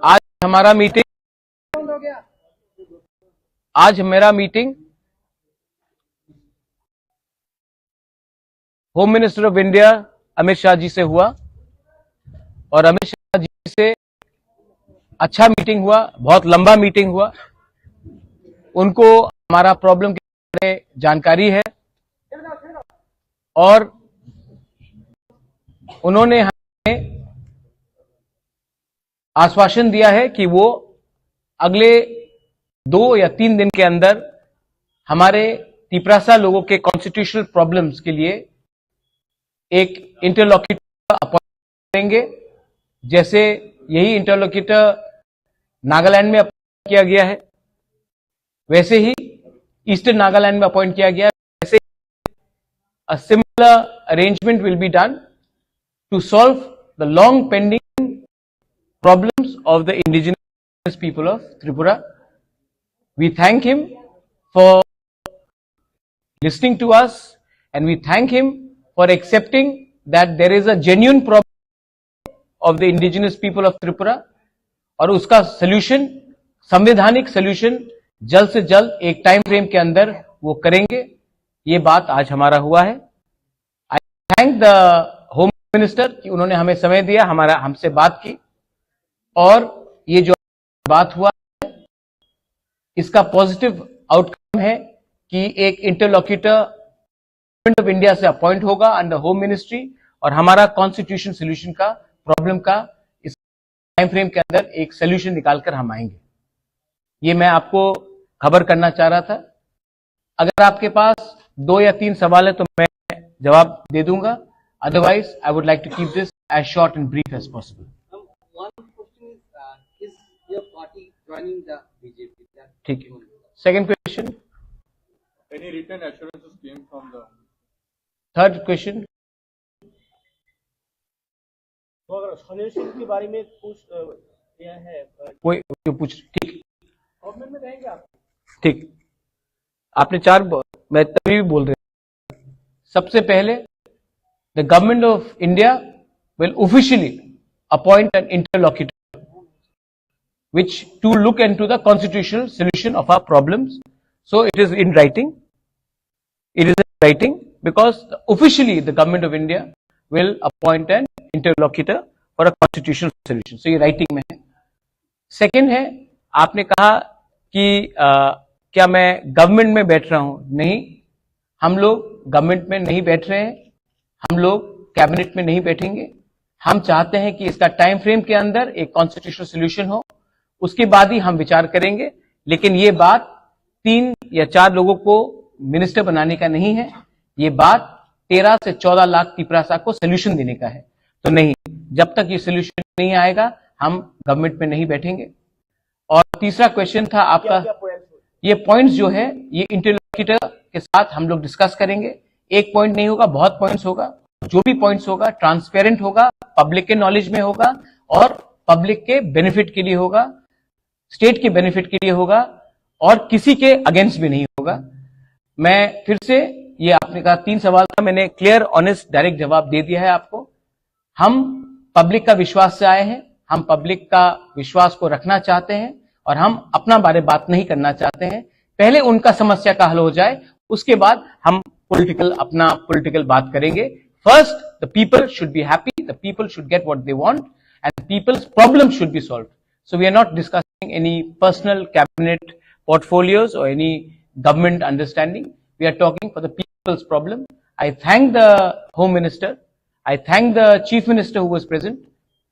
आज हमारा meeting home minister of India Amit Shah ji से हुआ, और अमित शाह जी से अच्छा मीटिंग हुआ, बहुत लंबा मीटिंग हुआ. उनको हमारा प्रॉब्लम के बारे में जानकारी है, और उन्होंने हमें आश्वासन दिया है कि वो अगले 2 या 3 दिन के अंदर हमारे तिपरासा लोगों के कॉन्स्टिट्यूशनल प्रॉब्लम्स के लिए एक इंटरलॉक्यूटर अपॉइंट करेंगे. जैसे यही इंटरलॉक्यूटर नागालैंड में अपॉइंट किया गया है, वैसे ही ईस्टर्न नागालैंड में अपॉइंट किया गया है. वैसे a similar arrangement will be done to solve the long pending problems of the indigenous people of Tripura. We thank him for listening to us, and we thank him for accepting that there is a genuine problem of the indigenous people of Tripura, और उसका solution, संवैधानिक solution जल्द से जल्द एक टाइम फ्रेम के अंदर वो करेंगे. ये बात आज हमारा हुआ है. आई थैंक द होम मिनिस्टर कि उन्होंने हमें समय दिया, हमसे बात की, और ये जो बात हुआ है इसका पॉजिटिव आउटकम है कि एक इंटरलॉक्यूटर गवर्नमेंट ऑफ इंडिया से अपॉइंट होगा अंडर होम मिनिस्ट्री, और हमारा कॉन्स्टिट्यूशन सोल्यूशन का प्रॉब्लम का इस टाइम फ्रेम के अंदर एक सोल्यूशन निकालकर हम आएंगे. ये मैं आपको खबर करना चाह रहा था. अगर आपके पास 2 या 3 सवाल है तो मैं जवाब दे दूंगा. Otherwise I would like to keep this as short and brief as possible. One question is your party joining the BJP? ठीक है. Second question. Any written assurances came from the third question. और सॉल्यूशन के बारे में पूछ यह है कोई जो पूछ, ठीक गवर्नमेंट में रहेंगे आप? ठीक, आपने चार, मैं तभी भी बोल रहा हूं। सबसे पहले, the government of India will officially appoint an interlocutor which to look into the constitutional solution of our problems. So it is in writing. It is in writing because officially the government of India will appoint an interlocutor for a constitutional solution. So ये writing में है. Second है, आपने कहा कि क्या मैं गवर्नमेंट में बैठ रहा हूं? नहीं, हम लोग गवर्नमेंट में नहीं बैठ रहे हैं, हम लोग कैबिनेट में नहीं बैठेंगे। हम चाहते हैं कि इसका टाइम फ्रेम के अंदर एक कॉन्स्टिट्यूशनल सोल्यूशन हो, उसके बाद ही हम विचार करेंगे। लेकिन ये बात 3 या 4 लोगों को मिनिस्टर बनाने का नहीं है, ये बात 13 से 14 लाख तिपरासा को सोल्यूशन देने का है। तो नहीं, जब तक ये सोल्यूशन नहीं आएगा हम गवर्नमेंट में नहीं बैठेंगे। और तीसरा क्वेश्चन था आपका, ये पॉइंट्स जो है ये इंटरलॉक्यूटर के साथ हम लोग डिस्कस करेंगे। एक पॉइंट नहीं होगा, बहुत पॉइंट्स होगा। जो भी पॉइंट्स होगा ट्रांसपेरेंट होगा, पब्लिक के नॉलेज में होगा और पब्लिक के बेनिफिट के लिए होगा, स्टेट के बेनिफिट के लिए होगा और किसी के अगेंस्ट भी नहीं होगा। मैं फिर से, ये आपने कहा 3 सवाल था, मैंने क्लियर ऑनेस्ट डायरेक्ट जवाब दे दिया है आपको। हम पब्लिक का विश्वास से आए हैं, हम पब्लिक का विश्वास को रखना चाहते हैं और हम अपना बारे बात नहीं करना चाहते हैं। पहले उनका समस्या का हल हो जाए, उसके बाद हम अपना पॉलिटिकल बात करेंगे। First the people should be happy, the people should get what they want and people's problem should be solved. So we are not discussing any personal cabinet portfolios or any government understanding. We are talking for the people's problem. I thank the Home Minister, I thank the Chief Minister who was present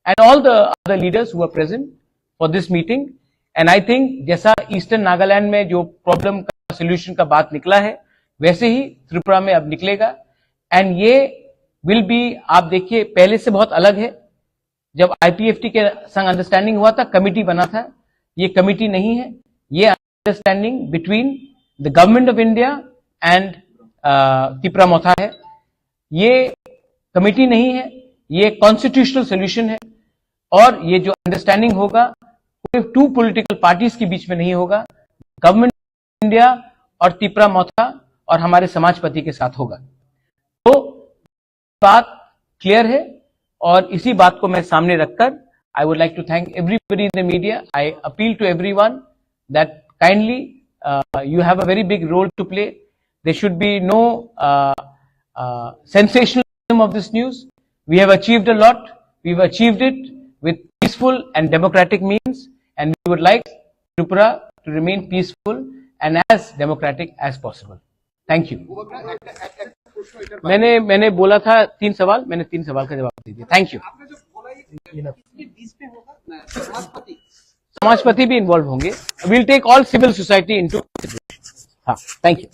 and all the other leaders who were present for this meeting. And I think जैसा ईस्टर्न नागालैंड में जो प्रॉब्लम का सोल्यूशन का बात निकला है, वैसे ही त्रिपुरा में अब निकलेगा। एंड ये विल बी, आप देखिए पहले से बहुत अलग है। जब आईपीएफटी के संग अंडरस्टैंडिंग हुआ था, कमिटी बना था, ये कमिटी नहीं है, ये understanding between the government of India and Tripura Motha है। ये कमिटी नहीं है, ये कॉन्स्टिट्यूशनल सोल्यूशन है। और ये जो अंडरस्टैंडिंग होगा कोई 2 पॉलिटिकल पार्टीज के बीच में नहीं होगा, गवर्नमेंट ऑफ इंडिया और त्रिपुरा मोथा और हमारे समाजपति के साथ होगा। तो बात क्लियर है और इसी बात को मैं सामने रखकर I would like to thank everybody in the media. I appeal to everyone that kindly you have a very big role to play. There should be no sensationalism of this news. We have achieved a lot. We've achieved it with peaceful and democratic means, and we would like Tripura to remain peaceful and as democratic as possible. Thank you. मैंने बोला था 3 सवाल, मैंने 3 सवाल का जवाब दे दिया। Thank you. समाजपति भी इन्वॉल्व होंगे। Will take all civil society into consideration. हाँ, थैंक यू।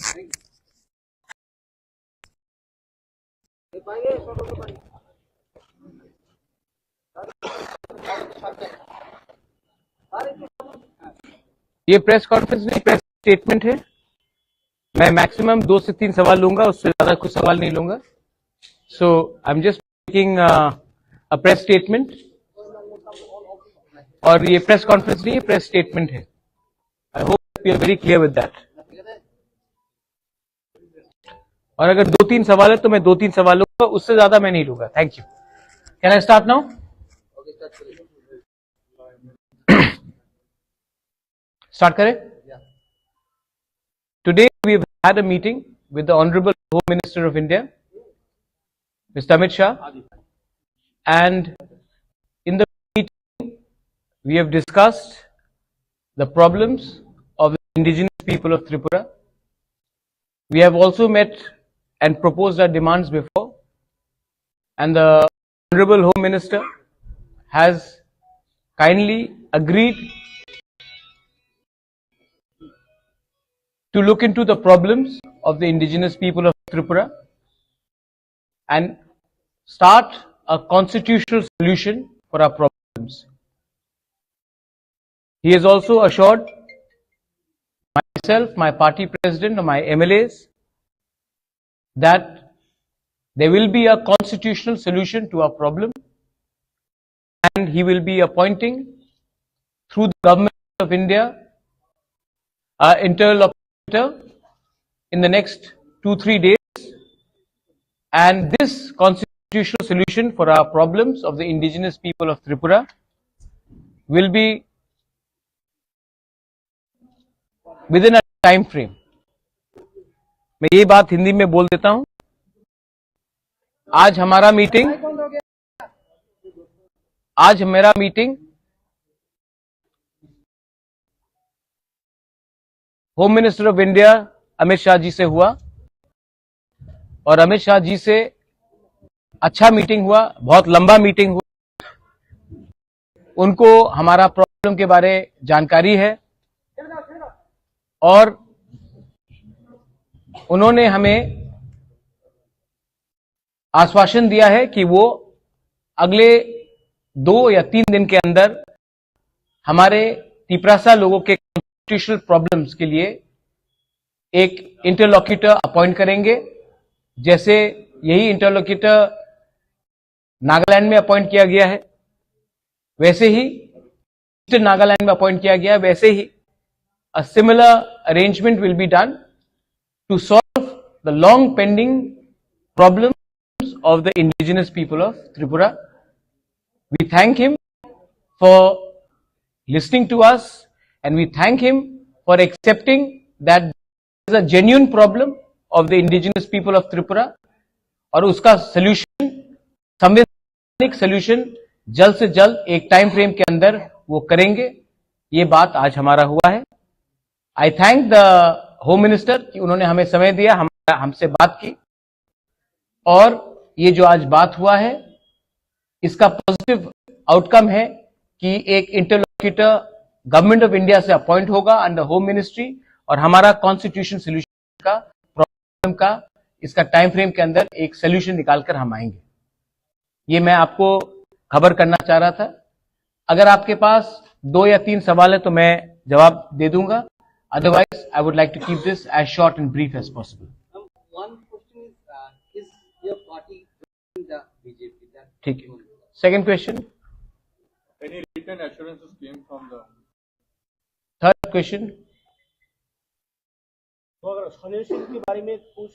ये प्रेस कॉन्फ्रेंस नहीं, प्रेस स्टेटमेंट है। मैं मैक्सिमम 2 से 3 सवाल लूंगा, उससे ज्यादा कुछ सवाल नहीं लूंगा। So I am just making a press statement. और ये प्रेस कॉन्फ्रेंस नहीं है, प्रेस स्टेटमेंट है। I hope you are very clear with that. और अगर 2-3 सवाल है तो मैं 2-3 सवाल लूंगा, उससे ज्यादा मैं नहीं लूंगा। Thank you. Can I start now? Start करें? Today we have had a meeting with the Honorable Home Minister of India, Mr. Amit Shah, and in the meeting we have discussed the problems of the indigenous people of Tripura. We have also met and proposed our demands before, and the Honorable Home Minister has kindly agreed to look into the problems of the indigenous people of Tripura and start a constitutional solution for our problems. He has also assured myself, my party president, and my MLAs that there will be a constitutional solution to our problem and he will be appointing through the government of India an interlocutor in the next 2-3 days, and this constitutional solution for our problems of the indigenous people of Tripura will be within a time frame. मैं ये बात हिंदी में बोल देता हूं. आज मेरा meeting home minister of India Amit Shah ji से हुआ, और अमित शाह जी से अच्छा मीटिंग हुआ, बहुत लंबा मीटिंग हुआ. उनको हमारा प्रॉब्लम के बारे जानकारी है और उन्होंने हमें आश्वासन दिया है कि वो अगले 2 या 3 दिन के अंदर हमारे तिपरासा लोगों के कॉन्स्टिट्यूशनल प्रॉब्लम्स के लिए एक इंटरलॉक्यूटर अपॉइंट करेंगे. जैसे यही इंटरलॉक्यूटर नागालैंड में अपॉइंट किया गया है, वैसे ही ईस्टर्न नागालैंड में अपॉइंट किया गया है, वैसे ही a similar arrangement will be done to solve the long pending problems of the indigenous people of Tripura. We thank him for listening to us, and we thank him for accepting that there is a genuine problem of the indigenous people of Tripura, और उसका solution, संवैधानिक solution जल्द से जल्द एक टाइम फ्रेम के अंदर वो करेंगे. ये बात आज हमारा हुआ है. आई थैंक द होम मिनिस्टर कि उन्होंने हमें समय दिया, हमसे बात की, और ये जो आज बात हुआ है इसका पॉजिटिव आउटकम है कि एक इंटरलॉक्यूटर गवर्नमेंट ऑफ इंडिया से अपॉइंट होगा अंडर होम मिनिस्ट्री, और हमारा कॉन्स्टिट्यूशन सोल्यूशन का प्रॉब्लम का इसका टाइम फ्रेम के अंदर एक सोल्यूशन निकालकर हम आएंगे. ये मैं आपको खबर करना चाह रहा था. अगर आपके पास 2 या 3 सवाल है तो मैं जवाब दे दूंगा. Otherwise, I would like to keep this as short and brief as possible. One question is your party joining the BJP? ठीक है. Second question. Any written assurances came from the? Third question. तो अगर सॉल्यूशन के बारे में पूछ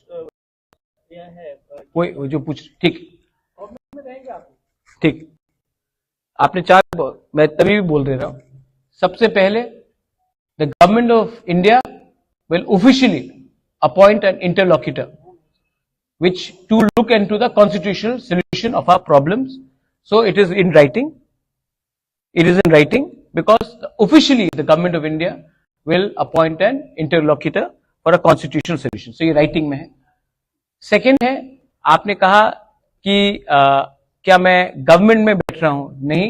यह है कोई जो पूछ, ठीक प्रॉब्लम में रहेंगे आप. ठीक. आपने 4, मैं तभी भी बोल रहा हूं. सबसे पहले the government of India will officially appoint an interlocutor which to look into the constitutional solution of our problems. So it is in writing. It is in writing because officially the government of India will appoint an interlocutor for a constitutional solution. So ये writing में है. Second है, आपने कहा कि क्या मैं गवर्नमेंट में बैठ रहा हूं? नहीं,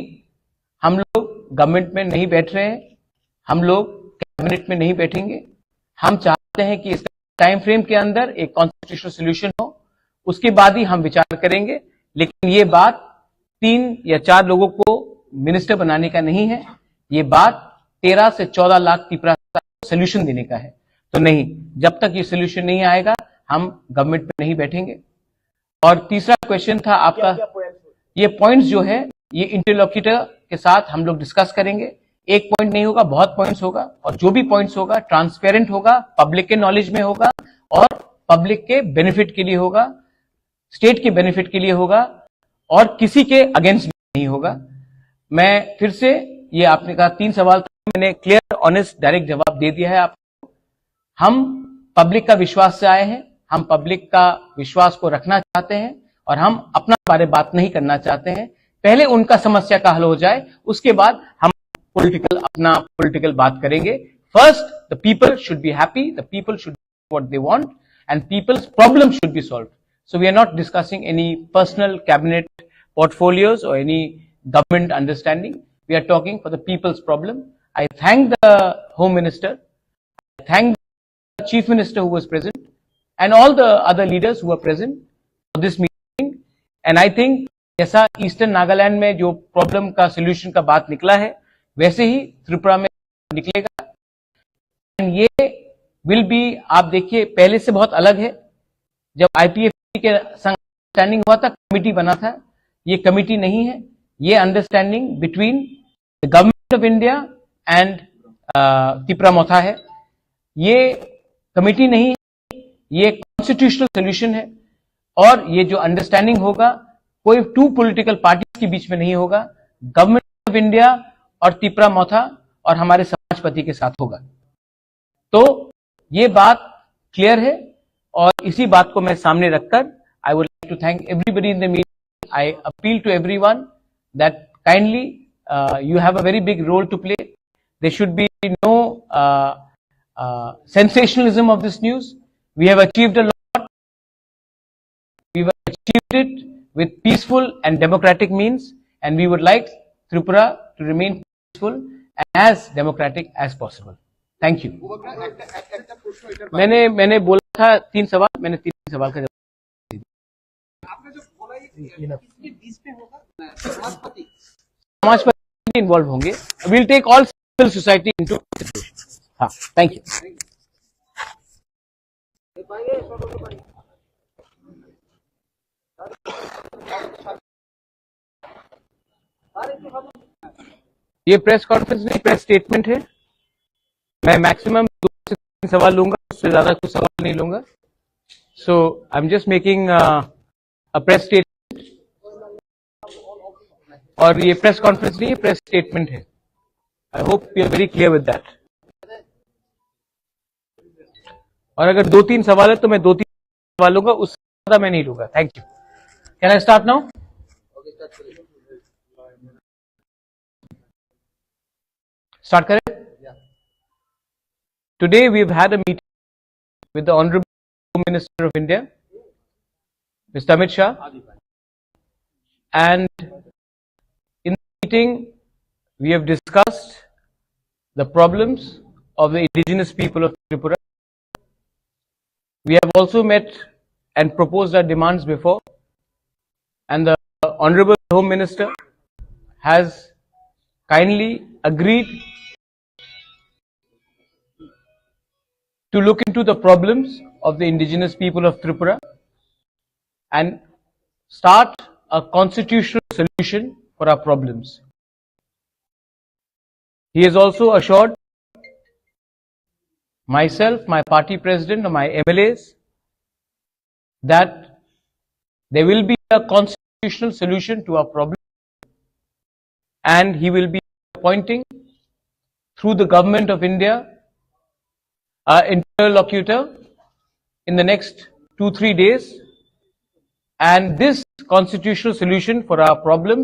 हम लोग गवर्नमेंट में नहीं बैठ रहे हैं, हम लोग कैबिनेट में नहीं बैठेंगे. हम चाहते हैं कि इस टाइम फ्रेम के अंदर एक कॉन्स्टिट्यूशनल सॉल्यूशन हो, उसके बाद ही हम विचार करेंगे. लेकिन ये बात 3 या 4 लोगों को मिनिस्टर बनाने का नहीं है, ये बात 13 से 14 लाख तिपरासा को सॉल्यूशन देने का है. तो नहीं, जब तक ये सॉल्यूशन नहीं आएगा हम गवर्नमेंट में नहीं बैठेंगे. और तीसरा क्वेश्चन था आपका, ये पॉइंट्स जो है ये इंटरलॉक्यूटर के साथ हम लोग डिस्कस करेंगे. एक पॉइंट नहीं होगा, बहुत पॉइंट्स होगा, और जो भी पॉइंट्स होगा ट्रांसपेरेंट होगा, पब्लिक के नॉलेज में होगा, और पब्लिक के बेनिफिट के लिए होगा, स्टेट के बेनिफिट के लिए होगा, और किसी के अगेंस्ट नहीं होगा. मैं फिर से, ये आपने कहा 3 सवाल था, मैंने क्लियर ऑनेस्ट डायरेक्ट जवाब दे दिया है आपको. हम पब्लिक का विश्वास से आए हैं, हम पब्लिक का विश्वास को रखना चाहते हैं, और हम अपना बारे बात नहीं करना चाहते हैं. पहले उनका समस्या का हल हो जाए, उसके बाद हम अपना पॉलिटिकल बात करेंगे. First the people should be happy, the people should what they want, and people's problem should be solved. So we are not discussing any personal cabinet portfolios or any government understanding. We are talking for the people's problem. I thank the Home Minister, I thank the Chief Minister who was present, and all the other leaders who were present for this meeting. And I think जैसा ईस्टर्न नागालैंड में जो प्रॉब्लम का सोल्यूशन का बात निकला है, वैसे ही त्रिपुरा में निकलेगा. And ये विल बी, आप देखिए पहले से बहुत अलग है. जब IPFC के संग स्टैंडिंग हुआ था, कमिटी बना था, ये कमिटी नहीं है, ये understanding between the government of India and Tripura Motha है। ये कमेटी नहीं है, ये कॉन्स्टिट्यूशनल सोल्यूशन है, और ये जो अंडरस्टैंडिंग होगा कोई टू पॉलिटिकल पार्टीज के बीच में नहीं होगा, गवर्नमेंट ऑफ इंडिया और त्रिपुरा मोथा और हमारे समाजपति के साथ होगा। तो ये बात क्लियर है, और इसी बात को मैं सामने रखकर I would like to thank everybody in the meeting. I appeal to everyone that kindly you have a very big role to play. There should be no sensationalism of this news. We have achieved a lot. We have achieved it with peaceful and democratic means, and we would like Tripura to remain peaceful and as democratic as possible. Thank you. मैंने बोला था 3 सवाल, मैंने 3 सवाल का जवाब आपने जो बोला इसके बीच में होगा समाजपति समाजपति इन्वॉल्व होंगे। Will take all civil society into consideration. हाँ, थैंक यू। ये प्रेस कॉन्फ्रेंस नहीं, प्रेस स्टेटमेंट है। मैं मैक्सिमम 2 से 3 सवाल लूंगा, उससे ज्यादा कुछ सवाल नहीं लूंगा। So I am just making a press statement, और ये प्रेस कॉन्फ्रेंस नहीं है, प्रेस स्टेटमेंट है। I hope you are very clear with that. और अगर 2-3 सवाल है तो मैं 2-3 सवाल लूंगा, उससे ज्यादा मैं नहीं लूंगा। Thank you. Can I start now? Start करें? Today we've had a meeting with the Honorable Home Minister of India, Mr. Amit Shah, and in the meeting we have discussed the problems of the indigenous people of Tripura. We have also met and proposed our demands before, and the Honorable Home Minister has kindly agreed to look into the problems of the indigenous people of Tripura and start a constitutional solution for our problems. He has also assured myself, my party president, and my MLAs that there will be a constitutional solution to our problem, and he will be appointing through the government of India interlocutor in the next 2-3 days, and this constitutional solution for our problems